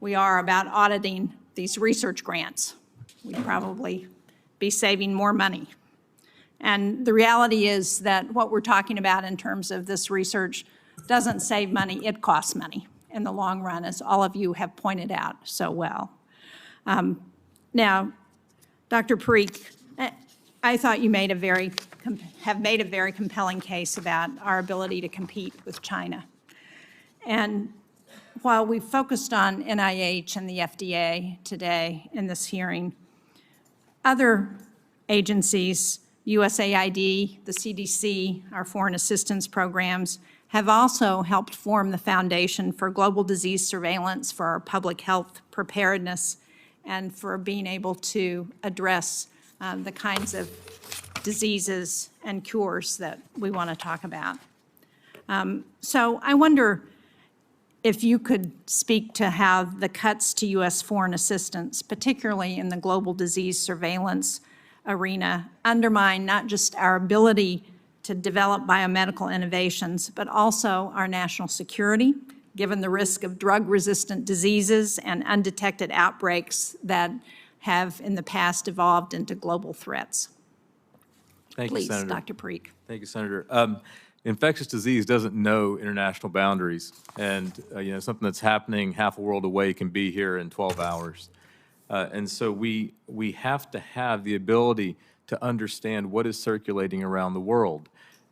we are about auditing these research grants. We'd probably be saving more money. And the reality is that what we're talking about in terms of this research doesn't save money, it costs money in the long run, as all of you have pointed out so well. Now, Dr. Parikh, I thought you have made a very compelling case about our ability to compete with China. And while we've focused on NIH and the FDA today in this hearing, other agencies, USAID, the CDC, our foreign assistance programs, have also helped form the foundation for global disease surveillance, for our public health preparedness, and for being able to address the kinds of diseases and cures that we want to talk about. So I wonder if you could speak to how the cuts to U.S. foreign assistance, particularly in the global disease surveillance arena, undermine not just our ability to develop biomedical innovations, but also our national security, given the risk of drug-resistant diseases and undetected outbreaks that have in the past evolved into global threats. Thank you, Please, Senator. Dr. Parikh. Thank you, Senator. Infectious disease doesn't know international boundaries, and something that's happening half a world away can be here in 12 hours. And so we have to have the ability to understand what is circulating around the world,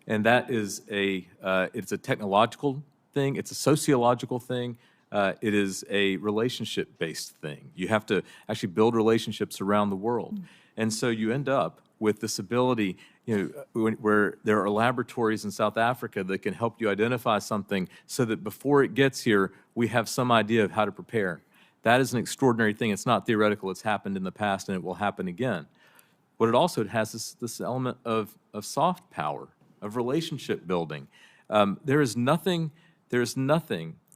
and that is it's a technological thing, it's a sociological thing, it is a relationship-based thing. You have to actually build relationships around the world, and so you end up with this ability, where there are laboratories in South Africa that can help you identify something so that before it gets here, we have some idea of how to prepare. That is an extraordinary thing. It's not theoretical. It's happened in the past, and it will happen again. But it also has this element of soft power, of relationship building. There is nothing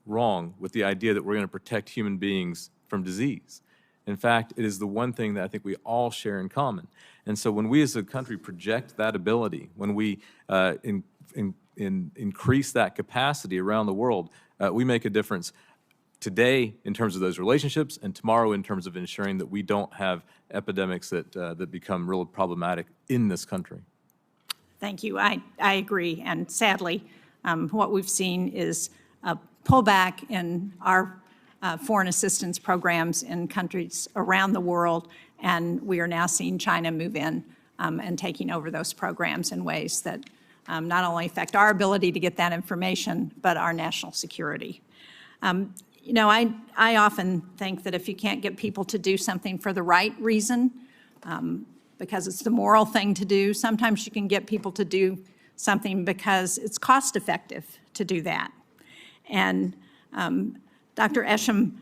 wrong with the idea that we're going to protect human beings from disease. In fact, it is the one thing that I think we all share in common. And so when we as a country project that ability, when we increase that capacity around the world, we make a difference today in terms of those relationships, and tomorrow in terms of ensuring that we don't have epidemics that become really problematic in this country. Thank you. I agree. And sadly, what we've seen is a pullback in our foreign assistance programs in countries around the world, and we are now seeing China move in and taking over those programs in ways that not only affect our ability to get that information, but our national security. I often think that if you can't get people to do something for the right reason, because it's the moral thing to do, sometimes you can get people to do something because it's cost effective to do that. And Dr. Esham,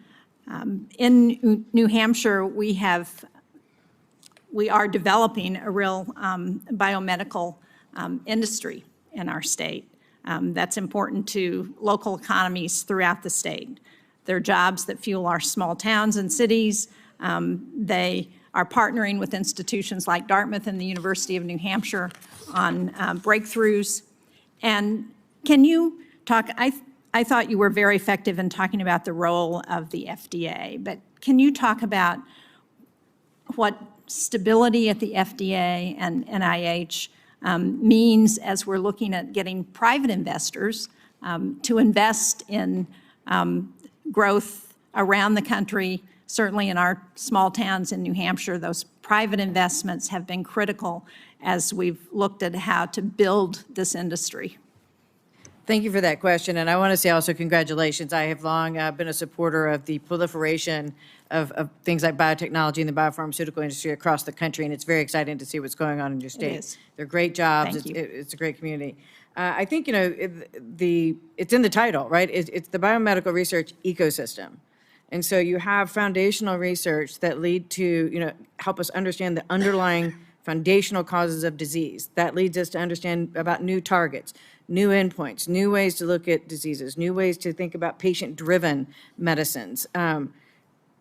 in New Hampshire, we are developing a real biomedical industry in our state. That's important to local economies throughout the state. They're jobs that fuel our small towns and cities. They are partnering with institutions like Dartmouth and the University of New Hampshire on breakthroughs. And can you talk, I thought you were very effective in talking about the role of the FDA, but can you talk about what stability at the FDA and NIH means as we're looking at getting private investors to invest in growth around the country? Certainly in our small towns in New Hampshire, those private investments have been critical as we've looked at how to build this industry. Thank you for that question, and I want to say also congratulations. I have long been a supporter of the proliferation of things like biotechnology and the biopharmaceutical industry across the country, and it's very exciting to see what's going on in your state. It is. They're great jobs. Thank you. It's a great community. I think, it's in the title, right? It's the biomedical research ecosystem. And so you have foundational research that lead to, help us understand the underlying foundational causes of disease. That leads us to understand about new targets, new endpoints, new ways to look at diseases, new ways to think about patient-driven medicines. And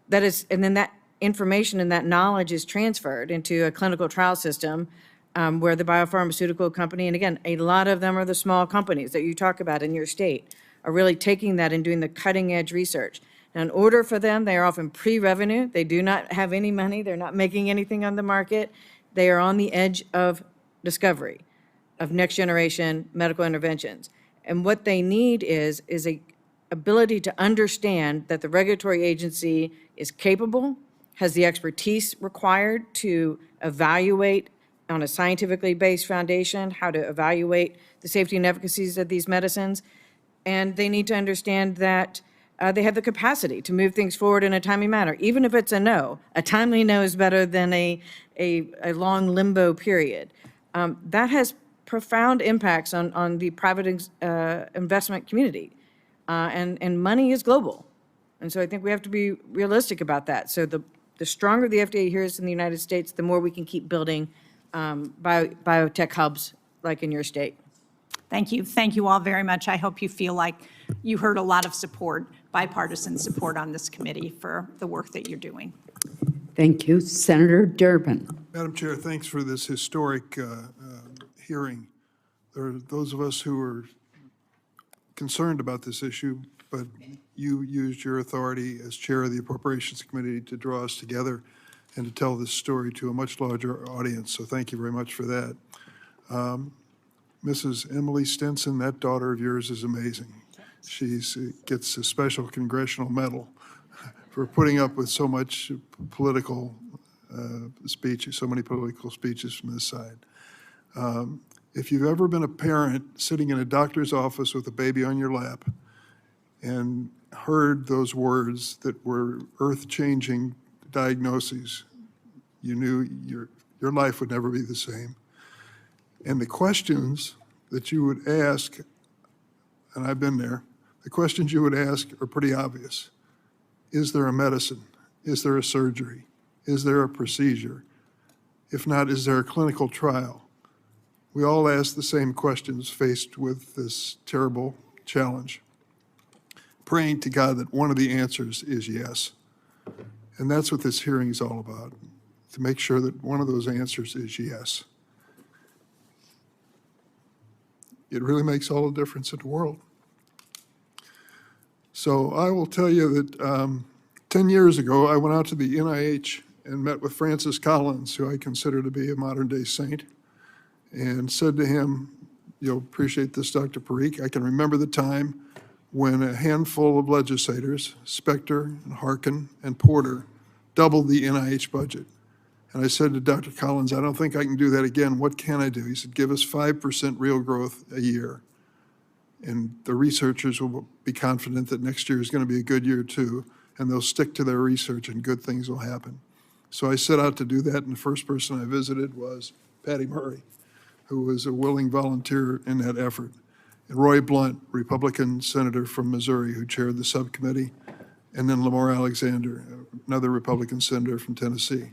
then that information and that knowledge is transferred into a clinical trial system where the biopharmaceutical company, and again, a lot of them are the small companies that you talk about in your state, are really taking that and doing the cutting-edge research. Now, in order for them, they are often pre-revenue. They do not have any money. They're not making anything on the market. They are on the edge of discovery of next-generation medical interventions. And what they need is a ability to understand that the regulatory agency is capable, has the expertise required to evaluate on a scientifically based foundation how to evaluate the safety and efficacies of these medicines. And they need to understand that they have the capacity to move things forward in a timely manner, even if it's a no. A timely no is better than a long limbo period. That has profound impacts on the private investment community. And money is global. And so I think we have to be realistic about that. So the stronger the FDA here is in the United States, the more we can keep building biotech hubs like in your state. Thank you. Thank you all very much. I hope you feel like you heard a lot of support, bipartisan support on this committee for the work that you're doing. Thank you. Senator Durbin. Madam Chair, thanks for this historic hearing. There are those of us who are concerned about this issue, but you used your authority as chair of the Appropriations Committee to draw us together and to tell this story to a much larger audience, so thank you very much for that. Mrs. Emily Stenson, that daughter of yours is amazing. She gets a special congressional medal for putting up with so much political speech, so many political speeches from this side. If you've ever been a parent sitting in a doctor's office with a baby on your lap and heard those words that were earth-changing diagnoses, you knew your life would never be the same. And the questions that you would ask, and I've been there, the questions you would ask are pretty obvious. Is there a medicine? Is there a surgery? Is there a procedure? If not, is there a clinical trial? We all ask the same questions faced with this terrible challenge, praying to God that one of the answers is yes. And that's what this hearing is all about, to make sure that one of those answers is yes. It really makes all the difference in the world. So I will tell you that 10 years ago, I went out to the NIH and met with Francis Collins, who I consider to be a modern-day saint, and said to him, you'll appreciate this, Dr. Parikh, I can remember the time when a handful of legislators, Specter and Harkin and Porter, doubled the NIH budget. And I said to Dr. Collins, I don't think I can do that again. What can I do? He said, give us 5% real growth a year. And the researchers will be confident that next year is going to be a good year too, and they'll stick to their research and good things will happen. So I set out to do that, and the first person I visited was Patty Murray, who was a willing volunteer in that effort. And Roy Blunt, Republican senator from Missouri, who chaired the subcommittee, and then Lamar Alexander, another Republican senator from Tennessee.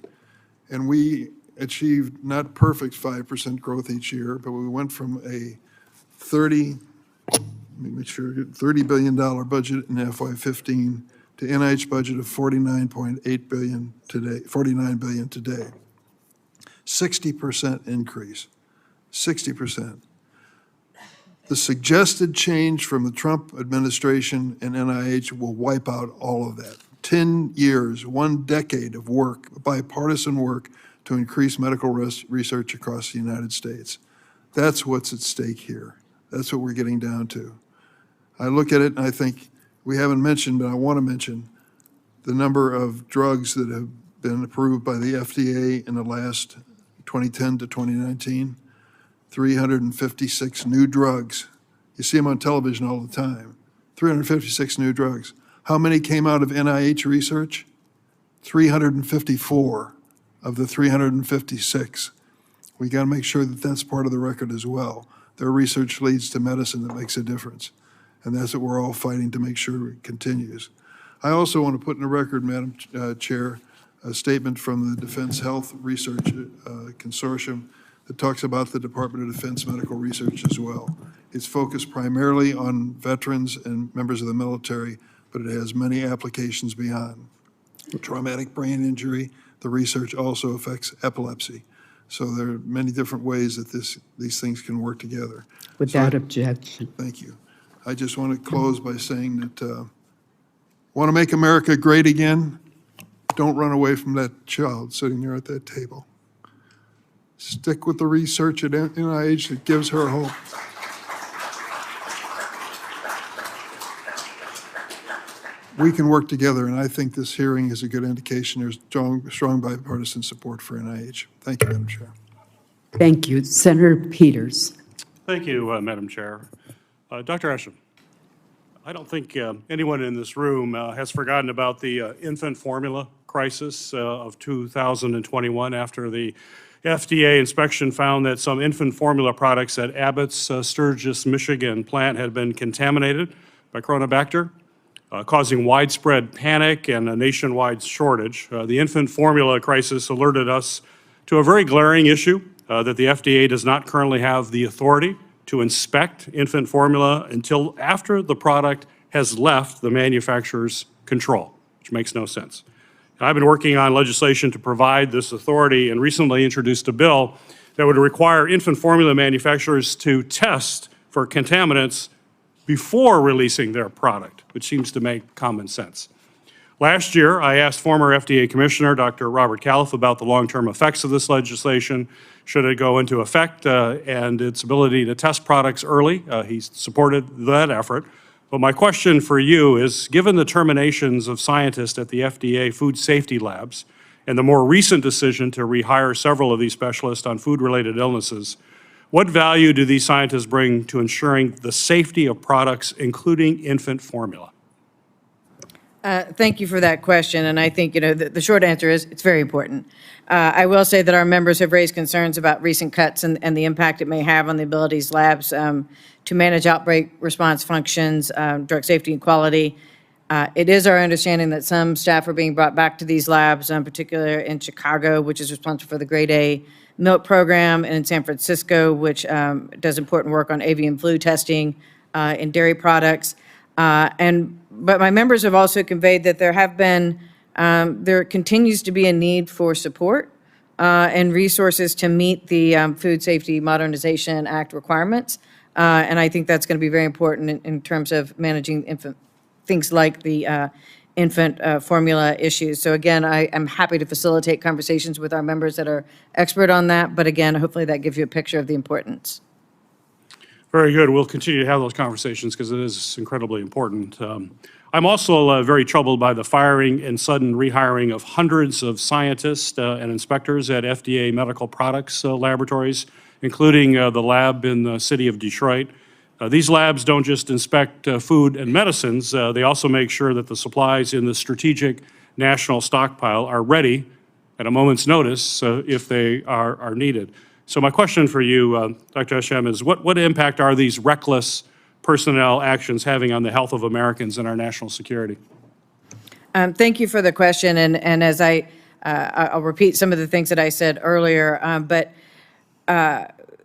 And we achieved not perfect 5% growth each year, but we went from a $30 billion budget in FY15 to NIH budget of $49.8 billion today, $49 billion today. 60% increase, 60%. The suggested change from the Trump administration and NIH will wipe out all of that. 10 years, 1 decade of work, bipartisan work to increase medical research across the United States. That's what's at stake here. That's what we're getting down to. I look at it and I think we haven't mentioned, but I want to mention the number of drugs that have been approved by the FDA in the last 2010 to 2019. 356 new drugs. You see them on television all the time. 356 new drugs. How many came out of NIH research? 354 of the 356. We got to make sure that that's part of the record as well. Their research leads to medicine that makes a difference. And that's what we're all fighting to make sure it continues. I also want to put in the record, Madam Chair, a statement from the Defense Health Research Consortium that talks about the Department of Defense medical research as well. It's focused primarily on veterans and members of the military, but it has many applications beyond. Traumatic brain injury, the research also affects epilepsy. So there are many different ways that these things can work together. Without objection. Thank you. I just want to close by saying that want to make America great again? Don't run away from that child sitting there at that table. Stick with the research at NIH that gives her hope. We can work together, and I think this hearing is a good indication there's strong bipartisan support for NIH. Thank you, Madam Chair. Thank you. Senator Peters. Thank you, Madam Chair. Dr. Esham, I don't think anyone in this room has forgotten about the infant formula crisis of 2021 after the FDA inspection found that some infant formula products at Abbott's Sturgis, Michigan plant had been contaminated by Cronobacter, causing widespread panic and a nationwide shortage. The infant formula crisis alerted us to a very glaring issue that the FDA does not currently have the authority to inspect infant formula until after the product has left the manufacturer's control, which makes no sense. I've been working on legislation to provide this authority and recently introduced a bill that would require infant formula manufacturers to test for contaminants before releasing their product, which seems to make common sense. Last year, I asked former FDA Commissioner Dr. Robert Califf about the long-term effects of this legislation, should it go into effect, and its ability to test products early. He supported that effort. But my question for you is, given the terminations of scientists at the FDA food safety labs and the more recent decision to rehire several of these specialists on food-related illnesses, what value do these scientists bring to ensuring the safety of products, including infant formula? Thank you for that question, and I think, the short answer is it's very important. I will say that our members have raised concerns about recent cuts and the impact it may have on the abilities labs to manage outbreak response functions, drug safety and quality. It is our understanding that some staff are being brought back to these labs, in particular in Chicago, which is responsible for the Grade A milk program, and in San Francisco, which does important work on avian flu testing in dairy products. But my members have also conveyed that there continues to be a need for support and resources to meet the Food Safety Modernization Act requirements. And I think that's going to be very important in terms of managing things like the infant formula issues. So again, I'm happy to facilitate conversations with our members that are expert on that. But again, hopefully that gives you a picture of the importance. Very good. We'll continue to have those conversations because it is incredibly important. I'm also very troubled by the firing and sudden rehiring of hundreds of scientists and inspectors at FDA medical products laboratories, including the lab in the city of Detroit. These labs don't just inspect food and medicines, they also make sure that the supplies in the strategic national stockpile are ready at a moment's notice if they are needed. So my question for you, Dr. Esham, is what impact are these reckless personnel actions having on the health of Americans and our national security? Thank you for the question, and as I'll repeat some of the things that I said earlier, but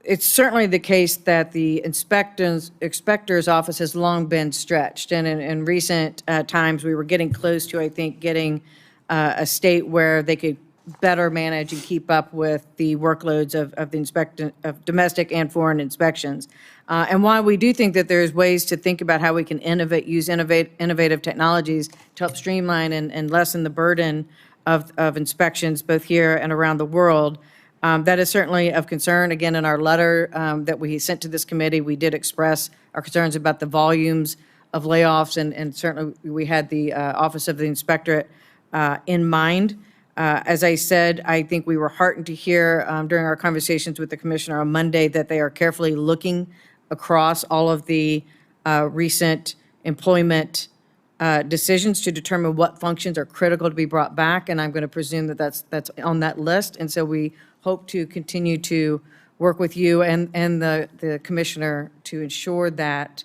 it's certainly the case that the inspector's office has long been stretched, and in recent times, we were getting close to, I think, getting a state where they could better manage and keep up with the workloads of domestic and foreign inspections. And while we do think that there's ways to think about how we can use innovative technologies to help streamline and lessen the burden of inspections both here and around the world, that is certainly of concern. Again, in our letter that we sent to this committee, we did express our concerns about the volumes of layoffs, and certainly we had the Office of the Inspectorate in mind. As I said, I think we were heartened to hear during our conversations with the commissioner on Monday that they are carefully looking across all of the recent employment decisions to determine what functions are critical to be brought back, and I'm going to presume that that's on that list. And so we hope to continue to work with you and the commissioner to ensure that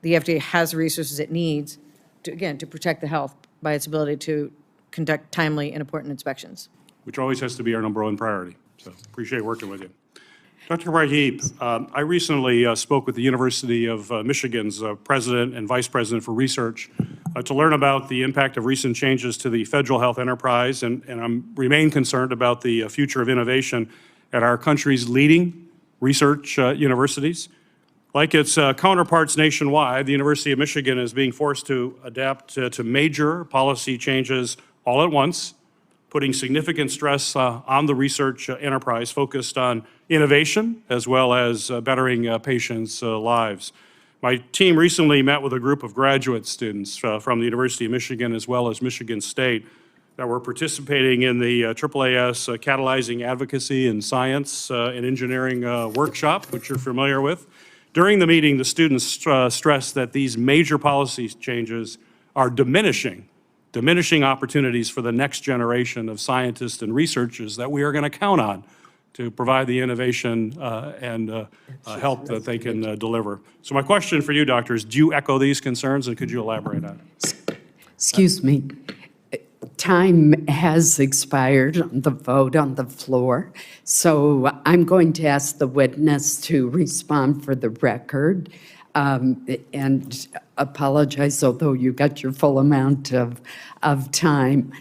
the FDA has the resources it needs to, again, to protect the health by its ability to conduct timely and important inspections. Which always has to be our number one priority. So appreciate working with you. Dr. Parikh, I recently spoke with the University of Michigan's president and vice president for research to learn about the impact of recent changes to the federal health enterprise, and I remain concerned about the future of innovation at our country's leading research universities. Like its counterparts nationwide, the University of Michigan is being forced to adapt to major policy changes all at once, putting significant stress on the research enterprise focused on innovation as well as bettering patients' lives. My team recently met with a group of graduate students from the University of Michigan as well as Michigan State that were participating in the AAAS Catalyzing Advocacy in Science and Engineering workshop, which you're familiar with. During the meeting, the students stressed that these major policy changes are diminishing opportunities for the next generation of scientists and researchers that we are going to count on to provide the innovation and help that they can deliver. So my question for you, doctors, do you echo these concerns, and could you elaborate on it? Excuse me. Time has expired on the vote on the floor, so I'm going to ask the witness to respond for the record and apologize, although you got your full amount of time.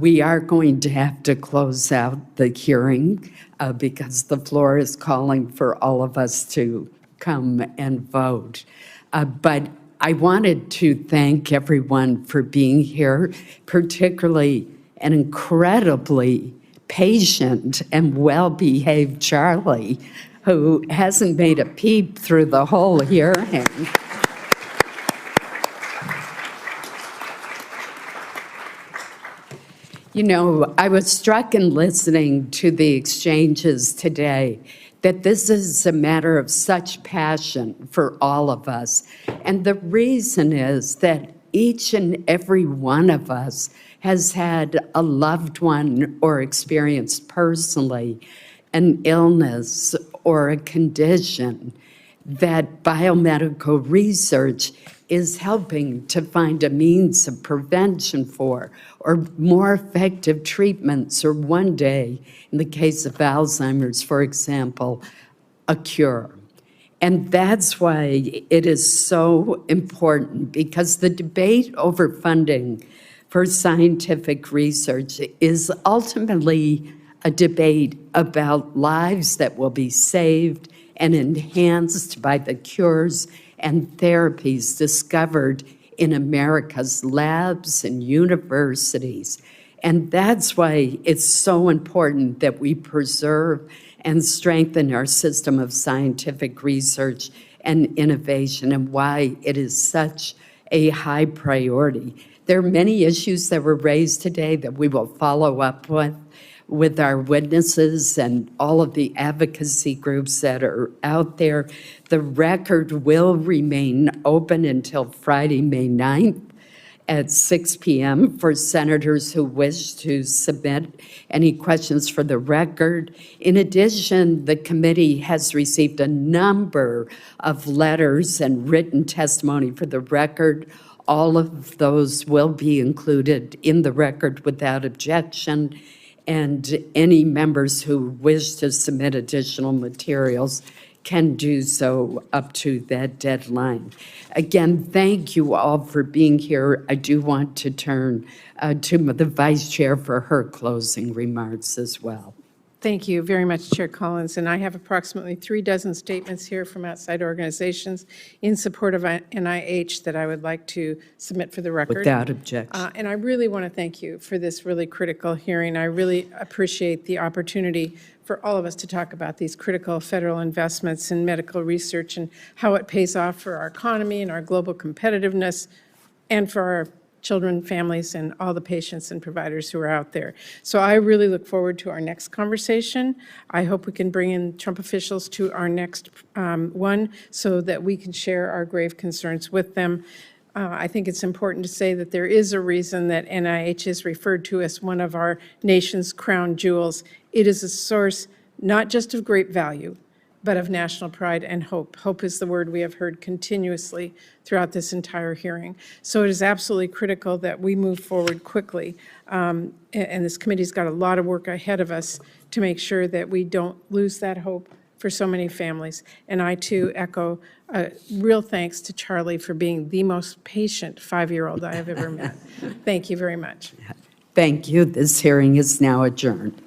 We are going to have to close out the hearing because the floor is calling for all of us to come and vote. But I wanted to thank everyone for being here, particularly an incredibly patient and well-behaved Charlie, who hasn't made a peep through the whole hearing. You know, I was struck in listening to the exchanges today that this is a matter of such passion for all of us. And the reason is that each and every one of us has had a loved one or experienced personally an illness or a condition that biomedical research is helping to find a means of prevention for, or more effective treatments, or one day, in the case of Alzheimer's, for example, a cure. And that's why it is so important, because the debate over funding for scientific research is ultimately a debate about lives that will be saved and enhanced by the cures and therapies discovered in America's labs and universities. And that's why it's so important that we preserve and strengthen our system of scientific research and innovation, and why it is such a high priority. There are many issues that were raised today that we will follow up with our witnesses and all of the advocacy groups that are out there. The record will remain open until Friday, May 9th at 6 p.m. for senators who wish to submit any questions for the record. In addition, the committee has received a number of letters and written testimony for the record. All of those will be included in the record without objection. And any members who wish to submit additional materials can do so up to that deadline. Again, thank you all for being here. I do want to turn to the Vice Chair for her closing remarks as well. Thank you very much, Chair Collins. And I have approximately 36 statements here from outside organizations in support of NIH that I would like to submit for the record. Without objection. And I really want to thank you for this really critical hearing. I really appreciate the opportunity for all of us to talk about these critical federal investments in medical research and how it pays off for our economy and our global competitiveness and for our children, families, and all the patients and providers who are out there. So I really look forward to our next conversation. I hope we can bring in Trump officials to our next one so that we can share our grave concerns with them. I think it's important to say that there is a reason that NIH is referred to as one of our nation's crown jewels. It is a source not just of great value, but of national pride and hope. Hope is the word we have heard continuously throughout this entire hearing. So it is absolutely critical that we move forward quickly. And this committee's got a lot of work ahead of us to make sure that we don't lose that hope for so many families. And I too echo real thanks to Charlie for being the most patient 5-year-old I have ever met. Thank you very much. Thank you. This hearing is now adjourned.